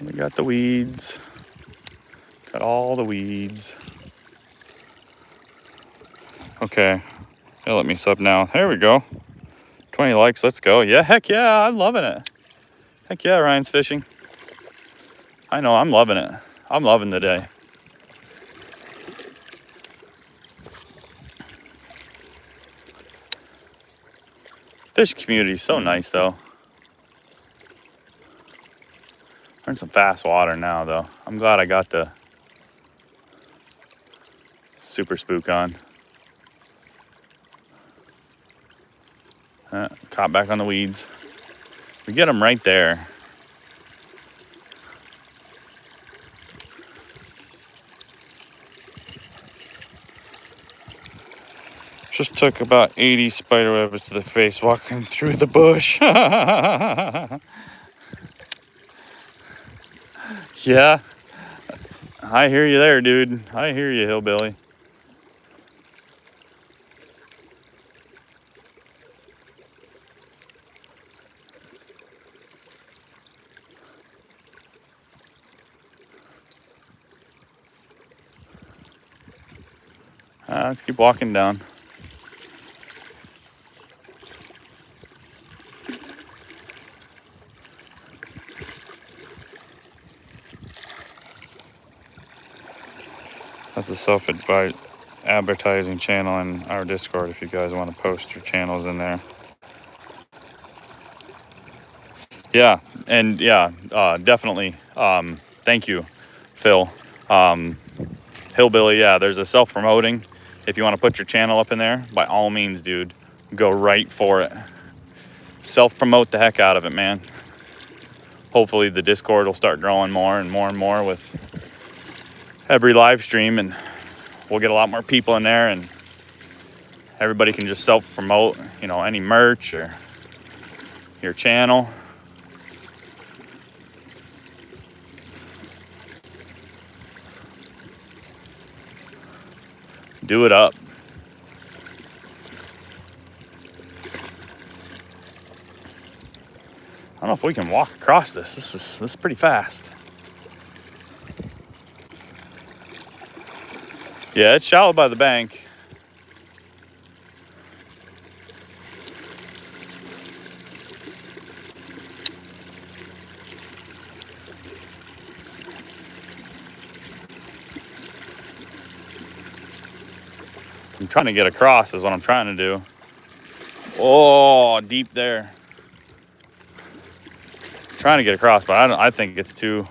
We got the weeds. Got all the weeds. Okay, it'll let me sub now. There we go. 20 likes, let's go. Yeah, heck yeah, I'm loving it. Heck yeah, Ryan's fishing. I know, I'm loving it. I'm loving the day. Fish community is so nice though. We're in some fast water now though. I'm glad I got the Super Spook on. Caught back on the weeds. We get them right there. Just took about 80 spider webs to the face walking through the bush. Yeah, I hear you there, dude. I hear you, hillbilly. Let's keep walking down. That's a self-advertising channel in our Discord if you guys want to post your channels in there. Yeah, and yeah, definitely. Thank you, Phil. Hillbilly, yeah, there's a self-promoting. If you want to put your channel up in there, by all means, dude, go right for it. Self-promote the heck out of it, man. Hopefully the Discord will start growing more and more and more with every live stream, and we'll get a lot more people in there, and everybody can just self-promote, you know, any merch or your channel. Do it up. I don't know if we can walk across this. This is pretty fast. Yeah, it's shallow by the bank. I'm trying to get across is what I'm trying to do. Oh, deep there. Trying to get across, but I think it's too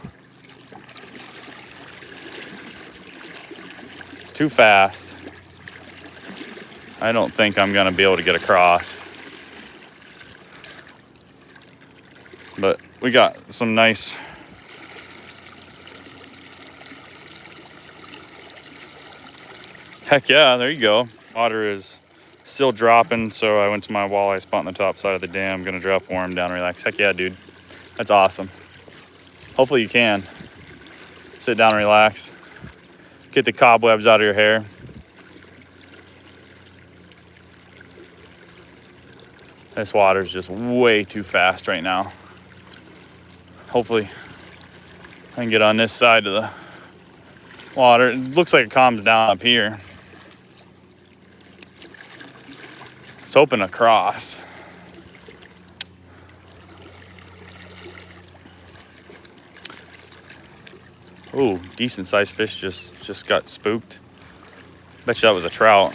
fast. I don't think I'm gonna be able to get across. But we got some nice heck yeah, there you go. Water is still dropping, so I went to my walleye spot on the top side of the dam. I'm gonna drop worm down, relax. Heck yeah, dude. That's awesome. Hopefully you can. Sit down and relax. Get the cobwebs out of your hair. This water's just way too fast right now. Hopefully and get on this side of the water. It looks like it calms down up here. It's hoping to cross. Ooh, decent sized fish just got spooked. Bet you that was a trout.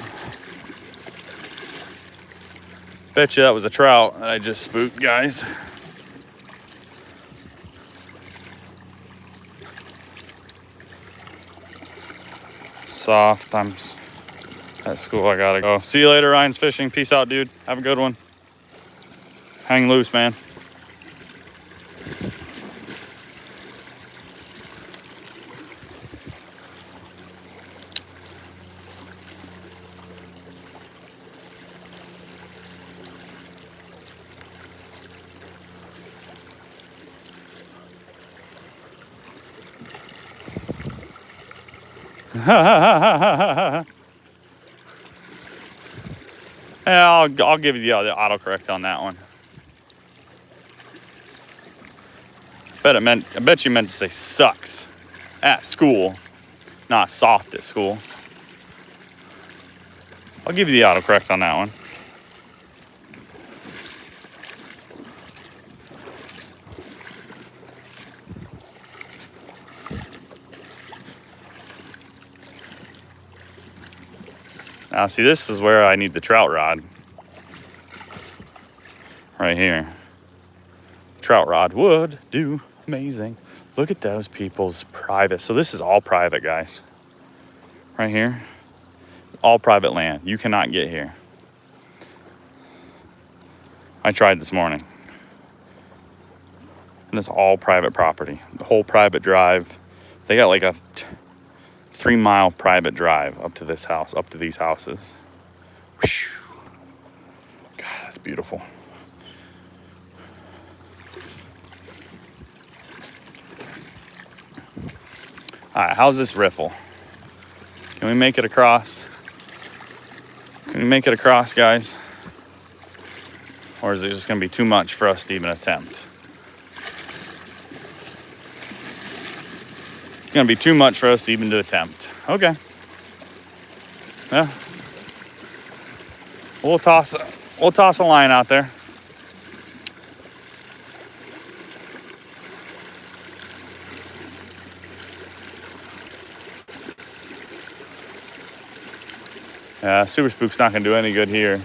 Bet you that was a trout that I just spooked, guys. Soft. I'm at school. I gotta go. See you later, Ryan's Fishing. Peace out, dude. Have a good one. Hang loose, man. Yeah, I'll give you the autocorrect on that one. I bet you meant to say sucks at school, not soft at school. I'll give you the autocorrect on that one. Now, see, this is where I need the trout rod. Right here. Trout rod would do amazing. Look at those people's private. So this is all private, guys. Right here. All private land. You cannot get here. I tried this morning. And it's all private property. The whole private drive. They got like a 3-mile private drive up to this house, up to these houses. Whew. God, that's beautiful. All right, how's this riffle? Can we make it across? Can we make it across, guys? Or is it just gonna be too much for us to even attempt? It's gonna be too much for us even to attempt. Okay. Yeah. We'll toss a line out there. Yeah, Super Spook's not gonna do any good here.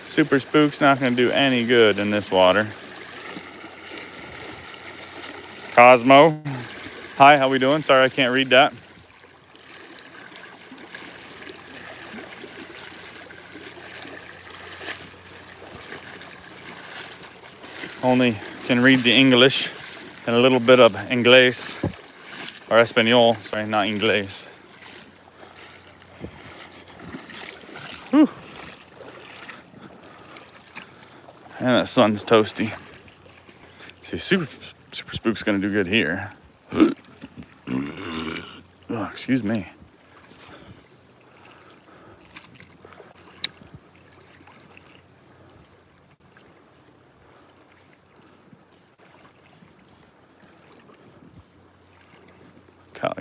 Super Spook's not gonna do any good in this water. Cosmo, hi, how we doing? Sorry, I can't read that. Only can read the English and a little bit of Inglés or Espanol. Sorry, not Inglés. Whew. And that sun's toasty. See, Super Spook's gonna do good here. Oh, excuse me.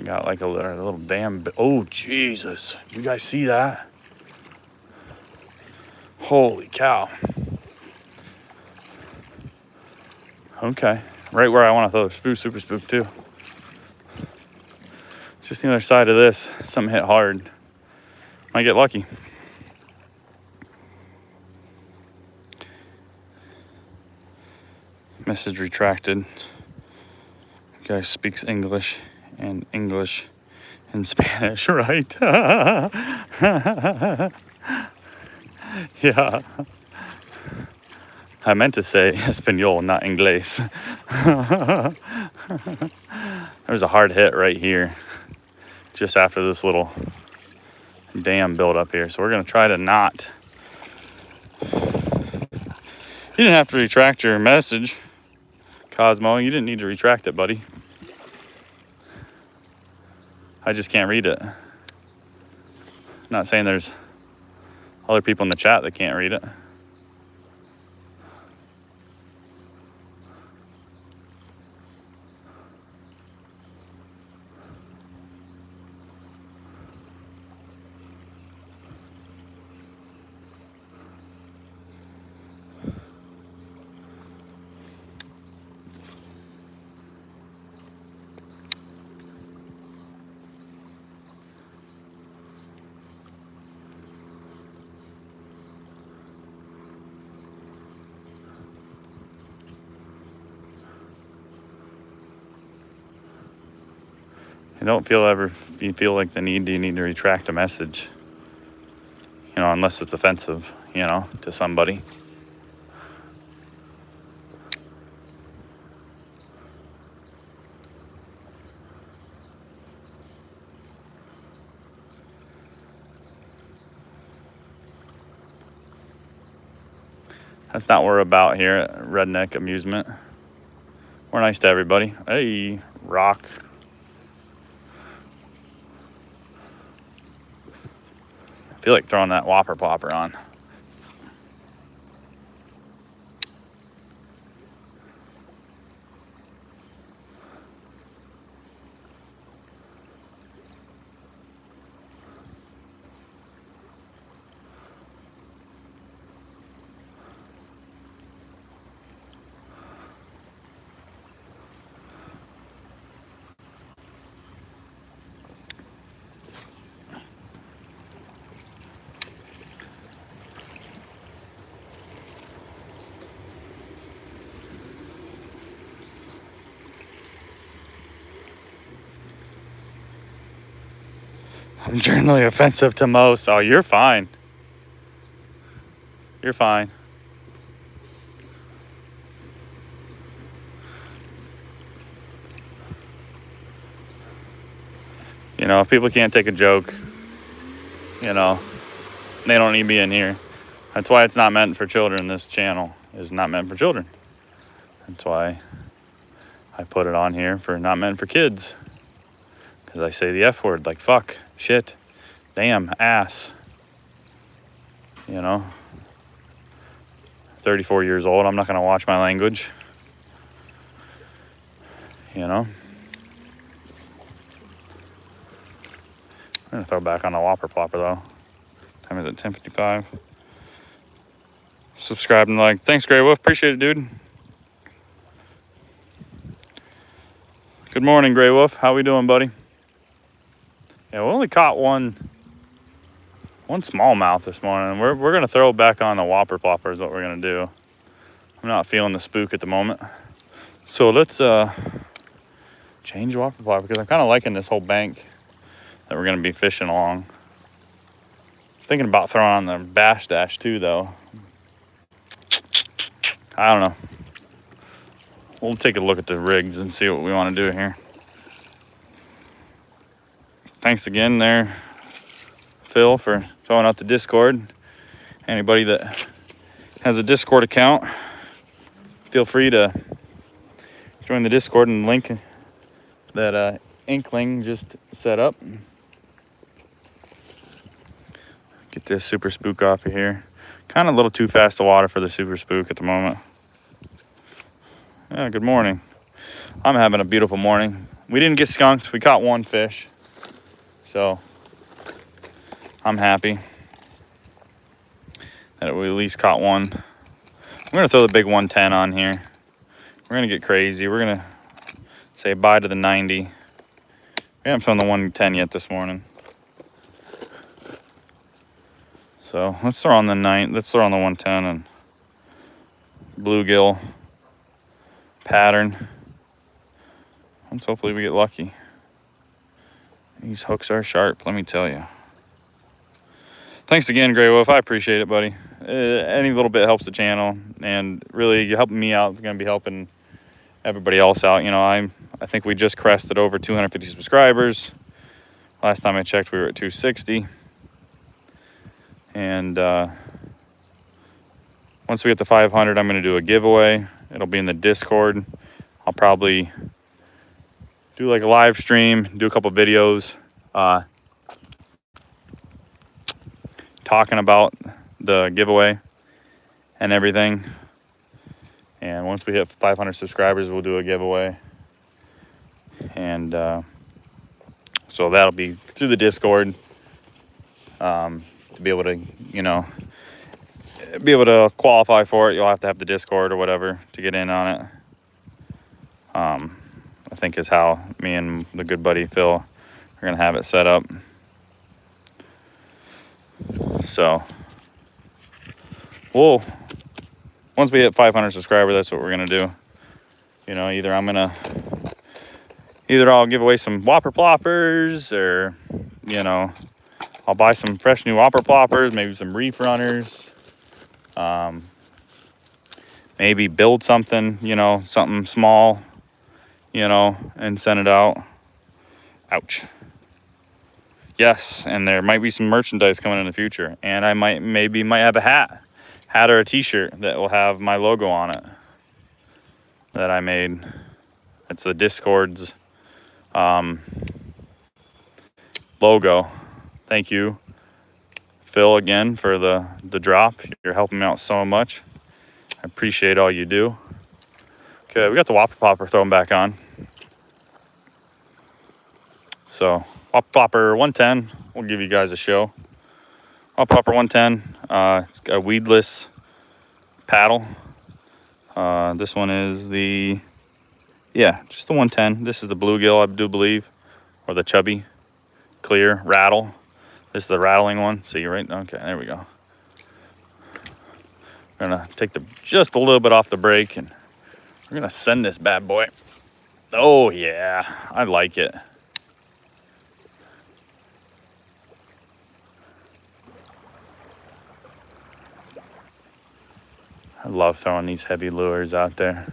Got like a little damn. Oh, Jesus. You guys see that? Holy cow. Okay. Right where I want to throw Super Spook too. It's just the other side of this. Something hit hard. Might get lucky. Message retracted. Guy speaks English and English and Spanish, right? Yeah. I meant to say Espanol, not Inglés. There's a hard hit right here, just after this little dam build up here. So we're gonna try to not. You didn't have to retract your message, Cosmo. You didn't need to retract it, buddy. I just can't read it. I'm not saying there's other people in the chat that can't read it. You don't feel ever, if you feel like you need to retract a message, you know, unless it's offensive, you know, to somebody. That's not what we're about here at Redneck Amusement. We're nice to everybody. Hey, rock. I feel like throwing that whopper plopper on. I'm generally offensive to most. Oh, you're fine. You're fine. You know, if people can't take a joke, you know, they don't need to be in here. That's why it's not meant for children. This channel is not meant for children. That's why I put it on here for not meant for kids. Because I say the F word, like fuck, shit, damn, ass. You know, 34 years old, I'm not going to watch my language. You know. I'm going to throw back on the whopper plopper though. Time is at 10:55. Subscribe and like. Thanks, Grey Wolf. Appreciate it, dude. Good morning, Grey Wolf. How we doing, buddy? Yeah, we only caught one smallmouth this morning. We're gonna throw back on the whopper plopper is what we're gonna do. I'm not feeling the spook at the moment, so let's change whopper plopper because I'm kind of liking this whole bank that we're gonna be fishing along. Thinking about throwing on the bass dash too, though. I don't know. We'll take a look at the rigs and see what we want to do here. Thanks again there, Phil, for throwing out the Discord. Anybody that has a Discord account, feel free to join the Discord and link that Inkling just set up. Get this super spook off of here. Kind of a little too fast to water for the super spook at the moment. Yeah, good morning. I'm having a beautiful morning. We didn't get skunked. We caught one fish. So I'm happy that we at least caught one. I'm going to throw the big 110 on here. We're going to get crazy. We're going to say bye to the 90. We haven't thrown the 110 yet this morning. So let's throw on the 110 and bluegill pattern. Let's hopefully we get lucky. These hooks are sharp, let me tell you. Thanks again, Grey Wolf. I appreciate it, buddy. Any little bit helps the channel, and really you helping me out is going to be helping everybody else out. You know, I think we just crested over 250 subscribers. Last time I checked, we were at 260. And once we get to 500, I'm going to do a giveaway. It'll be in the Discord. I'll probably do like a live stream, do a couple videos talking about the giveaway and everything. And once we hit 500 subscribers, we'll do a giveaway. And so that'll be through the Discord. To be able to, you know, be able to qualify for it, you'll have to have the Discord or whatever to get in on it. I think is how me and the good buddy Phil are gonna have it set up. So once we hit 500 subscribers, that's what we're gonna do. You know, either I'm gonna Either I'll give away some whopper ploppers, or, you know, I'll buy some fresh new whopper ploppers, maybe some reef runners. Maybe build something, you know, something small, you know, and send it out. Ouch. Yes, and there might be some merchandise coming in the future. And I might have a hat or a t-shirt that will have my logo on it that I made. It's the Discord's logo. Thank you, Phil, again for the drop. You're helping me out so much. I appreciate all you do. Okay, we got the whopper plopper thrown back on. So whopper plopper 110, we'll give you guys a show. Whopper plopper 110, it's got a weedless paddle. This one is the, yeah, just the 110. This is the bluegill, I do believe, or the chubby clear rattle. This is the rattling one. See, right? Okay, there we go. We're gonna take just a little bit off the brake, and we're gonna send this bad boy. Oh yeah, I like it. I love throwing these heavy lures out there.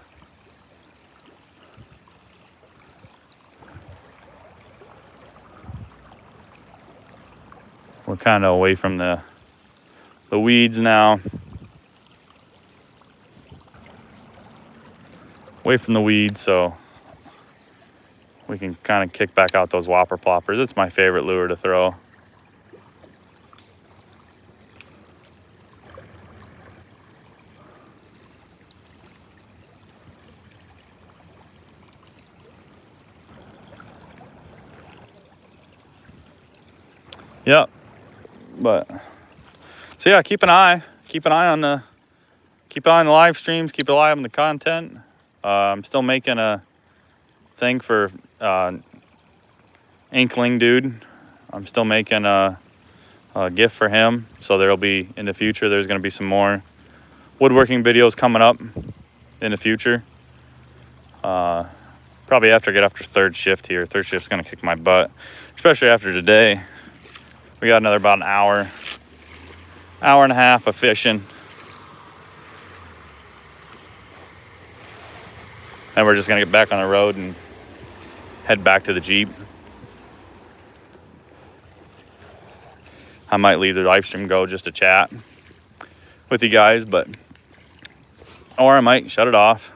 We're kind of away from the weeds now. Away from the weeds, so we can kind of kick back out those whopper ploppers. It's my favorite lure to throw. Yep. But so yeah, keep an eye on the live streams, keep an eye on the content. I'm still making a thing for Inkling dude. I'm still making a gift for him, so there'll be, in the future, there's going to be some more woodworking videos coming up in the future. Probably after I get after third shift here. Third shift's going to kick my butt, especially after today. We got another about an hour and a half of fishing. And we're just gonna get back on the road and head back to the Jeep. I might leave the live stream go just to chat with you guys, or I might shut it off.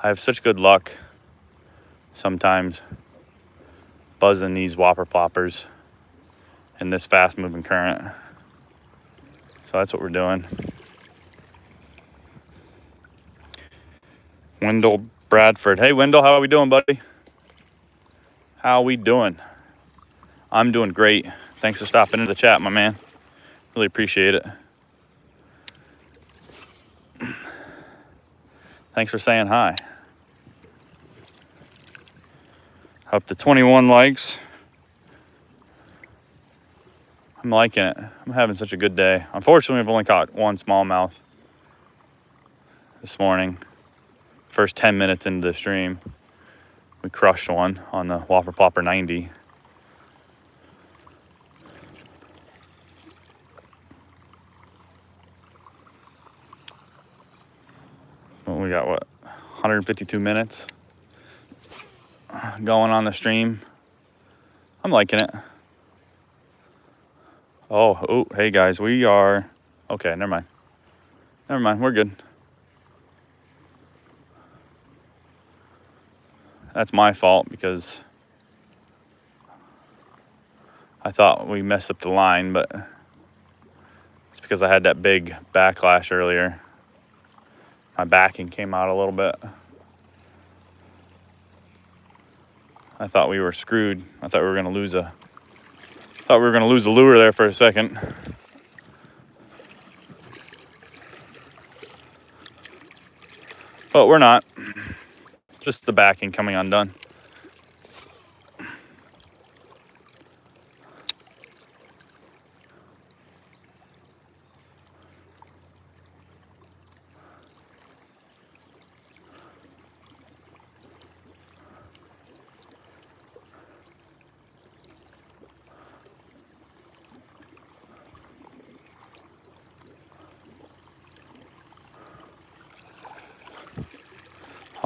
I have such good luck sometimes buzzing these whopper ploppers in this fast moving current. So that's what we're doing. Wendell Bradford. Hey Wendell, how are we doing, buddy? How we doing? I'm doing great. Thanks for stopping into the chat, my man. Really appreciate it. Thanks for saying hi. Up to 21 likes. I'm liking it. I'm having such a good day. Unfortunately, I've only caught one smallmouth this morning. First 10 minutes into the stream, we crushed one on the Whopper Plopper 90. Well, we got, what, 152 minutes going on the stream. I'm liking it. Oh, hey guys, we are, okay, never mind, we're good. That's my fault because I thought we messed up the line, but it's because I had that big backlash earlier. My backing came out a little bit. I thought we were screwed. I thought we were gonna lose a lure there for a second. But we're not. Just the backing coming undone.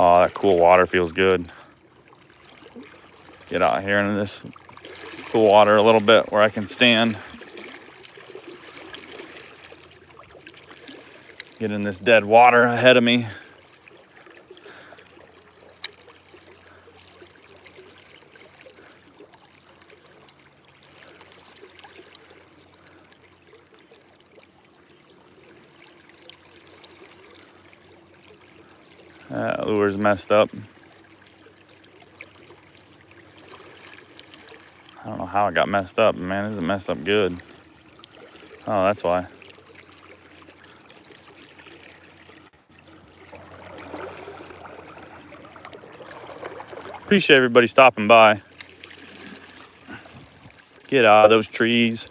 Oh, that cool water feels good. Get out here into this cool water a little bit where I can stand. Get in this dead water ahead of me. That lure's messed up. I don't know how it got messed up. Man, this is messed up good. Oh, that's why. Appreciate everybody stopping by. Get out of those trees.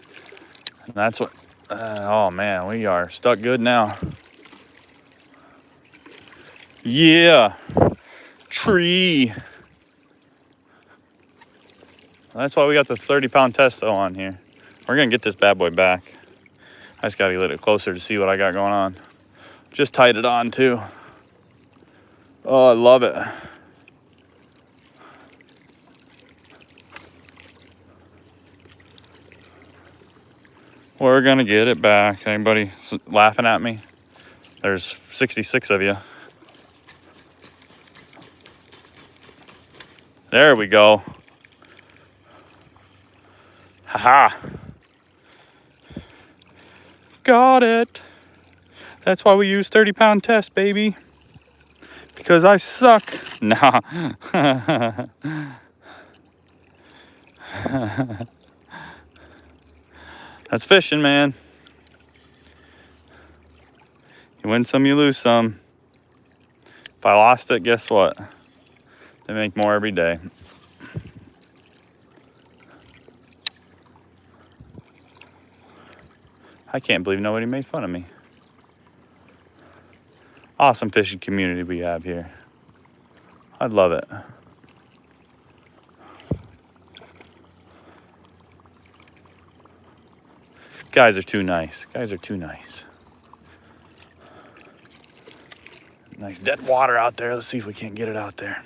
And that's what, oh man, we are stuck good now. Yeah, tree. That's why we got the 30-pound testo on here. We're gonna get this bad boy back. I just gotta get it closer to see what I got going on. Just tied it on too. Oh, I love it. We're gonna get it back. Anybody laughing at me? There's 66 of you. There we go. Haha. Got it. That's why we use 30-pound test, baby. Because I suck. Nah. That's fishing, man. You win some, you lose some. If I lost it, guess what? They make more every day. I can't believe nobody made fun of me. Awesome fishing community we have here. I'd love it. Guys are too nice. Guys are too nice. Nice dead water out there. Let's see if we can't get it out there.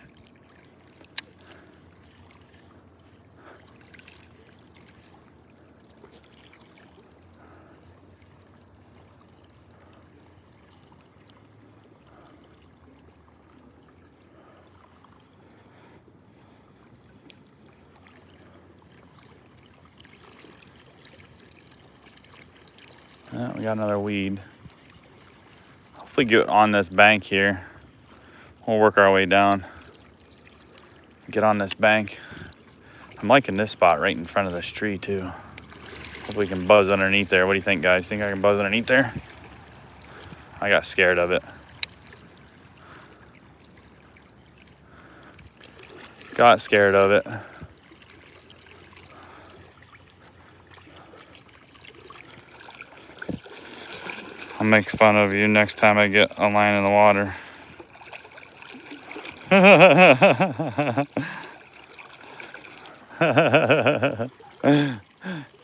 We got another weed. Hopefully get on this bank here. We'll work our way down. Get on this bank. I'm liking this spot right in front of this tree too. Hope we can buzz underneath there. What do you think, guys? Think I can buzz underneath there? I got scared of it. Got scared of it. I'll make fun of you next time I get a line in the water.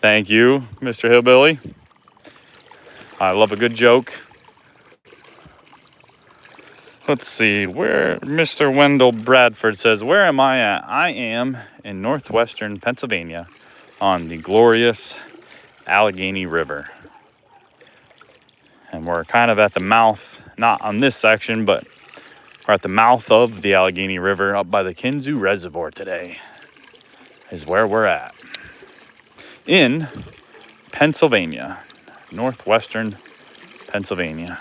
Thank you, Mr. Hillbilly. I love a good joke. Let's see, where Mr. Wendell Bradford says, where am I at? I am in northwestern Pennsylvania on the glorious Allegheny River. And we're kind of at the mouth, not on this section, but we're at the mouth of the Allegheny River up by the Kinzoo Reservoir today is where we're at. In Pennsylvania, northwestern Pennsylvania.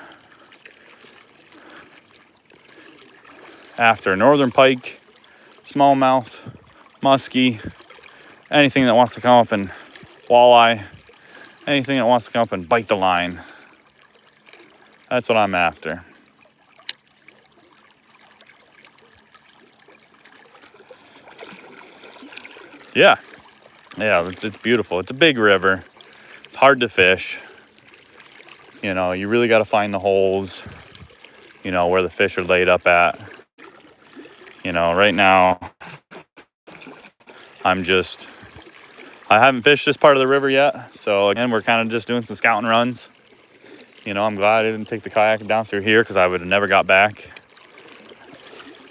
After northern pike, smallmouth, muskie, anything that wants to come up and walleye, anything that wants to come up and bite the line. That's what I'm after. Yeah, it's beautiful. It's a big river. It's hard to fish. You know, you really got to find the holes, you know, where the fish are laid up at. You know, right now, I haven't fished this part of the river yet. So again, we're kind of just doing some scouting runs. You know, I'm glad I didn't take the kayak down through here because I would have never got back.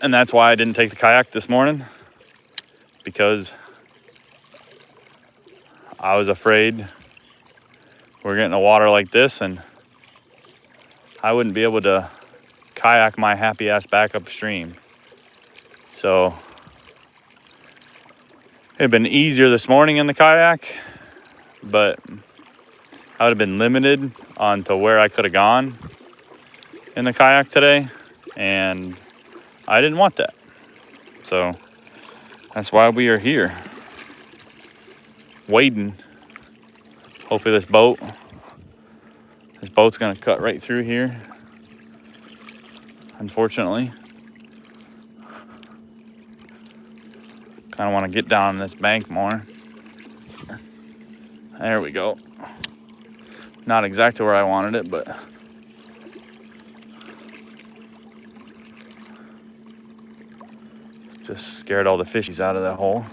And that's why I didn't take the kayak this morning, because I was afraid we're getting a water like this and I wouldn't be able to kayak my happy ass back upstream. So it'd been easier this morning in the kayak, but I would have been limited on to where I could have gone in the kayak today, and I didn't want that. So that's why we are here, wading. Hopefully this boat's gonna cut right through here, unfortunately. Kind of want to get down this bank more. There we go. Not exactly where I wanted it, but just scared all the fishies out of that hole.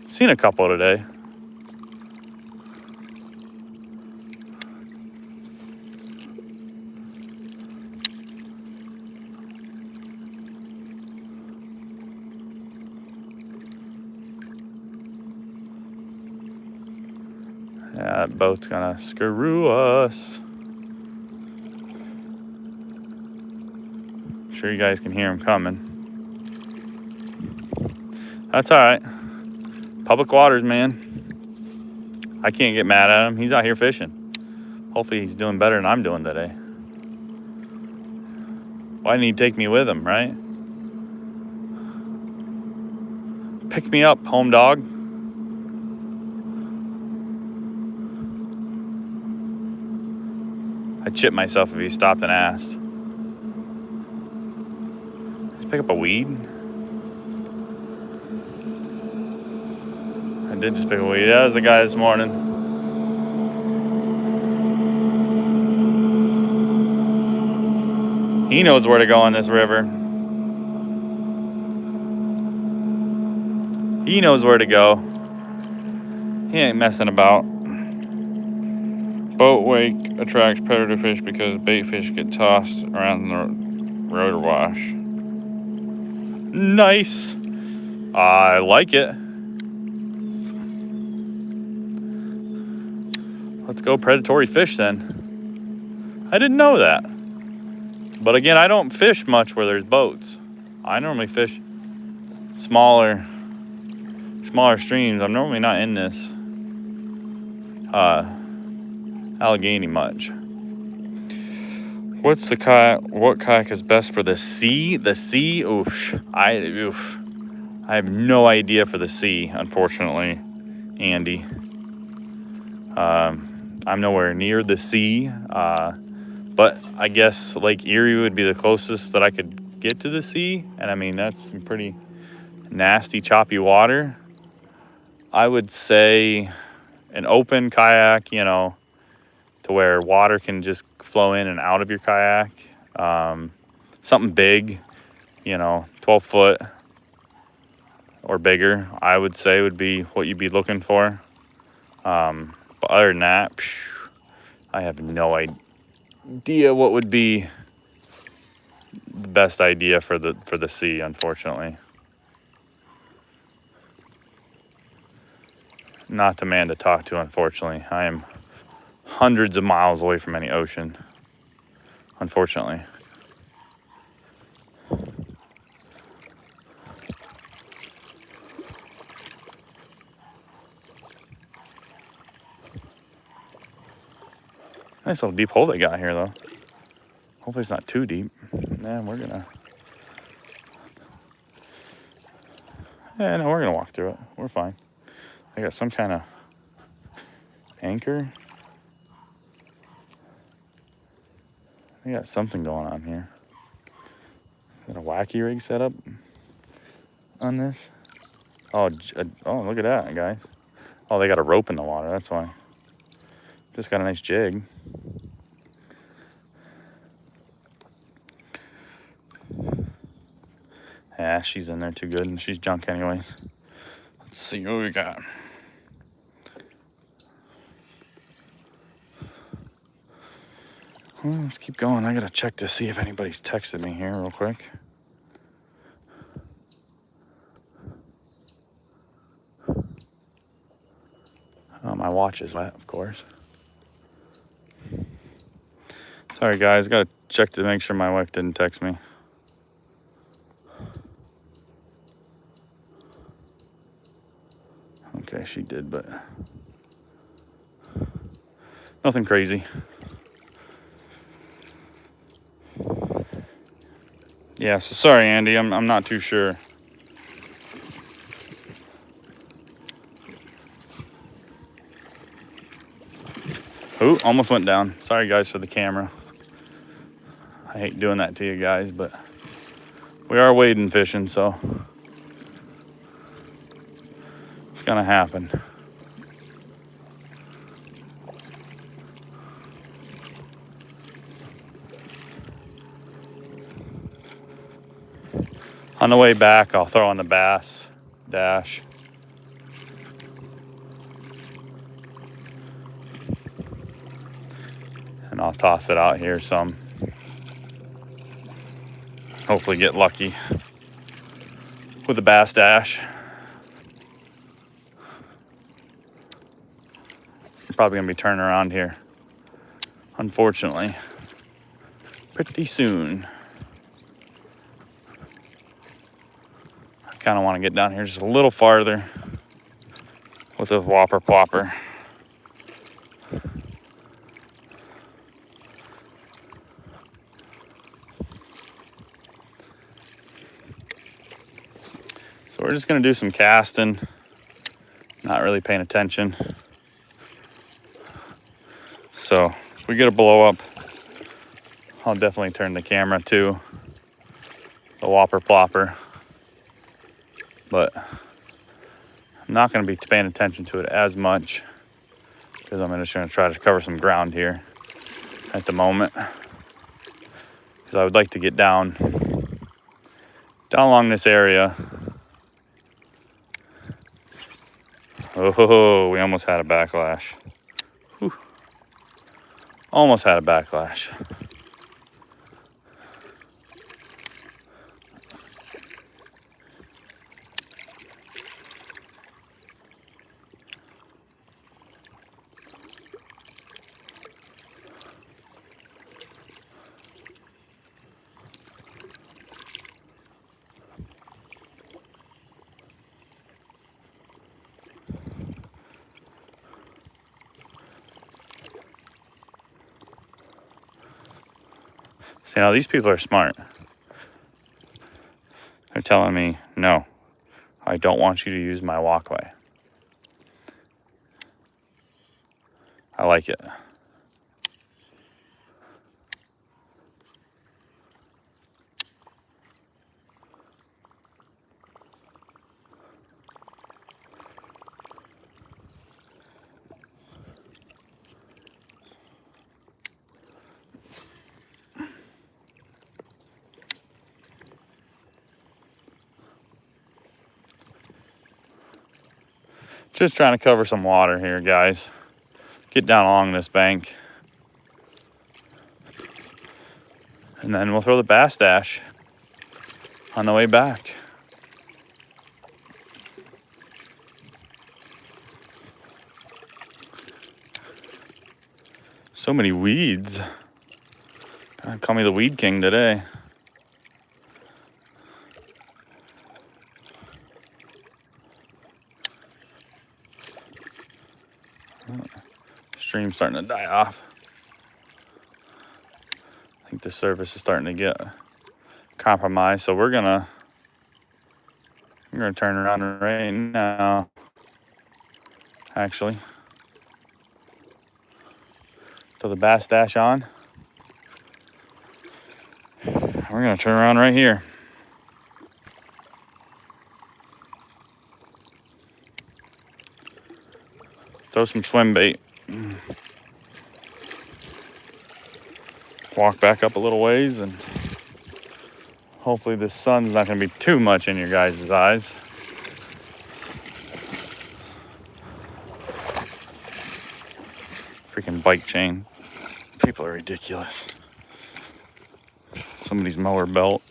Seen a couple today. Yeah, that boat's gonna screw us. I'm sure you guys can hear him coming. That's all right. Public waters, man. I can't get mad at him. He's out here fishing. Hopefully he's doing better than I'm doing today. Why didn't he take me with him, right? Pick me up, home dog. I'd shit myself if he stopped and asked. Just pick up a weed. I did just pick a weed. That was the guy this morning. He knows where to go on this river. He knows where to go. He ain't messing about. Boat wake attracts predator fish because bait fish get tossed around the rotor wash. Nice. I like it. Let's go predatory fish then. I didn't know that. But again, I don't fish much where there's boats. I normally fish smaller streams. I'm normally not in this Allegheny much. What's the kayak? What kayak is best for the sea? The sea? I have no idea for the sea, unfortunately, Andy. I'm nowhere near the sea, but I guess Lake Erie would be the closest that I could get to the sea, and I mean that's some pretty nasty, choppy water. I would say an open kayak, you know, to where water can just flow in and out of your kayak. Something big, you know, 12 foot or bigger, I would say would be what you'd be looking for. But other than that, I have no idea what would be the best idea for the sea, unfortunately. Not the man to talk to, unfortunately. I am hundreds of miles away from any ocean, unfortunately. Nice little deep hole they got here, though. Hopefully it's not too deep. Yeah, we're gonna walk through it. We're fine. I got some kind of anchor. I got something going on here. Got a wacky rig set up on this. Oh, look at that, guys. Oh, they got a rope in the water, that's why. Just got a nice jig. Yeah, she's in there too good, and she's junk anyways. Let's see what we got. Well, let's keep going. I gotta check to see if anybody's texted me here real quick. Oh, my watch is wet, of course. Sorry guys, gotta check to make sure my wife didn't text me. Okay, she did, but nothing crazy. Yeah, so sorry Andy, I'm not too sure. Ooh, almost went down. Sorry guys for the camera. I hate doing that to you guys, but we are wading fishing, so it's gonna happen. On the way back, I'll throw on the bass dash. And I'll toss it out here some. Hopefully get lucky with the bass dash. I'm probably gonna be turning around here, unfortunately, pretty soon. I kind of want to get down here just a little farther with a whopper plopper. So we're just gonna do some casting, not really paying attention. So if we get a blow up, I'll definitely turn the camera to the whopper plopper, but I'm not going to be paying attention to it as much because I'm just going to try to cover some ground here at the moment, because I would like to get down along this area. Oh, we almost had a backlash. Whew. Almost had a backlash. See, now these people are smart. They're telling me, no, I don't want you to use my walkway. I like it. Just trying to cover some water here, guys. Get down along this bank. And then we'll throw the bass dash on the way back. So many weeds. God, call me the weed king today. Stream's starting to die off. I think the surface is starting to get compromised, so we're gonna turn around right now. Actually, throw the bass dash on. We're gonna turn around right here. throw some swim bait. Walk back up a little ways, and hopefully this sun's not going to be too much in your guys' eyes. Freaking bike chain. People are ridiculous. Somebody's mower belt.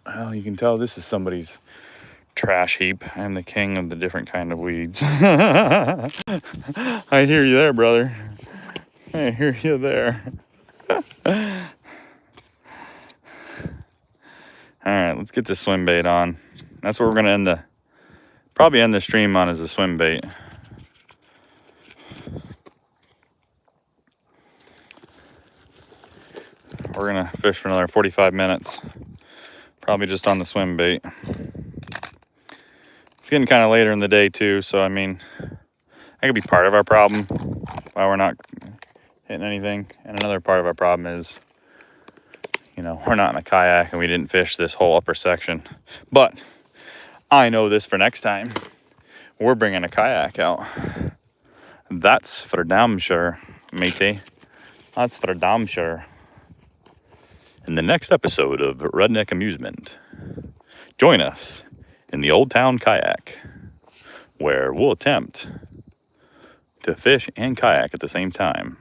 Well, you can tell this is somebody's trash heap. I'm the king of the different kind of weeds. I hear you there, brother. I hear you there. All right, let's get the swim bait on. That's what we're gonna probably end the stream on, is the swim bait. We're gonna fish for another 45 minutes, probably just on the swim bait. It's getting kind of later in the day too, so I mean, that could be part of our problem why we're not hitting anything. And another part of our problem is, you know, we're not in a kayak and we didn't fish this whole upper section. But I know this for next time. We're bringing a kayak out. That's for damn sure, matey. That's for damn sure. In the next episode of Redneck Amusement, join us in the Old Town Kayak, where we'll attempt to fish and kayak at the same time.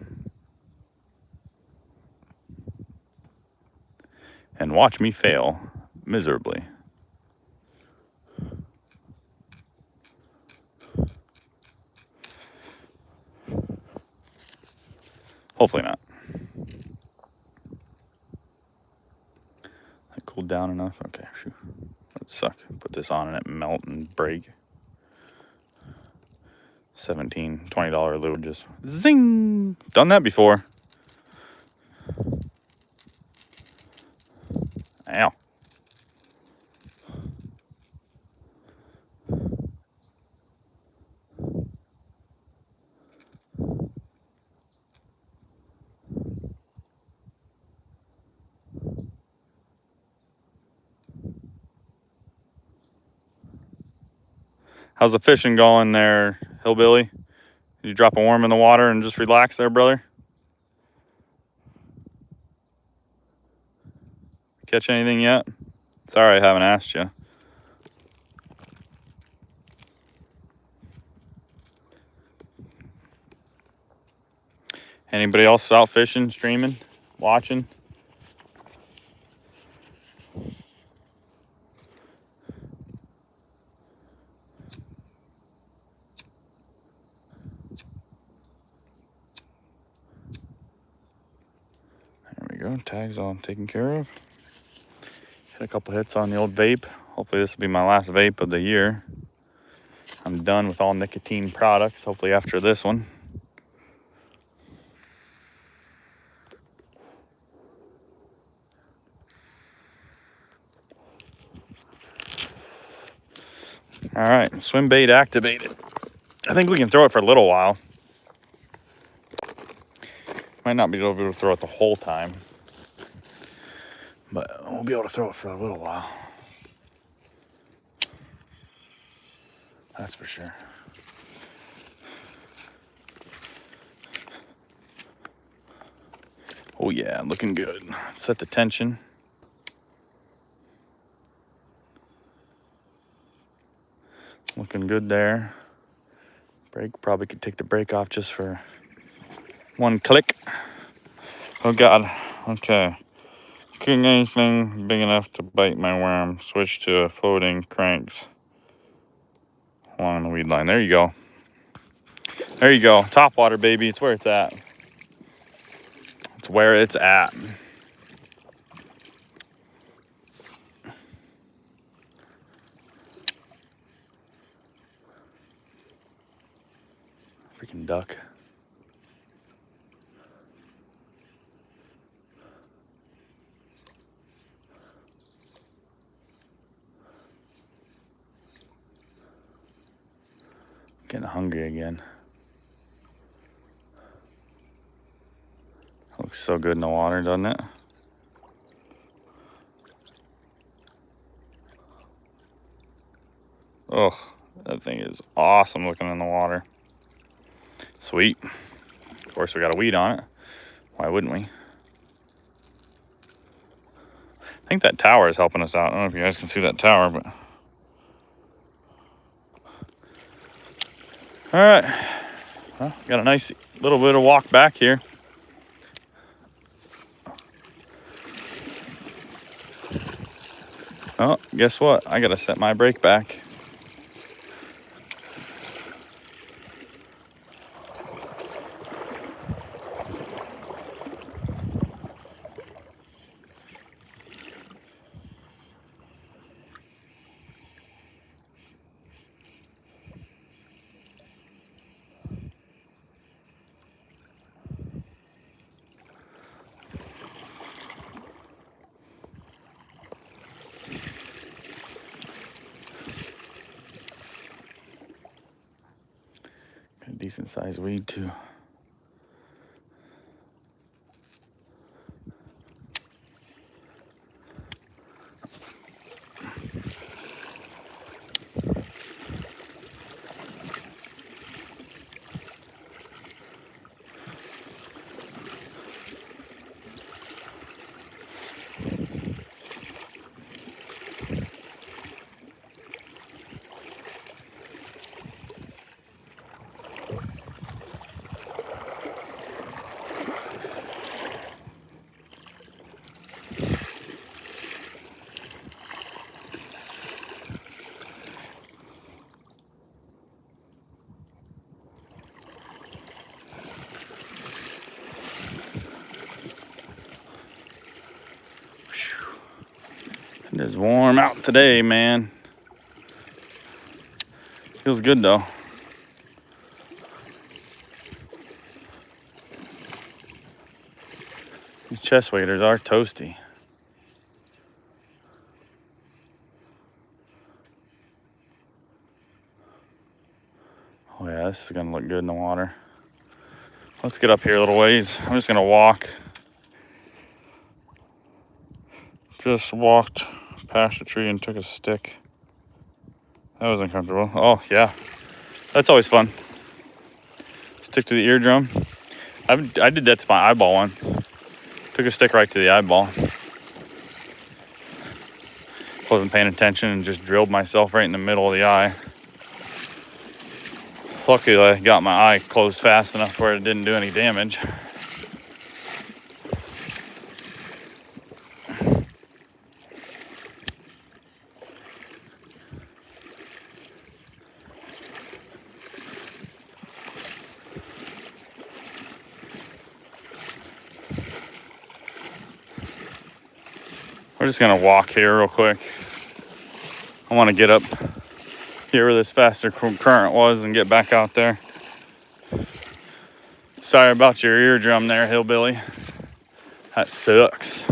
And watch me fail miserably. Hopefully not. That cooled down enough? Okay, shoot. That suck. Put this on and it melt and break. $17, $20 lube, just zing! Done that before. Ow. How's the fishing going there, Hillbilly? Did you drop a worm in the water and just relax there, brother? Catch anything yet? Sorry I haven't asked you. Anybody else out fishing, streaming, watching? There we go, tags all taken care of. Hit a couple hits on the old vape. Hopefully this will be my last vape of the year. I'm done with all nicotine products, hopefully after this one. All right, swim bait activated. I think we can throw it for a little while. Might not be able to throw it the whole time, but we'll be able to throw it for a little while. That's for sure. Oh yeah, looking good. Set the tension. Looking good there. Brake, probably could take the brake off just for one click. Oh God, okay. Cooking anything big enough to bite my worm. Switch to floating cranks along the weed line. There you go. There you go. Top water, baby. It's where it's at. It's where it's at. Freaking duck. Getting hungry again. Looks so good in the water, doesn't it? Oh, that thing is awesome looking in the water. Sweet. Of course, we got a weed on it. Why wouldn't we? I think that tower is helping us out. I don't know if you guys can see that tower, but... All right. Well, got a nice little bit of walk back here. Oh, guess what? I gotta set my brake back. Got a decent sized weed too. It is warm out today, man. Feels good though. These chest waders are toasty. Oh yeah, this is gonna look good in the water. Let's get up here a little ways. I'm just gonna walk. Just walked past a tree and took a stick. That was uncomfortable. Oh yeah, that's always fun. Stick to the eardrum. I did that to my eyeball once. Took a stick right to the eyeball. Wasn't paying attention and just drilled myself right in the middle of the eye. Luckily, I got my eye closed fast enough where it didn't do any damage. We're just gonna walk here real quick. I want to get up here where this faster current was and get back out there. Sorry about your eardrum there, hillbilly. That sucks.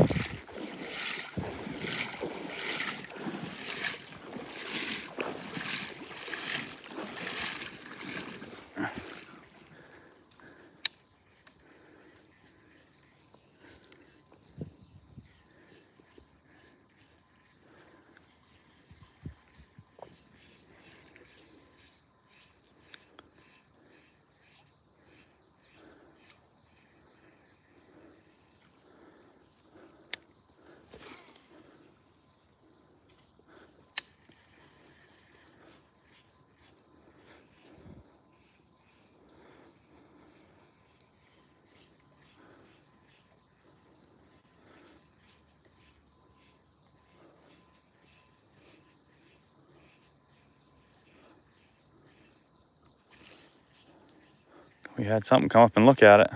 We had something come up and look at it.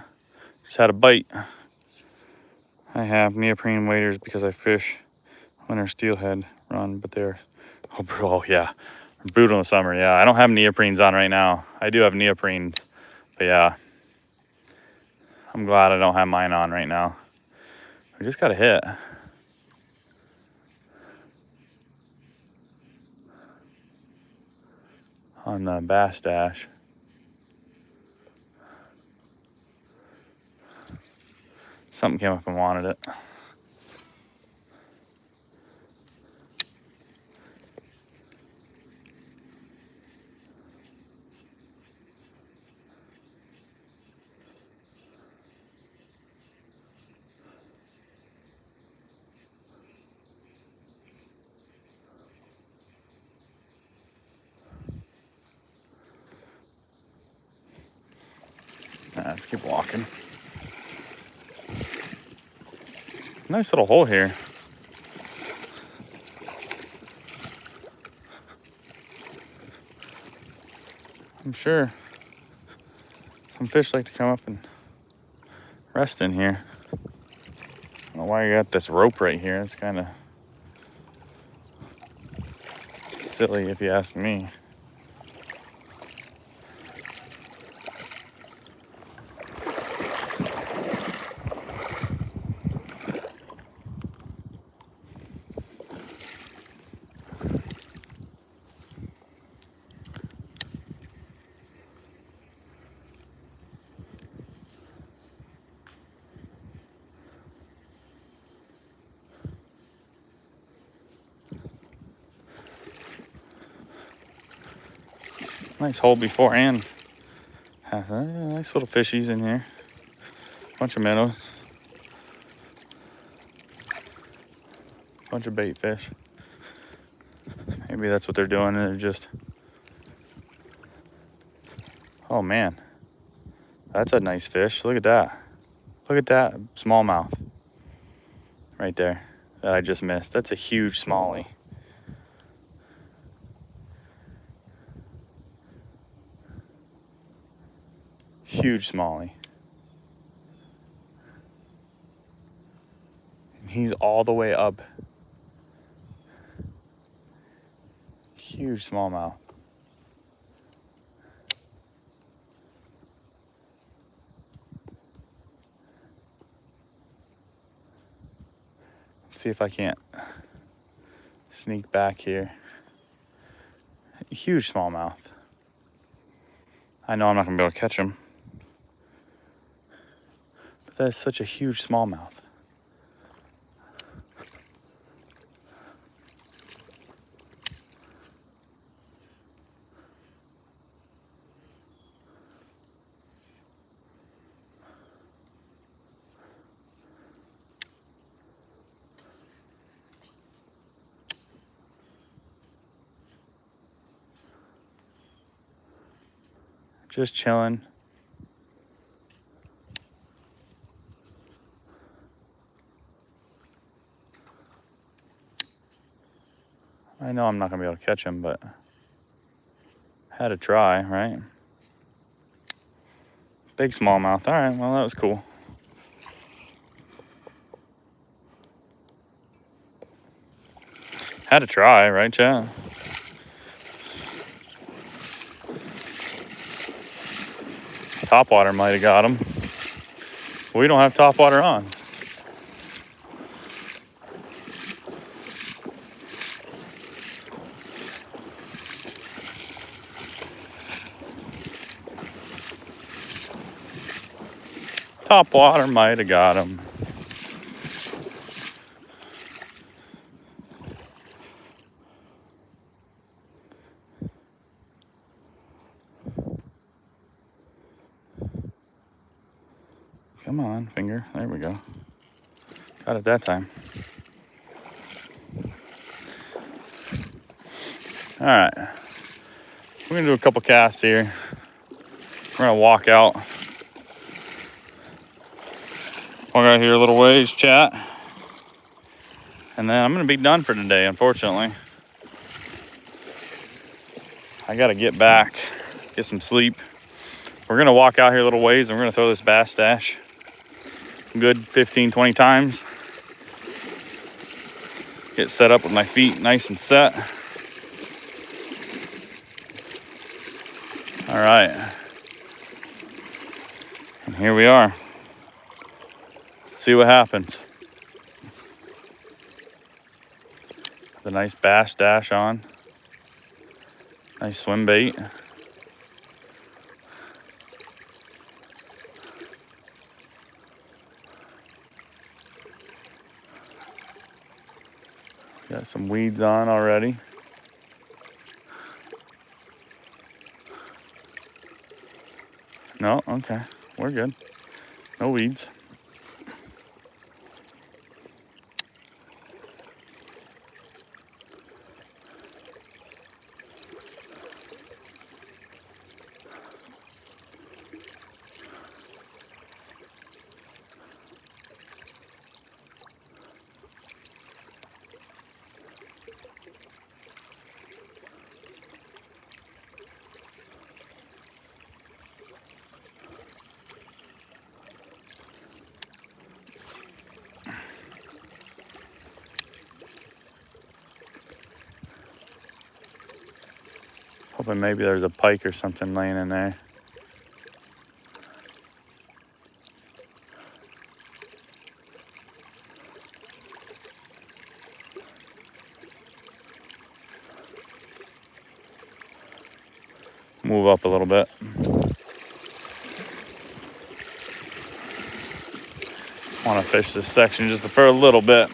Just had a bite. I have neoprene waders because I fish winter steelhead run, but they're, oh bro, yeah. Brutal in the summer, yeah. I don't have neoprenes on right now. I do have neoprenes, but yeah. I'm glad I don't have mine on right now. We just got a hit. On the bass dash. Something came up and wanted it. Alright, let's keep walking. Nice little hole here. I'm sure some fish like to come up and rest in here. I don't know why you got this rope right here. It's kind of silly if you ask me. Nice hole before and nice little fishies in here. Bunch of minnows. Bunch of bait fish. Maybe that's what they're doing. They're just... Oh man, that's a nice fish. Look at that. Look at that smallmouth right there that I just missed. That's a huge smallie. Huge smallie. And he's all the way up. Huge smallmouth. See if I can't sneak back here. Huge smallmouth. I know I'm not gonna be able to catch him, but that is such a huge smallmouth. Just chilling. I know I'm not gonna be able to catch him, but had to try, right? Big smallmouth. All right, well, that was cool. Had to try, right, chat? Topwater might have got him. We don't have topwater on. Topwater might have got him. Come on, finger. There we go. Got it that time. All right. We're gonna do a couple casts here. We're gonna walk out. Walk out here a little ways, chat. And then I'm gonna be done for today, unfortunately. I gotta get back, get some sleep. We're gonna walk out here a little ways and we're gonna throw this bass stash good 15, 20 times. Get set up with my feet nice and set. All right. And here we are. See what happens. The nice bass dash on. Nice swim bait. Got some weeds on already. No, okay, we're good. No weeds. Hoping maybe there's a pike or something laying in there. Move up a little bit. Want to fish this section just for a little bit.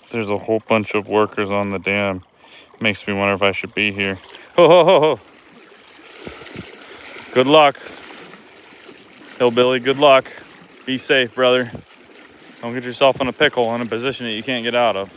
There's a whole bunch of workers on the dam. Makes me wonder if I should be here. Ho, ho, ho, ho. Good luck. Hillbilly, good luck. Be safe, brother. Don't get yourself in a pickle in a position that you can't get out of.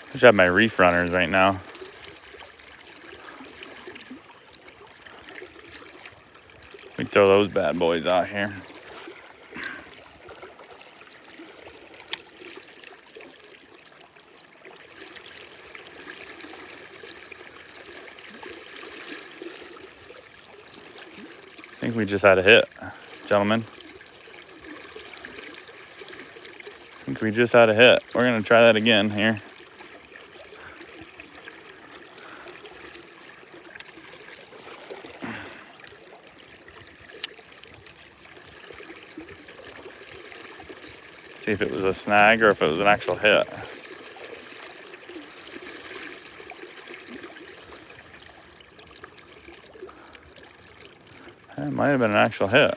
I should have my reef runners right now. We throw those bad boys out here. I think we just had a hit, gentlemen. I think we just had a hit. We're gonna try that again here. See if it was a snag or if it was an actual hit. It might have been an actual hit.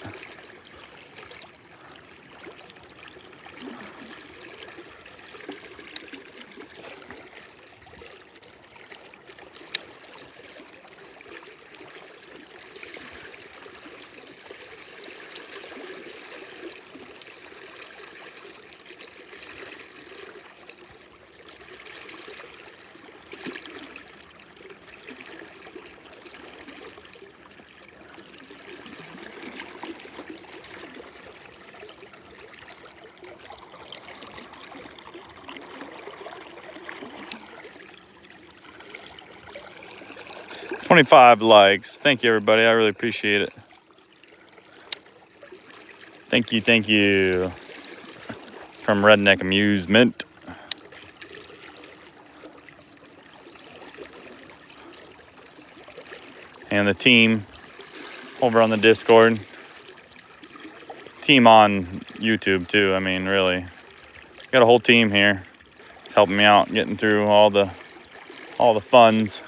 $25 likes. Thank you, everybody. I really appreciate it. Thank you, thank you. From Redneck Amusement. And the team over on the Discord. Team on YouTube too. I mean, really. Got a whole team here. It's helping me out getting through all the funds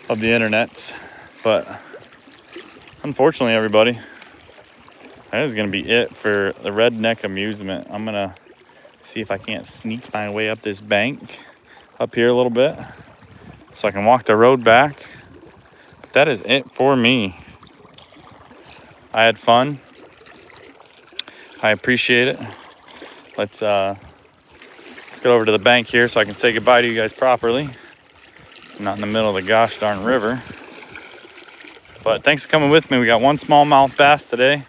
of the internets. But unfortunately, everybody, that is going to be it for the Redneck Amusement. I'm going to see if I can't sneak my way up this bank up here a little bit so I can walk the road back. But that is it for me. I had fun. I appreciate it. Let's get over to the bank here so I can say goodbye to you guys properly. I'm not in the middle of the gosh darn river. But thanks for coming with me. We got one smallmouth bass today.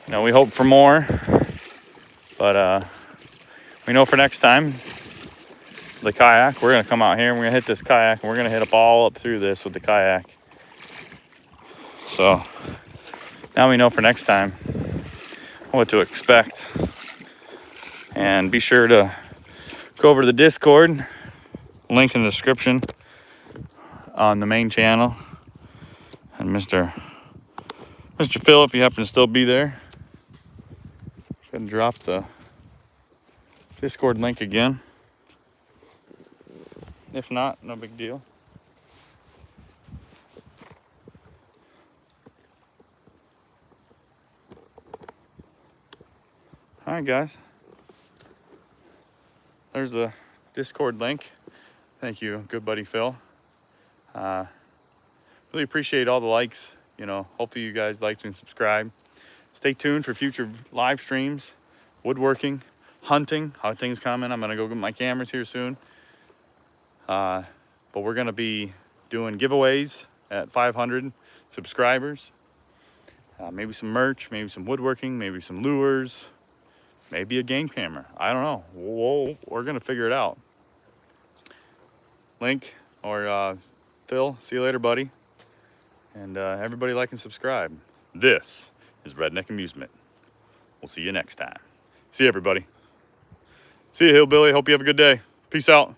You know, we hope for more. But we know for next time, the kayak, we're going to come out here and we're going to hit this kayak and we're going to hit up all up through this with the kayak. So now we know for next time what to expect. And be sure to go over to the Discord, link in the description on the main channel. And Mr. Phil, if you happen to still be there, go ahead and drop the Discord link again. If not, no big deal. All right, guys. There's a Discord link. Thank you, good buddy Phil. Really appreciate all the likes. You know, hopefully you guys liked and subscribe. Stay tuned for future live streams, woodworking, hunting. Hunting's coming. I'm gonna go get my cameras here soon. But we're gonna be doing giveaways at 500 subscribers. Maybe some merch, maybe some woodworking, maybe some lures, maybe a game camera. I don't know. We're gonna figure it out. Link or Phil, see you later, buddy. And everybody like and subscribe. This is Redneck Amusement. We'll see you next time. See you, everybody. See you, Hillbilly. Hope you have a good day. Peace out.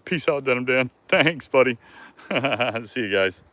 Peace out, Denim Dan. Thanks, buddy. See you guys.